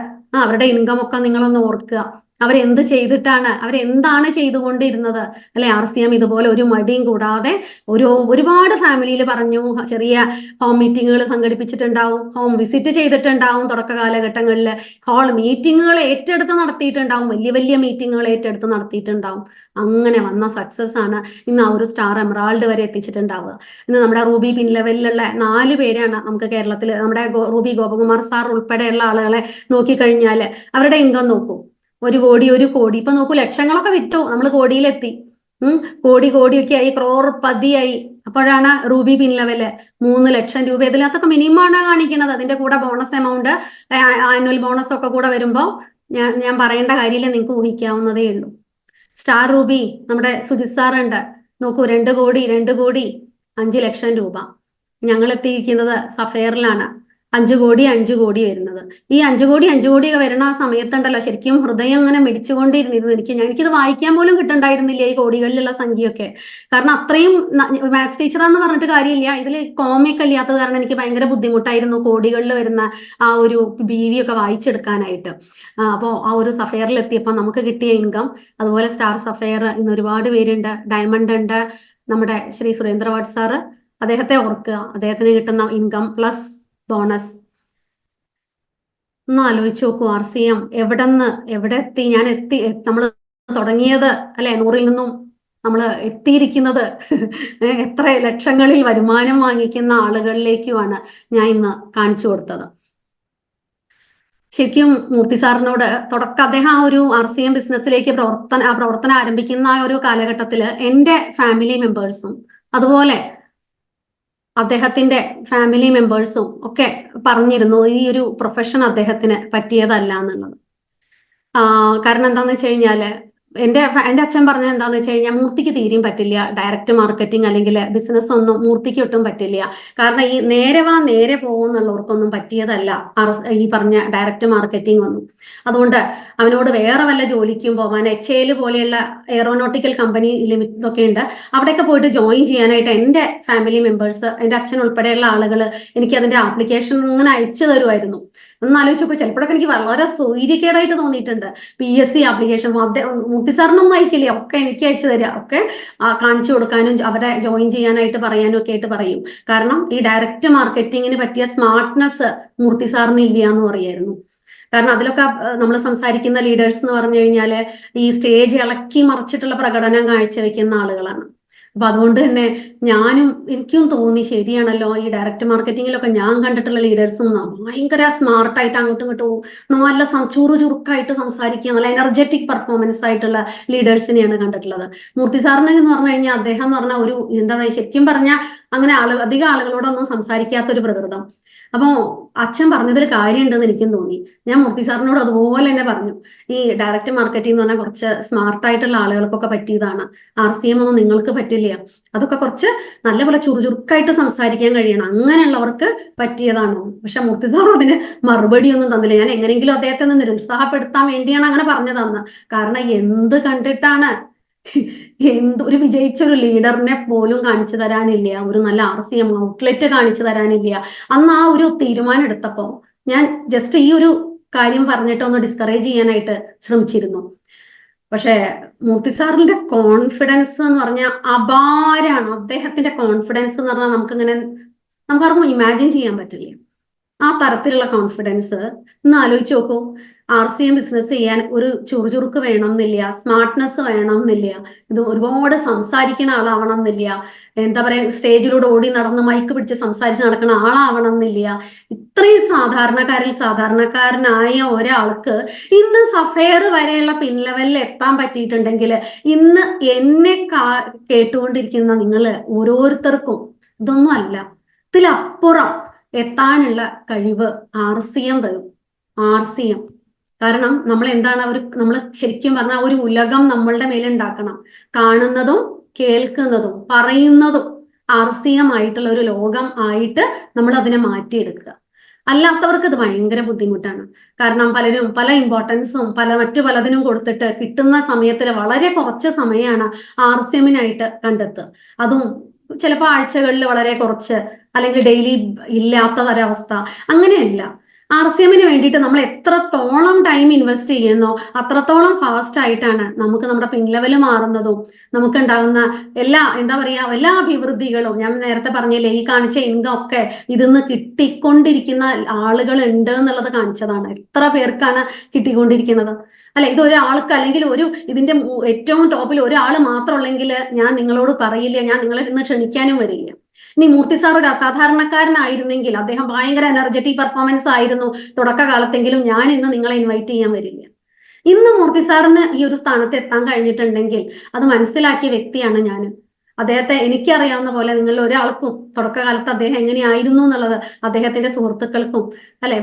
Speaker 1: അവരുടെ ഇൻകം ഒക്കെ നിങ്ങളൊന്ന് ഓർക്കുക. അവരെന്ത് ചെയ്തിട്ടാണ്, അവരെന്താണ് ചെയ്തുകൊണ്ടിരുന്നത് അല്ലെ? RCM ഇതുപോലെ ഒരു മടിയും കൂടാതെ ഒരുപാട് ഫാമിലിയിൽ പറഞ്ഞു, ചെറിയ ഹോം മീറ്റിങ്ങുകൾ സംഘടിപ്പിച്ചിട്ടുണ്ടാവും, ഹോം വിസിറ്റ് ചെയ്തിട്ടുണ്ടാവും, തുടക്ക കാലഘട്ടങ്ങളിൽ ഹോൾ മീറ്റിങ്ങുകൾ ഏറ്റെടുത്ത് നടത്തിയിട്ടുണ്ടാവും, വലിയ വലിയ മീറ്റിങ്ങുകൾ ഏറ്റെടുത്ത് നടത്തിയിട്ടുണ്ടാവും. അങ്ങനെ വന്ന സക്സസ് ആണ് ഇന്ന് ആ ഒരു സ്റ്റാർ എമറാൾഡ് വരെ എത്തിച്ചിട്ടുണ്ടാവുക. ഇന്ന് നമ്മുടെ റൂബി പിൻ ലെവലിലുള്ള 4 പേരാണ് നമുക്ക് കേരളത്തിൽ. നമ്മുടെ റൂബി ഗോപകുമാർ സാർ ഉൾപ്പെടെയുള്ള ആളുകളെ നോക്കിക്കഴിഞ്ഞാൽ അവരുടെ ഇൻകം നോക്കൂ. 1 കോടി 1 കോടി ഇപ്പൊ നോക്കൂ, ലക്ഷങ്ങളൊക്കെ വിട്ടു, നമ്മൾ കോടിയിലെത്തി. കോടിയൊക്കെ ആയി, ക്രോർപതിയായി. അപ്പോഴാണ് റൂബി പിൻ ലെവല് 3 ലക്ഷം രൂപ. ഇതിനകത്തൊക്കെ മിനിമം ആണ് കാണിക്കുന്നത്. അതിന്റെ കൂടെ ബോണസ് എമൗണ്ട്, ആനുവൽ ബോണസ് ഒക്കെ കൂടെ വരുമ്പോൾ ഞാൻ പറയേണ്ട കാര്യമില്ല, നിങ്ങൾക്ക് ഊഹിക്കാവുന്നതേ ഉള്ളൂ. സ്റ്റാർ റൂബി നമ്മുടെ സുജിത് സാർ ഉണ്ട്, നോക്കൂ, 2 കോടി 5 ലക്ഷം രൂപ. ഞങ്ങൾ എത്തിയിരിക്കുന്നത് സഫയറിലാണ്, 5 കോടി വരുന്നത്. ഈ 5 കോടി വരുന്ന ആ സമയത്തുണ്ടല്ലോ, ശരിക്കും ഹൃദയം അങ്ങനെ മിടിച്ചുകൊണ്ടിരുന്നിരുന്നു. എനിക്കിത് വായിക്കാൻ പോലും കിട്ടുണ്ടായിരുന്നില്ല ഈ കോടികളിലുള്ള സംഖ്യയൊക്കെ. കാരണം അത്രയും മാത്സ് ടീച്ചറാന്ന് പറഞ്ഞിട്ട് കാര്യമില്ല, ഇതിൽ കോമയൊക്കെ ഇല്ലാത്തത് കാരണം എനിക്ക് ഭയങ്കര ബുദ്ധിമുട്ടായിരുന്നു കോടികളിൽ വരുന്ന ആ ഒരു BV ഒക്കെ വായിച്ചെടുക്കാനായിട്ട്. അപ്പോൾ ആ ഒരു സഫയറിൽ എത്തിയപ്പോൾ നമുക്ക് കിട്ടിയ ഇൻകം, അതുപോലെ സ്റ്റാർ സഫയർ ഇന്ന് ഒരുപാട് പേരുണ്ട്. ഡയമണ്ട് ഉണ്ട്, നമ്മുടെ ശ്രീ സുരേന്ദ്രവാട് സാറ്, അദ്ദേഹത്തെ ഓർക്കുക. അദ്ദേഹത്തിന് കിട്ടുന്ന ഇൻകം പ്ലസ് ബോണസ് ഒന്ന് ആലോചിച്ച് നോക്കൂ. RCM എവിടെ എത്തി? നമ്മൾ തുടങ്ങിയത് അല്ലെ 100-ൽ നിന്നും നമ്മൾ എത്തിയിരിക്കുന്നത് എത്ര ലക്ഷങ്ങളിൽ വരുമാനം വാങ്ങിക്കുന്ന ആളുകളിലേക്കുമാണ് ഞാൻ ഇന്ന് കാണിച്ചു കൊടുത്തത്. ശരിക്കും മൂർത്തി സാറിനോട് അദ്ദേഹം ആ ഒരു RCM ബിസിനസ്സിലേക്ക് പ്രവർത്തനം ആരംഭിക്കുന്ന ആ ഒരു കാലഘട്ടത്തിൽ എൻ്റെ ഫാമിലി മെമ്പേഴ്സും അതുപോലെ അദ്ദേഹത്തിന്റെ ഫാമിലി മെമ്പേഴ്സും ഒക്കെ പറഞ്ഞിരുന്നു ഈ ഒരു പ്രൊഫഷൻ അദ്ദേഹത്തിന് പറ്റിയതല്ല എന്നുള്ളത്. കാരണം എന്താന്ന് വെച്ച് കഴിഞ്ഞാല് എൻ്റെ അച്ഛൻ പറഞ്ഞത് എന്താന്ന് വെച്ച് കഴിഞ്ഞാൽ, മൂർത്തിക്ക് തീരെയും പറ്റില്ല ഡയറക്റ്റ് മാർക്കറ്റിംഗ് അല്ലെങ്കിൽ ബിസിനസ് ഒന്നും മൂർത്തിക്ക് ഒട്ടും പറ്റില്ല. കാരണം ഈ നേരെ പോകുന്നുള്ളവർക്കൊന്നും പറ്റിയതല്ല ഈ പറഞ്ഞ ഡയറക്റ്റ് മാർക്കറ്റിംഗ് ഒന്നും. അതുകൊണ്ട് അവനോട് വേറെ വല്ല ജോലിക്കും പോകാൻ, HAL പോലെയുള്ള എയറോനോട്ടിക്കൽ കമ്പനി ലിമിറ്റ് ഒക്കെ ഉണ്ട്, അവിടെയൊക്കെ പോയിട്ട് ജോയിൻ ചെയ്യാനായിട്ട് എൻ്റെ ഫാമിലി മെമ്പേഴ്സ്, എൻ്റെ അച്ഛൻ ഉൾപ്പെടെയുള്ള ആളുകൾ എനിക്ക് അതിന്റെ ആപ്ലിക്കേഷൻ ഇങ്ങനെ അയച്ചു തരുമായിരുന്നു. ഒന്ന് ആലോചിച്ചപ്പോൾ ചിലപ്പോഴൊക്കെ എനിക്ക് വളരെ സൗകര്യക്കേടായിട്ട് തോന്നിയിട്ടുണ്ട്. PSC ആപ്ലിക്കേഷൻ മുട്ടിസാറിനൊന്നും അയക്കില്ല, ഒക്കെ എനിക്ക് അയച്ചു തരിക, ഒക്കെ കാണിച്ചു കൊടുക്കാനും അവരെ ജോയിൻ ചെയ്യാനായിട്ട് പറയാനും ഒക്കെ ആയിട്ട് പറയും. കാരണം ഈ ഡയറക്റ്റ് മാർക്കറ്റിങ്ങിന് പറ്റിയ സ്മാർട്ട്നെസ് മൂർത്തി സാറിന് ഇല്ല എന്ന് പറയായിരുന്നു. കാരണം അതിലൊക്കെ നമ്മൾ സംസാരിക്കുന്ന ലീഡേഴ്സ് എന്ന് പറഞ്ഞു കഴിഞ്ഞാൽ ഈ സ്റ്റേജ് ഇളക്കി മറിച്ചിട്ടുള്ള പ്രകടനം കാഴ്ചവെക്കുന്ന ആളുകളാണ്. അപ്പൊ അതുകൊണ്ട് തന്നെ എനിക്കും തോന്നി, ശരിയാണല്ലോ, ഈ ഡയറക്റ്റ് മാർക്കറ്റിങ്ങിലൊക്കെ ഞാൻ കണ്ടിട്ടുള്ള ലീഡേഴ്സും ഭയങ്കര സ്മാർട്ടായിട്ട് അങ്ങോട്ടും ഇങ്ങോട്ടും നല്ല ചുറുക്കായിട്ട് സംസാരിക്കുക, നല്ല എനർജറ്റിക് പെർഫോമൻസ് ആയിട്ടുള്ള ലീഡേഴ്സിനെയാണ് കണ്ടിട്ടുള്ളത്. മൂർത്തി സാറിനെ എന്ന് പറഞ്ഞു കഴിഞ്ഞാൽ അദ്ദേഹം എന്ന് പറഞ്ഞ ഒരു എന്താ പറയുക, ശരിക്കും പറഞ്ഞാൽ അങ്ങനെ അധികം ആളുകളോടൊന്നും സംസാരിക്കാത്തൊരു പ്രകൃതം. അപ്പോ അച്ഛൻ പറഞ്ഞതിൽ കാര്യമുണ്ടെന്ന് എനിക്കും തോന്നി. ഞാൻ മൂർത്തി സാറിനോട് അതുപോലെ തന്നെ പറഞ്ഞു, ഈ ഡയറക്റ്റ് മാർക്കറ്റിംഗ് എന്ന് പറഞ്ഞാൽ കുറച്ച് സ്മാർട്ടായിട്ടുള്ള ആളുകൾക്കൊക്കെ പറ്റിയതാണ്, RCM ഒന്നും നിങ്ങൾക്ക് പറ്റില്ല, അതൊക്കെ കുറച്ച് നല്ലപോലെ ചുറുക്കായിട്ട് സംസാരിക്കാൻ കഴിയണം, അങ്ങനെയുള്ളവർക്ക് പറ്റിയതാണോ? പക്ഷെ മൂർത്തി സാർ അതിന് മറുപടി ഒന്നും തന്നില്ല. ഞാൻ എങ്ങനെയെങ്കിലും അദ്ദേഹത്തെ ഒന്ന് നിരുത്സാഹപ്പെടുത്താൻ വേണ്ടിയാണ് അങ്ങനെ പറഞ്ഞതെന്ന്. കാരണം എന്ത് കണ്ടിട്ടാണ് ഒരു വിജയിച്ച ഒരു ലീഡറിനെ പോലും കാണിച്ചു തരാനില്ല, ഒരു നല്ല RCM ഔട്ട്ലെറ്റ് കാണിച്ചു തരാനില്ല. അന്ന് ആ ഒരു തീരുമാനം എടുത്തപ്പോ ഞാൻ ജസ്റ്റ് ഈ ഒരു കാര്യം പറഞ്ഞിട്ട് ഒന്ന് ഡിസ്കറേജ് ചെയ്യാനായിട്ട് ശ്രമിച്ചിരുന്നു. പക്ഷെ മൂർത്തി സാറിന്റെ കോൺഫിഡൻസ് എന്ന് പറഞ്ഞാൽ അപാരാണ്. അദ്ദേഹത്തിന്റെ കോൺഫിഡൻസ് എന്ന് പറഞ്ഞാൽ നമുക്കാർക്കും ഇമാജിൻ ചെയ്യാൻ പറ്റില്ല. ആ തരത്തിലുള്ള കോൺഫിഡൻസ് ഒന്ന് ആലോചിച്ച് നോക്കൂ. RCM ബിസിനസ് ചെയ്യാൻ ഒരു ചുറുചുറുക്ക് വേണമെന്നില്ല, സ്മാർട്ട്നെസ് വേണമെന്നില്ല, ഇത് ഒരുപാട് സംസാരിക്കുന്ന ആളാവണമെന്നില്ല, എന്താ പറയാ സ്റ്റേജിലൂടെ ഓടി നടന്ന് മൈക്ക് പിടിച്ച് സംസാരിച്ച് നടക്കുന്ന ആളാവണമെന്നില്ല. ഇത്രയും സാധാരണക്കാരനായ ഒരാൾക്ക് ഇന്ന് സഫയർ വരെയുള്ള പിൻ ലെവലിൽ എത്താൻ പറ്റിയിട്ടുണ്ടെങ്കിൽ ഇന്ന് എന്നെ കേട്ടുകൊണ്ടിരിക്കുന്ന നിങ്ങൾ ഓരോരുത്തർക്കും ഇതൊന്നും അല്ല, ഇതിലപ്പുറം എത്താനുള്ള കഴിവ് RCM തരും. RCM കാരണം നമ്മൾ ശരിക്കും പറഞ്ഞാൽ ഒരു ഉലകം നമ്മളുടെ മേലുണ്ടാക്കണം. കാണുന്നതും കേൾക്കുന്നതും പറയുന്നതും RCM ആയിട്ടുള്ള ഒരു ലോകം ആയിട്ട് നമ്മൾ അതിനെ മാറ്റിയെടുക്കുക. അല്ലാത്തവർക്ക് ഇത് ഭയങ്കര ബുദ്ധിമുട്ടാണ്. കാരണം പലരും പല ഇമ്പോർട്ടൻസും മറ്റു പലതിനും കൊടുത്തിട്ട് കിട്ടുന്ന സമയത്തിൽ വളരെ കുറച്ച് സമയമാണ് RCMനായിട്ട് കണ്ടെത്തുക. അതും ചിലപ്പോൾ ആഴ്ചകളിൽ വളരെ കുറച്ച്, അല്ലെങ്കിൽ ഡെയിലി ഇല്ലാത്തൊരവസ്ഥ. അങ്ങനെയല്ല. RCMന് വേണ്ടിയിട്ട് നമ്മൾ എത്രത്തോളം ടൈം ഇൻവെസ്റ്റ് ചെയ്യുന്നോ അത്രത്തോളം ഫാസ്റ്റ് ആയിട്ടാണ് നമുക്ക് നമ്മുടെ പിൻ ലെവൽ മാറുന്നതും നമുക്ക് ഉണ്ടാകുന്ന എല്ലാ അഭിവൃദ്ധികളും. ഞാൻ നേരത്തെ പറഞ്ഞില്ലേ, ഈ കാണിച്ച ഇൻകം ഒക്കെ ഇതിന്ന് കിട്ടിക്കൊണ്ടിരിക്കുന്ന ആളുകൾ ഉണ്ട് എന്നുള്ളത് കാണിച്ചതാണ്. എത്ര പേർക്കാണ് കിട്ടിക്കൊണ്ടിരിക്കുന്നത് അല്ലെ? ഇത് ഒരാൾക്ക്, അല്ലെങ്കിൽ ഇതിന്റെ ഏറ്റവും ടോപ്പിൽ ഒരാൾ മാത്രമുള്ളെങ്കിൽ ഞാൻ നിങ്ങളോട് പറയില്ല, ഞാൻ നിങ്ങളെ ഇന്ന് ക്ഷണിക്കാനും വരില്ല. ഇനി മൂർത്തി സാർ ഒരു അസാധാരണക്കാരനായിരുന്നെങ്കിൽ, അദ്ദേഹം ഭയങ്കര എനർജറ്റിക് പെർഫോമൻസ് ആയിരുന്നു തുടക്കകാലത്തെങ്കിലും, ഞാൻ ഇന്ന് നിങ്ങളെ ഇൻവൈറ്റ് ചെയ്യാൻ വരില്ല. ഇന്ന് മൂർത്തി സാറിന് ഈ ഒരു സ്ഥാനത്ത് എത്താൻ കഴിഞ്ഞിട്ടുണ്ടെങ്കിൽ അത് മനസ്സിലാക്കിയ വ്യക്തിയാണ് ഞാൻ. അദ്ദേഹത്തെ എനിക്കറിയാവുന്ന പോലെ നിങ്ങളിൽ ഒരാൾക്കും തുടക്കകാലത്ത് അദ്ദേഹം എങ്ങനെയായിരുന്നു എന്നുള്ളത് അദ്ദേഹത്തിന്റെ സുഹൃത്തുക്കൾക്കും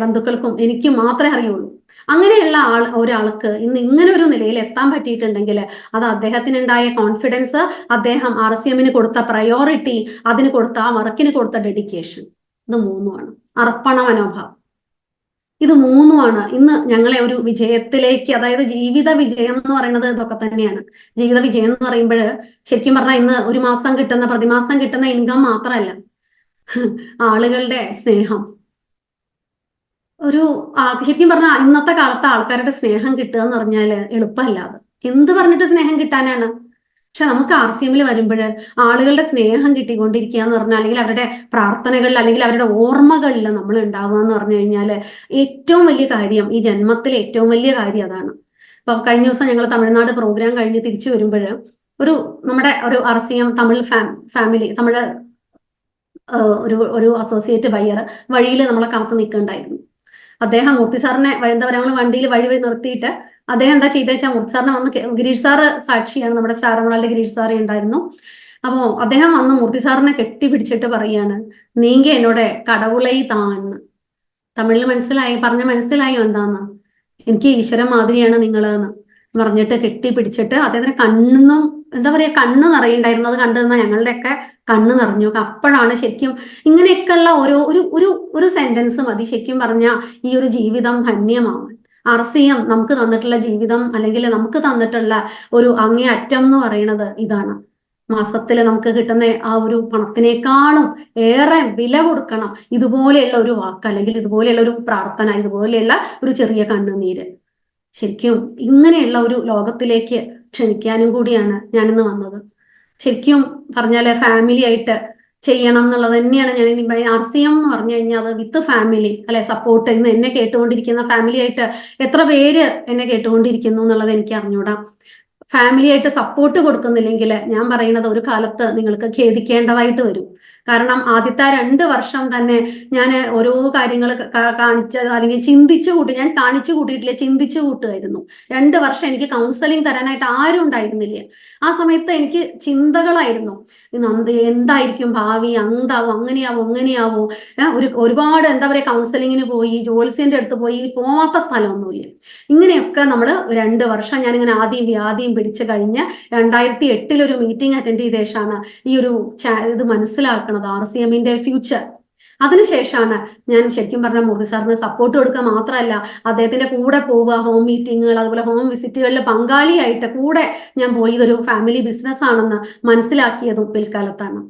Speaker 1: ബന്ധുക്കൾക്കും എനിക്ക് മാത്രമേ അറിയുള്ളൂ. അങ്ങനെയുള്ള ഒരാൾക്ക് ഇന്ന് ഇങ്ങനെ ഒരു നിലയിൽ എത്താൻ പറ്റിയിട്ടുണ്ടെങ്കിൽ അത് അദ്ദേഹത്തിനുണ്ടായ കോൺഫിഡൻസ്, അദ്ദേഹം RCMന് കൊടുത്ത പ്രയോറിറ്റി, അതിന് കൊടുത്ത ആ വർക്കിന് കൊടുത്ത ഡെഡിക്കേഷൻ, ഇത് മൂന്നുമാണ്. അർപ്പണ മനോഭാവം, ഇത് മൂന്നുമാണ് ഇന്ന് ഞങ്ങളെ ഒരു വിജയത്തിലേക്ക്, അതായത് ജീവിത വിജയം എന്ന് പറയുന്നത് ഇതൊക്കെ തന്നെയാണ്. ജീവിത വിജയം എന്ന് പറയുമ്പോൾ ശരിക്കും പറഞ്ഞാൽ ഇന്ന് പ്രതിമാസം കിട്ടുന്ന ഇൻകം മാത്രമല്ല, ആളുകളുടെ സ്നേഹം. ശരിക്കും പറഞ്ഞാൽ ഇന്നത്തെ കാലത്ത് ആൾക്കാരുടെ സ്നേഹം കിട്ടുക എന്ന് പറഞ്ഞാൽ എളുപ്പമല്ലാതെ എന്ത് പറഞ്ഞിട്ട് സ്നേഹം കിട്ടാനാണ്. പക്ഷെ നമുക്ക് RCMൽ വരുമ്പോൾ ആളുകളുടെ സ്നേഹം കിട്ടിക്കൊണ്ടിരിക്കുക എന്ന് പറഞ്ഞാൽ, അല്ലെങ്കിൽ അവരുടെ പ്രാർത്ഥനകളിൽ, അല്ലെങ്കിൽ അവരുടെ ഓർമ്മകളിൽ നമ്മൾ ഉണ്ടാവുക എന്ന് പറഞ്ഞു കഴിഞ്ഞാൽ ഏറ്റവും വലിയ കാര്യം, ഈ ജന്മത്തിലെ ഏറ്റവും വലിയ കാര്യം അതാണ്. അപ്പൊ കഴിഞ്ഞ ദിവസം ഞങ്ങൾ തമിഴ്നാട് പ്രോഗ്രാം കഴിഞ്ഞ് തിരിച്ചു വരുമ്പോൾ നമ്മുടെ ഒരു RCM തമിഴ് ഫാമിലി, ഒരു അസോസിയേറ്റ് ബയ്യർ വഴിയിൽ നമ്മളെ കാത്തു നിൽക്കുന്നുണ്ടായിരുന്നു. അദ്ദേഹം മൂർത്തി സാറിനെ ഞങ്ങൾ വണ്ടിയിൽ വഴി നിർത്തിയിട്ട് അദ്ദേഹം എന്താ ചെയ്തെന്ന് വെച്ചാൽ, മൂർത്തി സാറിനെ വന്ന് ഗിരീഷ് സാറ് സാക്ഷിയാണ്, നമ്മുടെ സ്റ്റാർ എമറാൾഡ് ഗിരീഷ് സാറ് ഉണ്ടായിരുന്നു. അപ്പോ അദ്ദേഹം വന്ന് മൂർത്തി സാറിനെ കെട്ടിപ്പിടിച്ചിട്ട് പറയാണ്, നീങ്ക എന്നോട് കടവുളൈ താന്ന്. തമിഴിൽ മനസ്സിലായോ എന്താന്ന്? എനിക്ക് ഈശ്വരൻ മാതിരിയാണ് നിങ്ങളെന്ന് പറഞ്ഞിട്ട് കെട്ടിപ്പിടിച്ചിട്ട് അദ്ദേഹത്തിന് കണ്ണ് നിറയുണ്ടായിരുന്നു. അത് കണ്ടു നിന്ന ഞങ്ങളുടെയൊക്കെ കണ്ണ് നിറഞ്ഞു. അപ്പോഴാണ് ശരിക്കും ഇങ്ങനെയൊക്കെയുള്ള ഒരു സെന്റൻസ് മതി ശരിക്കും പറഞ്ഞാൽ ഈ ഒരു ജീവിതം ധന്യമാവാൻ. RCM നമുക്ക് തന്നിട്ടുള്ള ജീവിതം, അല്ലെങ്കിൽ നമുക്ക് തന്നിട്ടുള്ള ഒരു അങ്ങേയറ്റം എന്ന് പറയുന്നത് ഇതാണ്. മാസത്തിൽ നമുക്ക് കിട്ടുന്ന ആ ഒരു പണത്തിനേക്കാളും ഏറെ വില കൊടുക്കണം ഇതുപോലെയുള്ള ഒരു വാക്ക്, അല്ലെങ്കിൽ ഇതുപോലെയുള്ള ഒരു പ്രാർത്ഥന, ഇതുപോലെയുള്ള ഒരു ചെറിയ കണ്ണുനീര്. ശരിക്കും ഇങ്ങനെയുള്ള ഒരു ലോകത്തിലേക്ക് ക്ഷണിക്കാനും കൂടിയാണ് ഞാനിന്ന് വന്നത്. ശരിക്കും പറഞ്ഞാല് ഫാമിലി ആയിട്ട് ചെയ്യണം എന്നുള്ളത് തന്നെയാണ് ഞാൻ ഇനി RCM എന്ന് പറഞ്ഞു കഴിഞ്ഞാൽ അത് വിത്ത് ഫാമിലി സപ്പോർട്ട്. ഇന്ന് എന്നെ കേട്ടുകൊണ്ടിരിക്കുന്ന ഫാമിലി ആയിട്ട് എത്ര പേര് എന്നെ കേട്ടുകൊണ്ടിരിക്കുന്നു എന്നുള്ളത് എനിക്ക് അറിഞ്ഞൂടാ. ഫാമിലി ആയിട്ട് സപ്പോർട്ട് കൊടുക്കുന്നില്ലെങ്കിൽ ഞാൻ പറയുന്നത് ഒരു കാലത്ത് നിങ്ങൾക്ക് ഖേദിക്കേണ്ടതായിട്ട് വരും. കാരണം ആദ്യത്തെ 2 വർഷം തന്നെ ഞാൻ ഓരോ കാര്യങ്ങൾ അല്ലെങ്കിൽ ഞാൻ കാണിച്ചു കൂട്ടിയിട്ടില്ല, ചിന്തിച്ചു കൂട്ടുമായിരുന്നു. 2 വർഷം എനിക്ക് കൗൺസിലിംഗ് തരാനായിട്ട് ആരും ഉണ്ടായിരുന്നില്ല. ആ സമയത്ത് എനിക്ക് ചിന്തകളായിരുന്നു, എന്തായിരിക്കും ഭാവി, അങ്ങനെയാവോ. ഒരുപാട് കൗൺസിലിങ്ങിന് പോയി, ജോത്സ്യന്റെ അടുത്ത് പോയി, പോവാത്ത സ്ഥലമൊന്നുമില്ല. ഇങ്ങനെയൊക്കെ നമ്മൾ 2 വർഷം ഞാനിങ്ങനെ ആദ്യം വ്യാധിയും പിടിച്ചു കഴിഞ്ഞ് 2008 ഒരു മീറ്റിംഗ് അറ്റൻഡ് ചെയ്ത ശേഷമാണ് ഈ ഒരു ഇത് മനസ്സിലാക്കുന്നത്, RCMന്റെ ഫ്യൂച്ചർ. അതിനുശേഷമാണ് ഞാൻ ശരിക്കും പറഞ്ഞ മൂർത്തി സാറിന് സപ്പോർട്ട് കൊടുക്കുക മാത്രമല്ല, അദ്ദേഹത്തിന്റെ കൂടെ പോവുക, ഹോം മീറ്റിങ്ങുകൾ അതുപോലെ ഹോം വിസിറ്റുകളിൽ പങ്കാളിയായിട്ട് കൂടെ ഞാൻ പോയി ഇതൊരു ഫാമിലി ബിസിനസ് ആണെന്ന് മനസ്സിലാക്കിയതും പിൽക്കാലത്താണ്.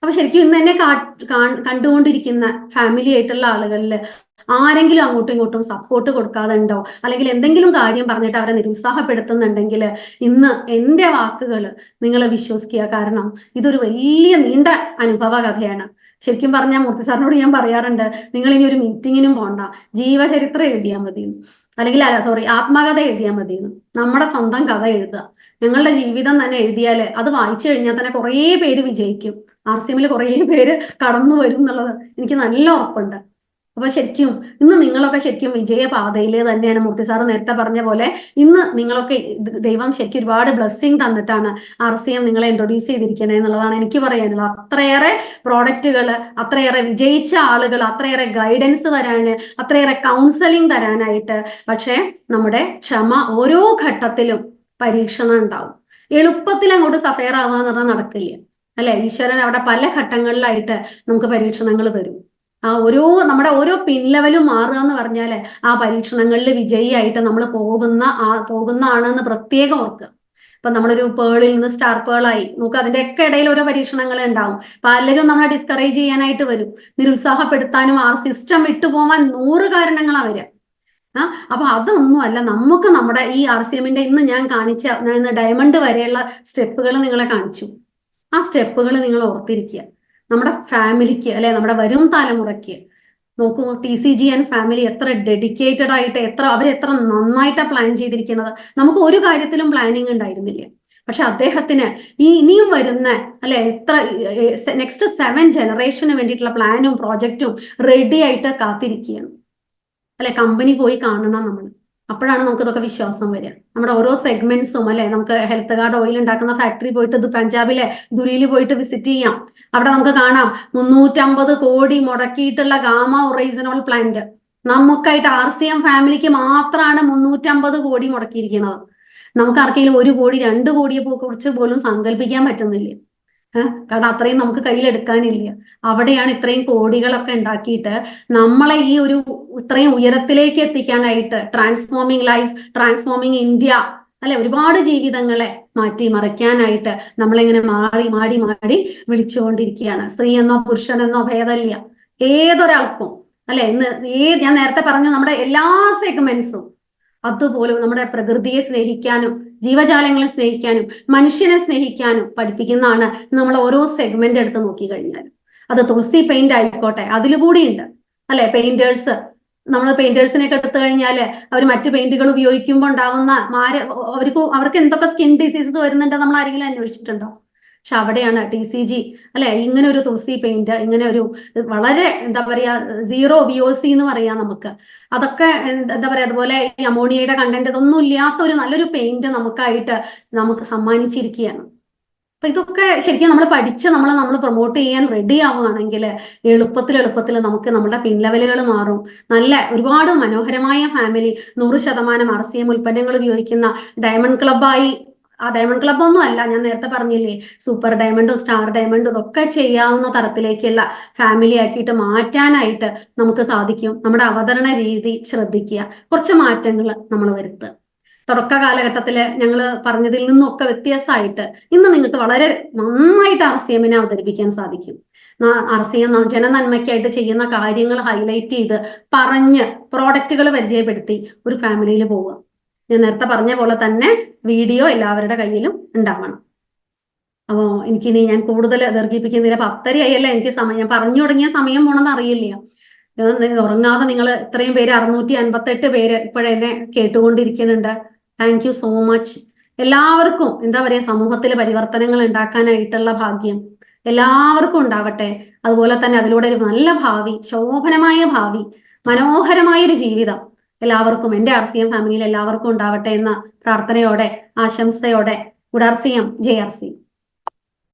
Speaker 1: അപ്പൊ ശരിക്കും ഇന്ന് എന്നെ കണ്ടുകൊണ്ടിരിക്കുന്ന ഫാമിലി ആയിട്ടുള്ള ആളുകളിൽ ആരെങ്കിലും അങ്ങോട്ടും ഇങ്ങോട്ടും സപ്പോർട്ട് കൊടുക്കാതെ ഉണ്ടോ, അല്ലെങ്കിൽ എന്തെങ്കിലും കാര്യം പറഞ്ഞിട്ട് അവരെ നിരുത്സാഹപ്പെടുത്തുന്നുണ്ടെങ്കിൽ ഇന്ന് എൻ്റെ വാക്കുകൾ നിങ്ങൾ വിശ്വസിക്കുക. കാരണം ഇതൊരു വലിയ നീണ്ട അനുഭവ കഥയാണ്. ശരിക്കും പറഞ്ഞാൽ മൂർത്തി സാറിനോട് ഞാൻ പറയാറുണ്ട്, നിങ്ങൾ ഇനി ഒരു മീറ്റിങ്ങിനും പോണ്ട, ജീവചരിത്രം എഴുതിയാൽ മതി, അല്ലെങ്കിൽ ആത്മകഥ എഴുതിയാൽ മതി. നമ്മുടെ സ്വന്തം കഥ എഴുതുക. ഞങ്ങളുടെ ജീവിതം തന്നെ എഴുതിയാൽ അത് വായിച്ചു കഴിഞ്ഞാൽ തന്നെ കുറേ പേര് വിജയിക്കും. RCMൽ കുറേ പേര് കടന്നു വരും എന്നുള്ളത് എനിക്ക് നല്ല ഉറപ്പുണ്ട്. അപ്പൊ ശരിക്കും ഇന്ന് നിങ്ങളൊക്കെ ശരിക്കും വിജയപാതയിൽ തന്നെയാണ്. മൂർത്തി സാറ് നേരത്തെ പറഞ്ഞ പോലെ ഇന്ന് നിങ്ങളൊക്കെ ദൈവം ശരിക്കും ഒരുപാട് ബ്ലെസ്സിങ് തന്നിട്ടാണ് RCM നിങ്ങളെ ഇൻട്രൊഡ്യൂസ് ചെയ്തിരിക്കണേ എന്നുള്ളതാണ് എനിക്ക് പറയാനുള്ളത്. അത്രയേറെ പ്രോഡക്റ്റുകൾ, അത്രയേറെ വിജയിച്ച ആളുകൾ, അത്രയേറെ ഗൈഡൻസ് തരാന്, അത്രയേറെ കൗൺസിലിംഗ് തരാനായിട്ട്. പക്ഷെ നമ്മുടെ ക്ഷമ, ഓരോ ഘട്ടത്തിലും പരീക്ഷണം ഉണ്ടാവും. എളുപ്പത്തിൽ അങ്ങോട്ട് സഫയർ ആവുക എന്ന് പറഞ്ഞാൽ നടക്കില്ല, അല്ലെ? ഈശ്വരൻ അവിടെ പല ഘട്ടങ്ങളിലായിട്ട് നമുക്ക് പരീക്ഷണങ്ങൾ തരും. നമ്മുടെ ഓരോ പിൻ ലെവലും മാറുക എന്ന് പറഞ്ഞാല് ആ പരീക്ഷണങ്ങളിൽ വിജയിയായിട്ട് നമ്മൾ പോകുന്നതാണെന്ന് പ്രത്യേകം ഓർക്കുക. ഇപ്പൊ നമ്മളൊരു പേളിൽ നിന്ന് സ്റ്റാർ പേളായി നോക്കുക, അതിന്റെ ഒക്കെ ഇടയിൽ ഓരോ പരീക്ഷണങ്ങൾ ഉണ്ടാവും. പലരും നമ്മളെ ഡിസ്കറേജ് ചെയ്യാനായിട്ട് വരും, നിരുത്സാഹപ്പെടുത്താനും ആ സിസ്റ്റം വിട്ടുപോകാൻ 100 കാരണങ്ങളാ വരിക. അപ്പൊ അതൊന്നുമല്ല, നമുക്ക് നമ്മുടെ ഈ RCMന്റെ ഇന്ന് ഞാൻ ഇന്ന് ഡയമണ്ട് വരെയുള്ള സ്റ്റെപ്പുകൾ നിങ്ങളെ കാണിച്ചു. ആ സ്റ്റെപ്പുകൾ നിങ്ങൾ ഓർത്തിരിക്കുക. നമ്മുടെ ഫാമിലിക്ക്, അല്ലെ, നമ്മുടെ വരും തലമുറയ്ക്ക് നോക്കൂ, TCG ആൻഡ് ഫാമിലി എത്ര ഡെഡിക്കേറ്റഡ് ആയിട്ട് അവരെത്ര നന്നായിട്ടാണ് പ്ലാൻ ചെയ്തിരിക്കുന്നത്. നമുക്ക് ഒരു കാര്യത്തിലും പ്ലാനിങ് ഉണ്ടായിരുന്നില്ല. പക്ഷെ അദ്ദേഹത്തിന് ഇനിയും വരുന്ന, അല്ലെ, നെക്സ്റ്റ് 7 ജനറേഷന് വേണ്ടിയിട്ടുള്ള പ്ലാനും പ്രോജക്റ്റും റെഡി ആയിട്ട് കാത്തിരിക്കുകയാണ്. അല്ലെ, കമ്പനി പോയി കാണണം നമ്മൾ. അപ്പോഴാണ് നമുക്ക് ഇതൊക്കെ വിശ്വാസം വരിക. നമ്മുടെ ഓരോ സെഗ്മെന്റ്സും, അല്ലെ, നമുക്ക് ഹെൽത്ത് കാർഡ് ഓയിൽ ഉണ്ടാക്കുന്ന ഫാക്ടറി പോയിട്ട് പഞ്ചാബിലെ ദുരിയിൽ പോയിട്ട് വിസിറ്റ് ചെയ്യാം. അവിടെ നമുക്ക് കാണാം 350 കോടി മുടക്കിയിട്ടുള്ള ഗാമ ഒറൈസനോൾ പ്ലാന്റ്. നമുക്കായിട്ട് RCM ഫാമിലിക്ക് മാത്രമാണ് 350 കോടി മുടക്കിയിരിക്കുന്നത്. നമുക്ക് ആർക്കെങ്കിലും 1 കോടി 2 കോടിയെ കുറിച്ച് പോലും സങ്കല്പിക്കാൻ പറ്റുന്നില്ല. കാരണം അത്രയും നമുക്ക് കയ്യിലെടുക്കാനില്ല. അവിടെയാണ് ഇത്രയും കോടികളൊക്കെ ഉണ്ടാക്കിയിട്ട് നമ്മളെ ഇത്രയും ഉയരത്തിലേക്ക് എത്തിക്കാനായിട്ട് ട്രാൻസ്ഫോമിങ് ലൈഫ്, ട്രാൻസ്ഫോമിങ് ഇന്ത്യ, അല്ലെ, ഒരുപാട് ജീവിതങ്ങളെ മാറ്റിമറിക്കാനായിട്ട് നമ്മളെങ്ങനെ മാടി വിളിച്ചുകൊണ്ടിരിക്കുകയാണ്. സ്ത്രീ എന്നോ പുരുഷനെന്നോ ഭേദമില്ല, ഏതൊരാൾക്കും, അല്ലെ. ഞാൻ നേരത്തെ പറഞ്ഞു, നമ്മുടെ എല്ലാ സെഗ്മെന്റ്സും അതുപോലെ നമ്മുടെ പ്രകൃതിയെ സ്നേഹിക്കാനും ജീവജാലങ്ങളെ സ്നേഹിക്കാനും മനുഷ്യനെ സ്നേഹിക്കാനും പഠിപ്പിക്കുന്നതാണ് നമ്മൾ ഓരോ സെഗ്മെന്റ് എടുത്ത് നോക്കിക്കഴിഞ്ഞാൽ. അത് തുളസി പെയിന്റ് ആയിക്കോട്ടെ, അതിലുകൂടി ഉണ്ട്, അല്ലെ. നമ്മൾ പെയിന്റേഴ്സിനെയൊക്കെ എടുത്തു കഴിഞ്ഞാൽ അവർ മറ്റു പെയിന്റുകൾ ഉപയോഗിക്കുമ്പോൾ ഉണ്ടാവുന്ന അവർക്ക് എന്തൊക്കെ സ്കിൻ ഡിസീസസ് വരുന്നുണ്ട് നമ്മൾ ആരെങ്കിലും അന്വേഷിച്ചിട്ടുണ്ടോ? പക്ഷെ അവിടെയാണ് TCG, അല്ലെ, ഇങ്ങനെ ഒരു തുളസി പെയിന്റ്, ഇങ്ങനെ ഒരു വളരെ എന്താ പറയാ 0 VOC എന്ന് പറയാം നമുക്ക്. അതൊക്കെ എന്താ പറയാ, അതുപോലെ ഈ അമോണിയയുടെ കണ്ടന്റ് ഇതൊന്നും ഇല്ലാത്ത ഒരു നല്ലൊരു പെയിന്റ് നമുക്ക് സമ്മാനിച്ചിരിക്കുകയാണ്. അപ്പൊ ഇതൊക്കെ ശരിക്കും നമ്മൾ പഠിച്ച് നമ്മൾ പ്രൊമോട്ട് ചെയ്യാൻ റെഡി ആവുകയാണെങ്കിൽ എളുപ്പത്തിൽ നമുക്ക് നമ്മുടെ പിൻ ലെവലുകൾ മാറും. നല്ല ഒരുപാട് മനോഹരമായ ഫാമിലി, 100% RCM ഉൽപ്പന്നങ്ങൾ ഉപയോഗിക്കുന്ന ഡയമണ്ട് ക്ലബായി. ആ ഡയമണ്ട് ക്ലബ് ഒന്നും അല്ല, ഞാൻ നേരത്തെ പറഞ്ഞില്ലേ, സൂപ്പർ ഡയമണ്ടും സ്റ്റാർ ഡയമണ്ടും ഇതൊക്കെ ചെയ്യാവുന്ന തരത്തിലേക്കുള്ള ഫാമിലി ആക്കിയിട്ട് മാറ്റാനായിട്ട് നമുക്ക് സാധിക്കും. നമ്മുടെ അവതരണ രീതി ശ്രദ്ധിക്കുക, കുറച്ച് മാറ്റങ്ങൾ നമ്മൾ വരുത്തുക. തുടക്ക കാലഘട്ടത്തില് ഞങ്ങൾ പറഞ്ഞതിൽ നിന്നൊക്കെ വ്യത്യാസമായിട്ട് ഇന്ന് നിങ്ങൾക്ക് വളരെ നന്നായിട്ട് RCMനെ അവതരിപ്പിക്കാൻ സാധിക്കും. RCM ജനനന്മയ്ക്കായിട്ട് ചെയ്യുന്ന കാര്യങ്ങൾ ഹൈലൈറ്റ് ചെയ്ത് പറഞ്ഞ് പ്രോഡക്റ്റുകൾ പരിചയപ്പെടുത്തി ഒരു ഫാമിലിയിൽ പോവുക. ഞാൻ നേരത്തെ പറഞ്ഞ പോലെ തന്നെ വീഡിയോ എല്ലാവരുടെ കയ്യിലും ഉണ്ടാവണം. അപ്പോ എനിക്കിനി ഞാൻ കൂടുതൽ ദീർഘിപ്പിക്കുന്നില്ല. 10:30 ആയല്ലേ എനിക്ക് സമയം. ഞാൻ പറഞ്ഞു തുടങ്ങിയ സമയം പോണെന്ന് അറിയില്ല. ഉറങ്ങാതെ നിങ്ങൾ ഇത്രയും പേര്, 658 പേര് ഇപ്പോഴെന്നെ കേട്ടുകൊണ്ടിരിക്കുന്നുണ്ട്. Thank you so much. എല്ലാവർക്കും എന്താ പറയാ, സമൂഹത്തിൽ പരിവർത്തനങ്ങൾ ഉണ്ടാക്കാനായിട്ടുള്ള ഭാഗ്യം എല്ലാവർക്കും ഉണ്ടാവട്ടെ. അതുപോലെ തന്നെ അതിലൂടെ ഒരു നല്ല ഭാവി, ശോഭനമായ ഭാവി, മനോഹരമായ ഒരു ജീവിതം എല്ലാവർക്കും, എൻ്റെ RCM ഫാമിലിയിൽ എല്ലാവർക്കും ഉണ്ടാവട്ടെ എന്ന പ്രാർത്ഥനയോടെ, ആശംസയോടെ, ഗുഡ് RCM, ജയ് RCM.